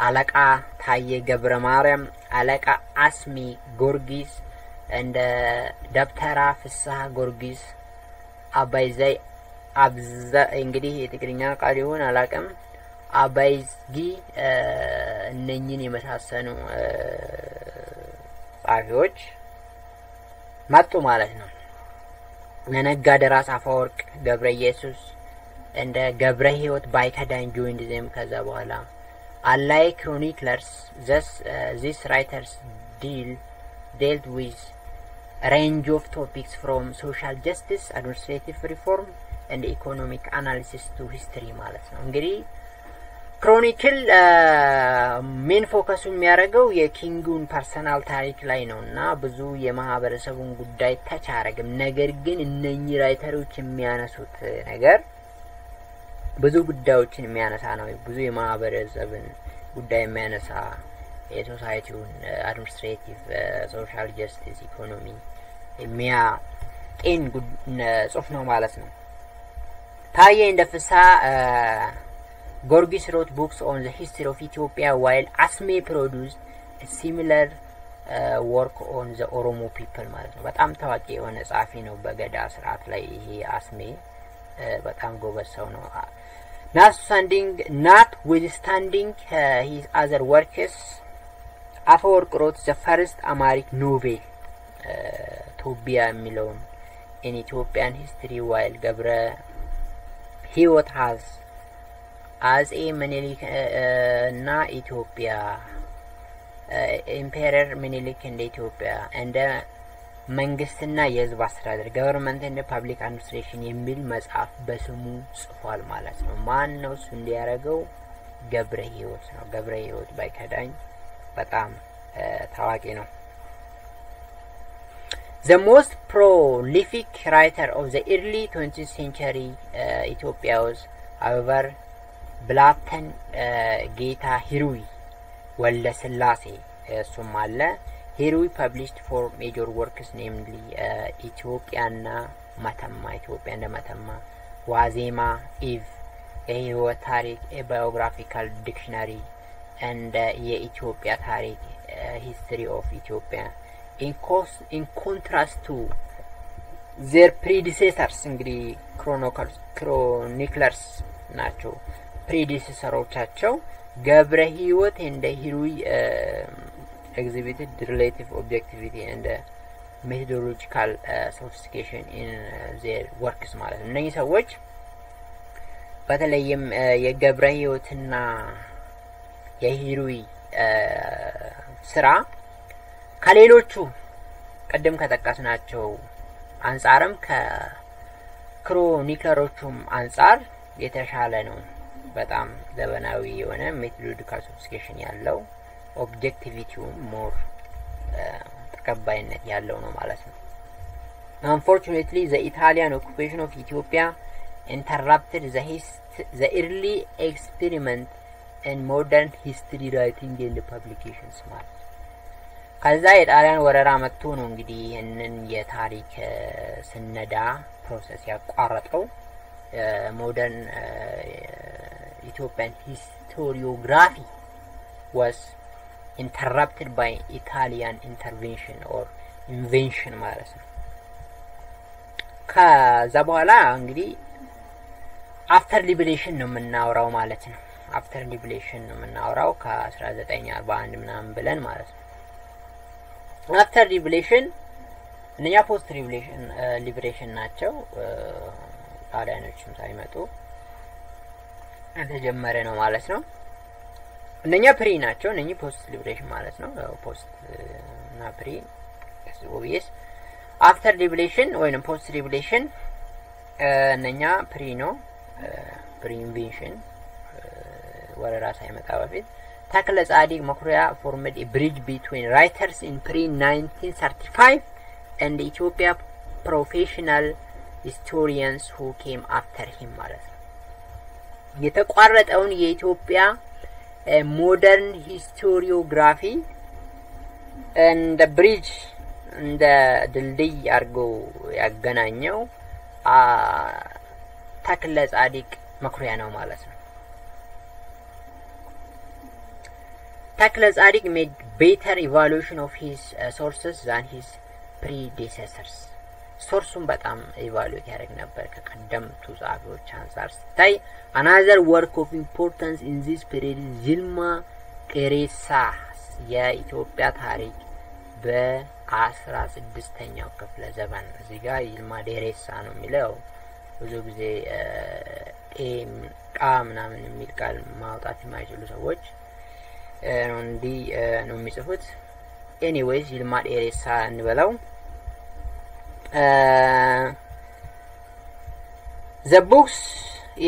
አለቃ ታዬ ገብረ ማርያም አለቃ አስሚ ጎርጊስ እንደ ደብተራ ፍስሐ ጎርጊስ አባይዘይ አብዛ እንግዲህ የትግርኛ ቃል ይሆን አላቀም አባይዝጊ እነኚህን የመሳሰኑ ጻፊዎች መጡ ማለት ነው ነነጋ ደራስ አፈወርቅ ገብረ ኢየሱስ እንደ ገብረ ህይወት ባይከዳኝ joined them ከዛ በኋላ unlike chroniclers these writers dealt with a range of topics from social justice administrative reform and economic analysis to history ማለት ነው እንግዲህ ክሮኒክል ሜን ፎከሱ የሚያደርገው የኪንጉን ፐርሰናል ታሪክ ላይ ነውና ብዙ የማህበረሰቡን ጉዳይ ተቻረግም ነገር ግን እነኚህ ራይተሮች የሚያነሱት ነገር ብዙ ጉዳዮችን የሚያነሳ ነው ብዙ የማህበረሰብን ጉዳይ የሚያነሳ የሶሳይቲውን አድሚኒስትሬቲቭ ሶሻል ጀስቲስ ኢኮኖሚ የሚያጤን ጽሁፍ ነው ማለት ነው ታዬ እንደፍሳ Gorgis wrote books on the history of Ethiopia while Asme produced a similar work on the Oromo people ማለት ነው በጣም ታዋቂ የሆነ ጻፊ ነው በገዳ ስርዓት ላይ ይሄ አስሜ በጣም ጎበዝ ሰው ነው notwithstanding his other works Afework wrote the first Amharic novel Tobia የሚለውን in Ethiopian history while ገብረ ህይወት has as a Menelik na Ethiopia Emperor Menelik in Ethiopia and መንግስትና የህዝብ አስተዳደር government and public administration የሚል መጽሐፍ በስሙ ጽፏል ማለት ነው ማን ነው እሱ እንዲያረጋው ገብረ ህይወት ነው ገብረ ህይወት ባይከዳኝ በጣም ታዋቂ ነው The most prolific writer of the early 20th century Ethiopia was however ብላተን ጌታ ሂሩይ ወልደ ስላሴ እሱም አለ ሂሩይ published four major works namely ኢትዮጵያና መተማ ኢትዮጵያና መተማ ዋዜማ ኢቭ የህይወት ታሪክ a biographical dictionary and የኢትዮጵያ ታሪክ history of Ethiopia in contrast to their predecessors እንግዲህ chroniclers ናቸው predecessorዎቻቸው ገብረ ህይወት እንደ ሂሩይ exhibited relative objectivity and methodological sophistication in their works ማለት ነው እነዚህ ሰዎች በተለይም የገብረ ህይወትና የሂሩይ ስራ ከሌሎቹ ቀደም ከተጠቀስናቸው አንፃርም ከክሮኒክለሮቹም አንፃር የተሻለ ነው በጣም ዘመናዊ የሆነ ሜቶዶሎጂካል ሶፊስቲኬሽን ያለው ኦብጀክቲቪቲው ሞር ተቀባይነት ያለው ነው ማለት ነው። Unfortunately, the Italian occupation of Ethiopia interrupted the early experiment in modern history writing and publications ማለት ከዛ የጣሊያን ወረራ መጥቶ ነው እንግዲህ ይሄንን የታሪክ ስነዳ ፕሮሰስ ያቋረጠው modern Ethiopian historiography was interrupted by Italian intervention or invention ማለት ነው። ከዛ በኋላ እንግዲህ after liberation ነው የምናወራው ማለት ነው። after liberation ነው የምናወራው ከ1941 ምናምን ብለን ማለት ነው። after liberation እኛ post liberation ናቸው ጣሊያኖችም ሳይመጡ ተጀመረ ነው ማለት ነው። እነኛ ፕሪ ናቸው እነኚህ post liberation ማለት ነው። post እና ፕሪ obvious after liberation ወይንም post liberation እነኛ ፕሪ ነው ፕሪ invention ወረራ ሳይመጣ በፊት ተክለ ጻዲቅ መኩሪያ formed a bridge between writers in pre-1935 and Ethiopia professional historians who came after him ማለት ነው። የተቋረጠውን የኢትዮጵያ modern historiography and the bridge እንደ ድልድይ አርጎ ያገናኘው ተክለ ጻዲቅ መኩሪያ ነው ማለት ነው። ተክለ ጻዲቅ made better evaluation of his sources than his predecessors ሶርሱን በጣም ኢቫሉዌት ያደርግ ነበር ከቀደምቱ ጻፊዎች አንፃር ሲታይ። another work of importance in this period ይልማ ዴሬሳ የኢትዮጵያ ታሪክ በ16ኛው ክፍለ ዘመን እዚህ ጋር ይልማ ዴሬሳ ነው የሚለው ብዙ ጊዜ ምናምን የሚል ቃል ማውጣት የማይችሉ ሰዎች እንዲህ ነው የሚጽፉት። ኤኒዌይስ ይልማ ዴሬሳ እንበለው። the books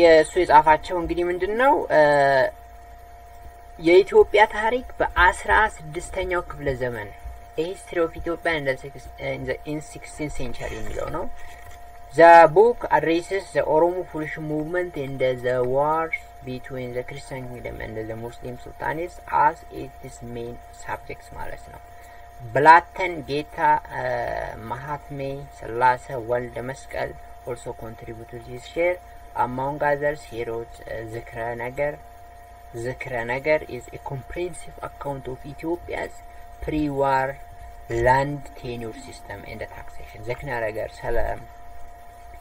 የሱ የጻፋቸው እንግዲህ ምንድነው የኢትዮጵያ ታሪክ በ16ኛው ክፍለ ዘመን a history of Ethiopia in 16th century የሚለው ነው። the book addresses the Oromo Fulsh movement and the wars between the Christian kingdom and the Muslim sultanates as its main subjects ማለት ነው። ብላተን ጌታ ማሃትሜ ስላሴ ወልደ መስቀል also contributed his share among others heroes ዝክረ ነገር is a comprehensive account of Ethiopia's pre-war land tenure system and taxation ዝክረ ነገር ስለ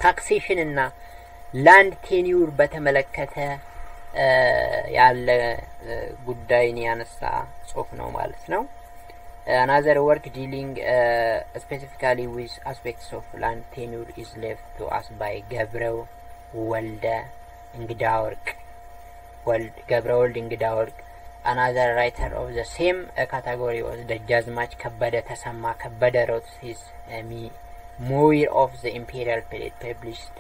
ታክሴሽን እና land tenure በተመለከተ ያለ ጉዳይን ያነሳ ጽሁፍ ነው ማለት ነው። Another work dealing specifically with aspects of land tenure is left to us by ገብረ ወልድ እንግዳወርቅ another writer of the same category was ደጃዝማች ከበደ ተሰማ ከበደ wrote his memoir of the imperial period published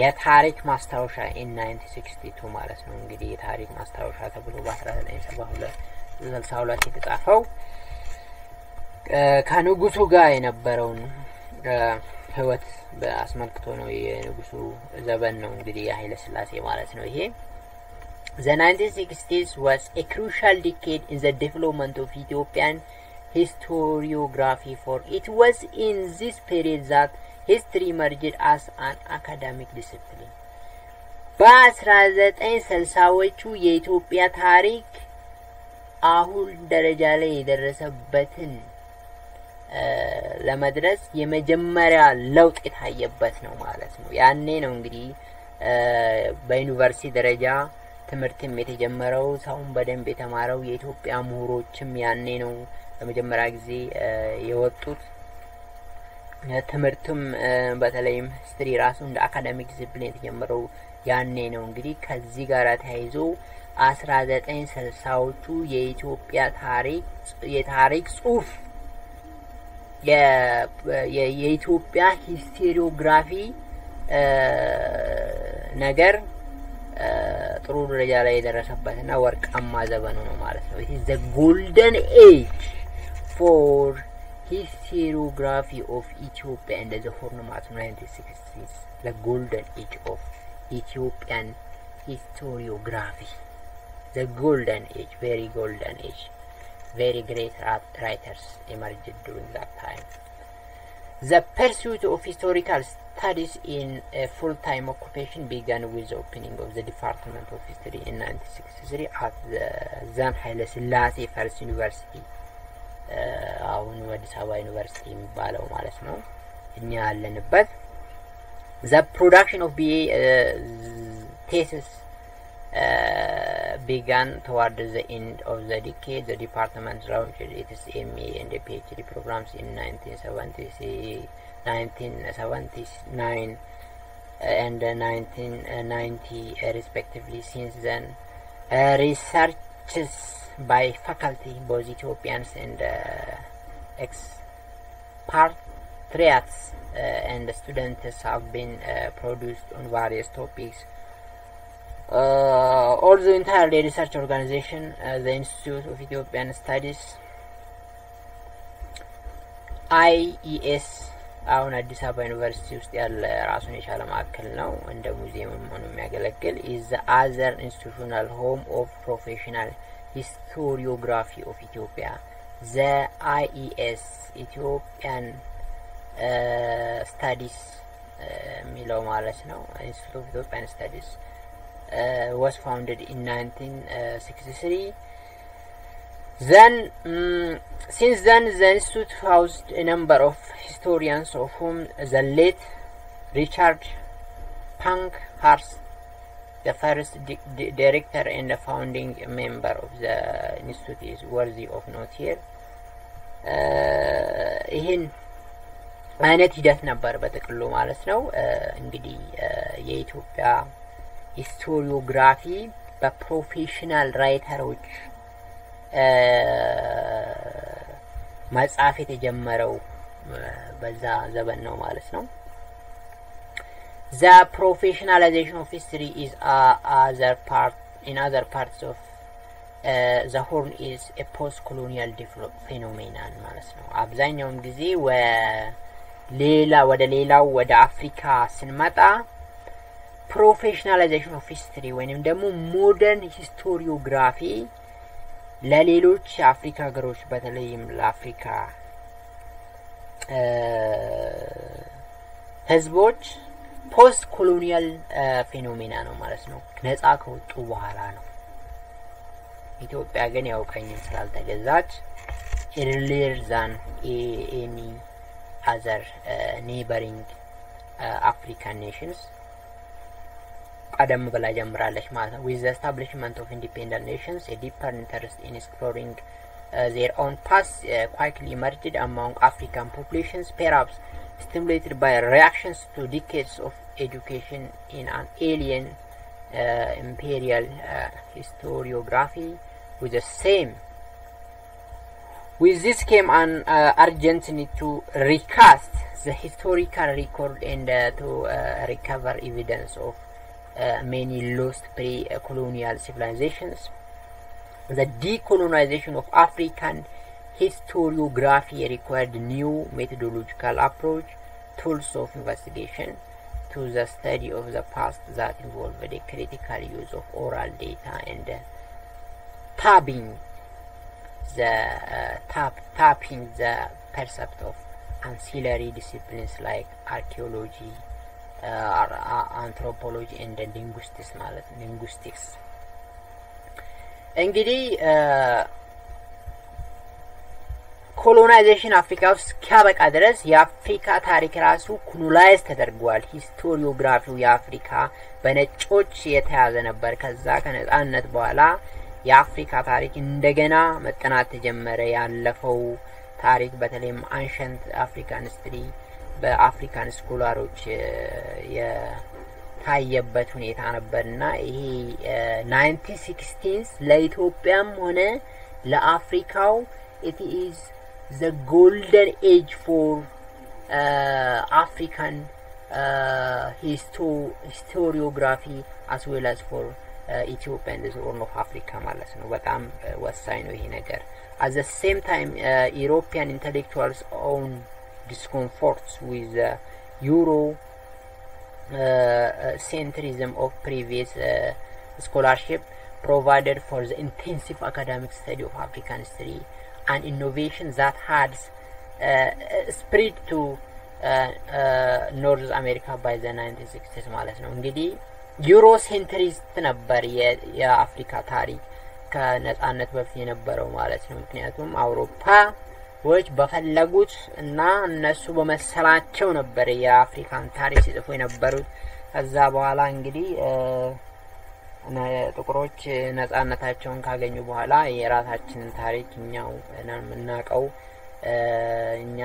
የታሪክ ማስታወሻ in 1962 ማለት ነው። እንግዲህ የታሪክ ማስታወሻ ተብሎ በ1972 የተጻፈው ከንጉሱ ጋር የነበረውን ህይወት በአስመልክቶ ነው። የንጉሱ ዘመን ነው እንግዲህ የኃይለ ሥላሴ ማለት ነው ይሄ። The 1960s was a crucial decade in the development of Ethiopian historiography, for it was in this period that history emerged as an academic discipline. በ1960ዎቹ የኢትዮጵያ ታሪክ አሁን ደረጃ ላይ የደረሰበትን ለመድረስ የመጀመሪያ ለውጥ የታየበት ነው ማለት ነው። ያኔ ነው እንግዲህ በዩኒቨርሲቲ ደረጃ ትምህርትም የተጀመረው ሰውን በደንብ የተማረው የኢትዮጵያ ምሁሮችም ያኔ ነው ለመጀመሪያ ጊዜ የወጡት። ትምህርቱም በተለይም ሂስትሪ ራሱ እንደ አካዳሚክ ዲሲፕሊን የተጀመረው ያኔ ነው። እንግዲህ ከዚህ ጋር ተያይዞ 1960ዎቹ የኢትዮጵያ የታሪክ ጽሁፍ የኢትዮጵያ ሂስቶሪዮግራፊ ነገር ጥሩ ደረጃ ላይ የደረሰበትና ወርቃማ ዘመኑ ነው ማለት ነው። it is the golden age for historiography of Ethiopia and the Horn of 1960s, the golden age of Ethiopian historiography, the golden age, very golden age. Very great writers emerged during that time. The pursuit of historical studies in a full-time occupation began with the opening of the Department of History in 1963 at the Zan Haile Selassie First University. አሁን አዲስ አበባ ዩኒቨርሲቲ የሚባለው ማለት ነው እኛ ያለንበት the production of BA thesis began toward the end of the decade. The department launched its MA and PhD programs in 1979 and 1990 respectively. Since then, researches by faculty, both Ethiopians and expatriates and students have been produced on various topics. Also entirely research organization, the Institute of Ethiopian Studies, IES አሁን አዲስ አበባ ዩኒቨርሲቲ ውስጥ ያለ ራሱን የቻለ ማዕከል ነው እንደ ሙዚየም ሆኖ የሚያገለግል is the other institutional home of professional historiography of Ethiopia. The IES Ethiopian Studies ሚለው ማለት ነው Institute of Ethiopian Studies was founded in 1963. Then, since then, the institute housed a number of historians, of whom the late Richard Pankhurst, the first director and the founding member of the institute, is worthy of note here. ይህን አይነት ሂደት ነበር በጥቅሉ ማለት ነው። እንግዲህ የኢትዮጵያ ሂስቶሪዮግራፊ በፕሮፌሽናል ራይተሮች መጻፍ የተጀመረው በዛ ዘመን ነው ማለት ነው። The professionalization of history is in other parts of the Horn is a post-colonial phenomenon ማለት ነው። አብዛኛውን ጊዜ ወደ አፍሪካ ስንመጣ professionalization of history ወይንም ደግሞ modern historiography ለሌሎች አፍሪካ ሀገሮች በተለይም ለአፍሪካ ህዝቦች ፖስት ኮሎኒያል ፌኖሜና ነው ማለት ነው። ነፃ ከወጡ በኋላ ነው። ኢትዮጵያ ግን ያው ቀኝ ስላልተገዛች earlier than any other neighboring African nations ቀደም ብላ ጀምራለች ማለት ነው። with the establishment of independent nations a deeper interest in exploring their own past quietly emerged among African populations, perhaps stimulated by reactions to decades of education in an alien imperial historiography. With this came an urgent need to recast the historical record and to recover evidence of many lost pre-colonial civilizations. The decolonization of African historiography required new methodological approach, tools of investigation to the study of the past that involved the critical use of oral data and tapping the percept of ancillary disciplines like archaeology, anthropology and linguistics. እንግዲህ ኮሎናይዜሽን አፍሪካ ውስጥ ካበቃ ድረስ የአፍሪካ ታሪክ ራሱ ኮሎናይዝ ተደርጓል። ሂስቶሪዮግራፊው የአፍሪካ በነጮች የተያዘ ነበር። ከዛ ከነጻነት በኋላ የአፍሪካ ታሪክ እንደገና መጠናት ተጀመረ። ያለፈው ታሪክ በተለይም አንሸንት አፍሪካን ሂስትሪ በአፍሪካን ስኮላሮች የታየበት ሁኔታ ነበርና ይሄ 1916 ለኢትዮጵያም ሆነ ለአፍሪካው it is the golden age for African historiography as well as for Ethiopia and the Horn of Africa ማለት ነው በጣም ወሳኝ ነው ይሄ ነገር at the same time European intellectuals own discomforts with the Euro centrism of previous scholarship provided for the intensive academic study of African history and innovation that had spread to North America by the 1960s ማለት ነው እንግዲህ ዩሮሴንትሪስት ነበር የአፍሪካ ታሪክ ከነጻነት በፊት የነበረው ማለት ነው ምክንያቱም አውሮፓዎች በፈለጉት እና እነሱ በመሰላቸው ነበር የአፍሪካን ታሪክ ሲጽፉ የነበሩት ከዛ በኋላ እንግዲህ ጥቁሮች ነጻነታቸውን ካገኙ በኋላ የራሳችንን ታሪክ እኛው እናቀው እኛ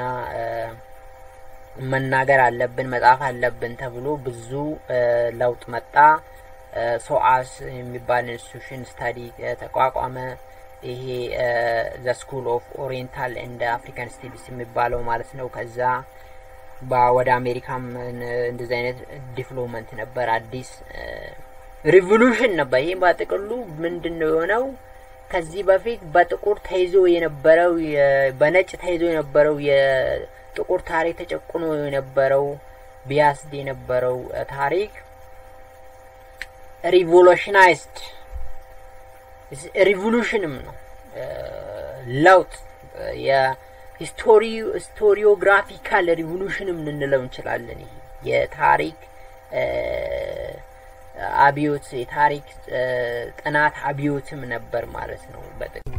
መናገር አለብን መጻፍ አለብን ተብሎ ብዙ ለውጥ መጣ ሶአስ የሚባል ኢንስቲትዩሽን ስታዲ ተቋቋመ ይሄ the School of Oriental and African Studies የሚባለው ማለት ነው ከዛ ወደ አሜሪካም እንደዚህ አይነት ዲፕሎማንት ነበር አዲስ ሪቮሉሽን ነበር ይሄ ባጥቅሉ ምንድነው የሆነው ከዚህ በፊት በጥቁር ተይዞ የነበረው በነጭ ተይዞ የነበረው የጥቁር ታሪክ ተጨቁኖ የነበረው ቢያስድ የነበረው ታሪክ revolutionized revolutionም ነው ለውጥ historiographical revolutionም እንለው እንችላለን ይሄ የታሪክ አብዮት የታሪክ ጥናት አብዮትም ነበር ማለት ነው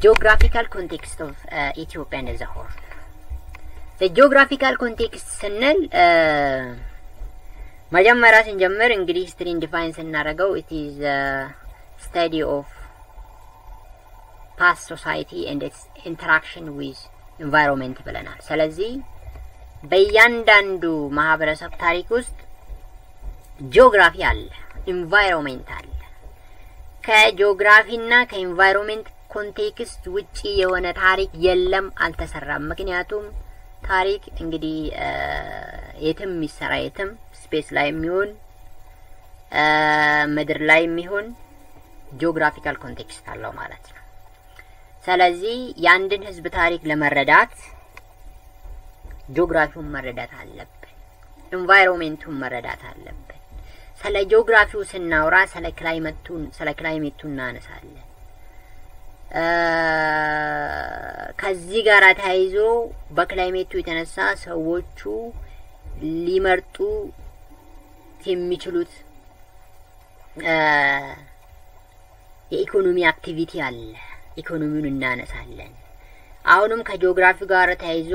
geographical context of Ethiopia as a whole the geographical context ስንል መጀመሪያ ስንጀምር እንግዲህ history define ስናደርገው it is a study of past society and its interaction with environment ብለናል ስለዚህ በእያንዳንዱ ማህበረሰብ ታሪክ ውስጥ ጂኦግራፊ አለ environment አለ ከጂኦግራፊና ከenvironment ኮንቴክስት ውጪ የሆነ ታሪክ የለም አልተሰራም ምክንያቱም ታሪክ እንግዲህ የትም ይሰራ የትም ስፔስ ላይ የሚሆን ምድር ላይ የሚሆን ጂኦግራፊካል ኮንቴክስት አለው ማለት ነው ስለዚህ ያንድን ህዝብ ታሪክ ለመረዳት ጂኦግራፊውን መረዳት አለብን environment-ቱን መረዳት አለብን ስለ ጂኦግራፊው ስናወራ ስለ ክላይሜቱን እናነሳለን ከዚህ ጋር ታይዞ በክላይሜቱ የተነሳ ሰዎቹ ሊመርጡ የሚችሉት የኢኮኖሚ አክቲቪቲ አለ ኢኮኖሚውን እናነሳለን አሁንም ከጂኦግራፊ ጋር ታይዞ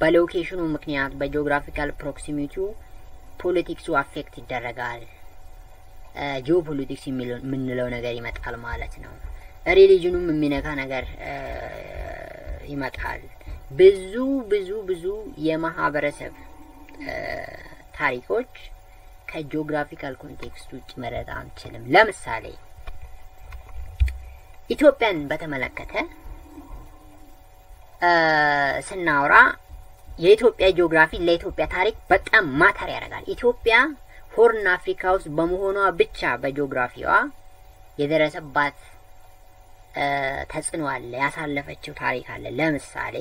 በሎኬሽኑ ምክንያት በጂኦግራፊካል ፕሮክሲሚቲው ፖለቲክሱ አፌክት ይደረጋል ጂኦፖለቲክስ ምንለው ነገር ይመጣል ማለት ነው ሪሊጅኑም የሚነካ ነገር ይመጣል ብዙ የማህበረሰብ ታሪኮች ከጂኦግራፊካል ኮንቴክስት ውጭ መረዳት አንችልም ለምሳሌ ኢትዮጵያን በተመለከተ ስናወራ የኢትዮጵያ ጂኦግራፊ ለኢትዮጵያ ታሪክ በጣም ማተር ያደርጋል ኢትዮጵያ ሆርን አፍሪካ ውስጥ በመሆኗ ብቻ በጂኦግራፊዋ የደረሰባት ተጽዕኖ አለ ያሳለፈችው ታሪክ አለ ለምሳሌ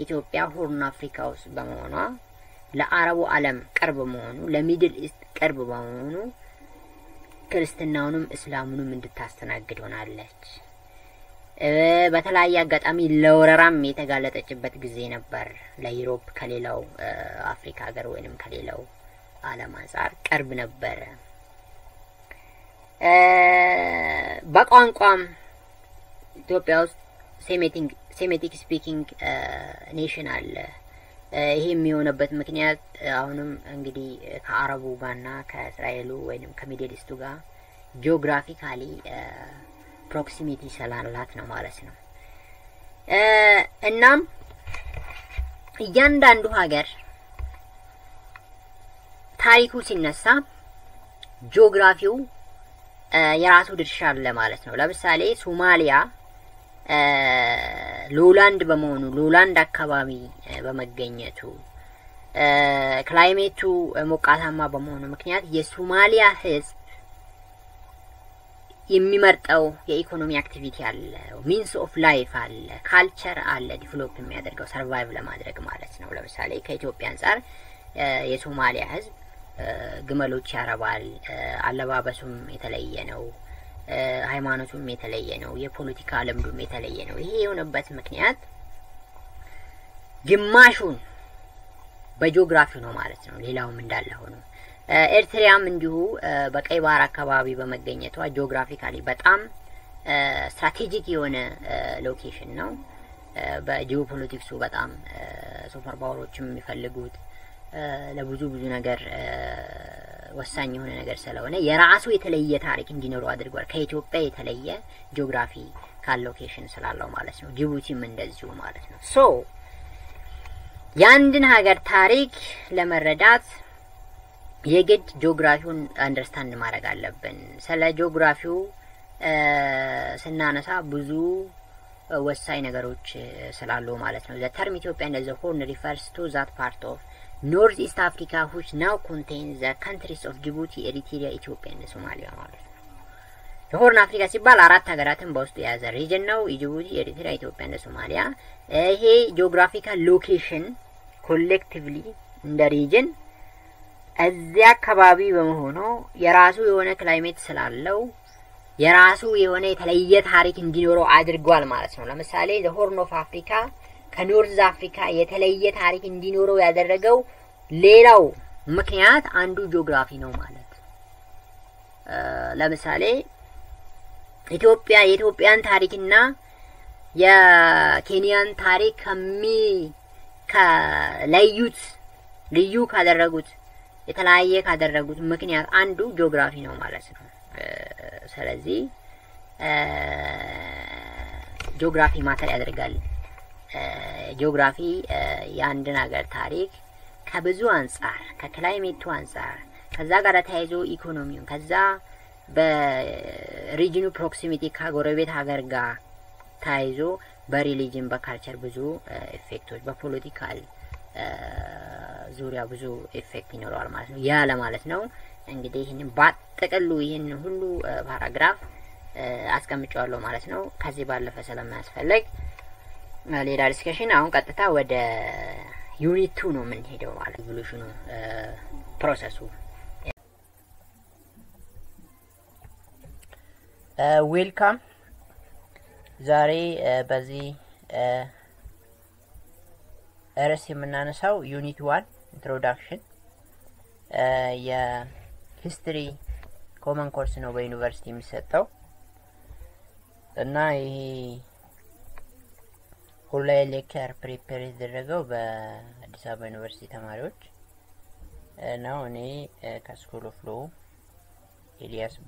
ኢትዮጵያ ሆርን አፍሪካ ውስጥ በመሆኗ ለአረቡ ዓለም ቅርብ መሆኑ ለሚድል ኢስት ቅርብ በመሆኑ ክርስቲያኑንም እስላሙንም እንድታስተናግድ ሆናለች በተለያየ አጋጣሚ ለወረራም የተጋለጠችበት ጊዜ ነበር ለዩሮፕ ከሌላው አፍሪካ ሀገር ወይንም ከሌላው ዓለም አንፃር ቅርብ ነበር በቋንቋም ኢትዮጵያ ውስጥ ሴሜቲክ ስፒኪንግ ኔሽን አለ ይሄ የሚሆነበት ምክንያት አሁንም እንግዲህ ከአረቡ ጋርና ከእስራኤሉ ወይንም ከሚድል ኢስቱ ጋር ጂኦግራፊካሊ ፕሮክሲሚቲ ስላላት ነው ማለት ነው እናም እያንዳንዱ ሀገር ታሪኩ ሲነሳ ጂኦግራፊው የራሱ ድርሻ አለ ማለት ነው ለምሳሌ ሶማሊያ ሎላንድ በመሆኑ ሎላንድ አካባቢ በመገኘቱ ክላይሜቱ ሞቃታማ በመሆኑ ምክንያት የሶማሊያ ህዝብ የሚመርጠው የኢኮኖሚ አክቲቪቲ አለ ሚንስ ኦፍ ላይፍ አለ ካልቸር አለ ዲቨሎፕ የሚያደርገው ሰርቫይቭ ለማድረግ ማለት ነው ለምሳሌ ከኢትዮጵያ አንፃር የሶማሊያ ህዝብ ግመሎች ያረባል አለባበሱም የተለየ ነው ሃይማኖቱም የተለየ ነው የፖለቲካ ልምዱም የተለየ ነው ይሄ የሆነበት ምክንያት ግማሹን በጂኦግራፊ ነው ማለት ነው ሌላውም እንዳለ ሆኖ ኤርትራም እንዲሁ በቀይ ባህር አካባቢ በመገኘቷ ጂኦግራፊካሊ በጣም ስትራቴጂክ የሆነ ሎኬሽን ነው በጂኦፖለቲክሱ በጣም ሱፐር ፓወሮችም የሚፈልጉት ለብዙ ነገር ወሳኝ የሆነ ነገር ስለሆነ የራሱ የተለየ ታሪክ እንዲኖረው አድርጓል ከኢትዮጵያ የተለየ ጂኦግራፊ ካሎኬሽን ስላለው ማለት ነው ጅቡቲም እንደዚሁ ማለት ነው ሶ ያንድን ሀገር ታሪክ ለመረዳት የግድ ጂኦግራፊውን አንደርስታንድ ማድረግ አለብን ስለ ጂኦግራፊው ስናነሳ ብዙ ወሳኝ ነገሮች ስላሉ ማለት ነው the term Ethiopia as a whole refers to that part of North East Africa which now contains the countries of Djibouti, Eritrea, Ethiopia and Somalia ማለት ነው የሆርን አፍሪካ ሲባል አራት ሀገራትን በውስጡ የያዘ ሪጅን ነው ጅቡቲ ኤሪትሪያ ኢትዮጵያ እና ሶማሊያ ይሄ ጂኦግራፊካል ሎኬሽን ኮሌክቲቭሊ እንደ ሪጅን እዚያ አካባቢ በመሆኑ የራሱ የሆነ ክላይሜት ስላለው የራሱ የሆነ የተለየ ታሪክ እንዲኖረው አድርጓል ማለት ነው ለምሳሌ the horn of africa ከኖርዝ አፍሪካ የተለየ ታሪክ እንዲኖረው ያደረገው ሌላው ምክንያት አንዱ ጂኦግራፊ ነው ማለት ለምሳሌ የኢትዮጵያን ታሪክና የኬንያን ታሪክ ከለዩት ልዩ ካደረጉት የተለያየ ካደረጉት ምክንያት አንዱ ጂኦግራፊ ነው ማለት ነው ስለዚህ ጂኦግራፊ ማተር ያደርጋል ጂኦግራፊ የአንድን ሀገር ታሪክ ከብዙ አንፃር ከክላይሜቱ አንፃር ከዛ ጋር ተያይዞ ኢኮኖሚውን ከዛ በሪጅኑ ፕሮክሲሚቲ ከጎረቤት ሀገር ጋር ተያይዞ በሪሊጅን በካልቸር ብዙ ኢፌክቶች በፖለቲካል ዙሪያ ብዙ ኢፌክት ይኖራል ማለት ነው ያ ለማለት ነው እንግዲህ ይሄን ባጠቀሉ ይሄን ሁሉ ፓራግራፍ አስቀምጫለሁ ማለት ነው ከዚህ ባለፈ ስለማያስፈልግ ሌላ ዲስከሽን አሁን ቀጥታ ወደ ዩኒት 2 ነው የምንሄደው ማለት ኢቮሉሽኑ ፕሮሰሱ ዌልካም ዛሬ በዚህ ርዕስ የምናነሳው ዩኒት 1 ኢንትሮዳክሽን የሂስትሪ ኮመን ኮርስ ነው በዩኒቨርሲቲ የሚሰጠው እና ይሄ ሁሌ ሌክቸር ፕሪፔር የተደረገው በአዲስ አበባ ዩኒቨርሲቲ ተማሪዎች ነው እኔ ከስኩል ኦፍ ሎ ኤሊያስ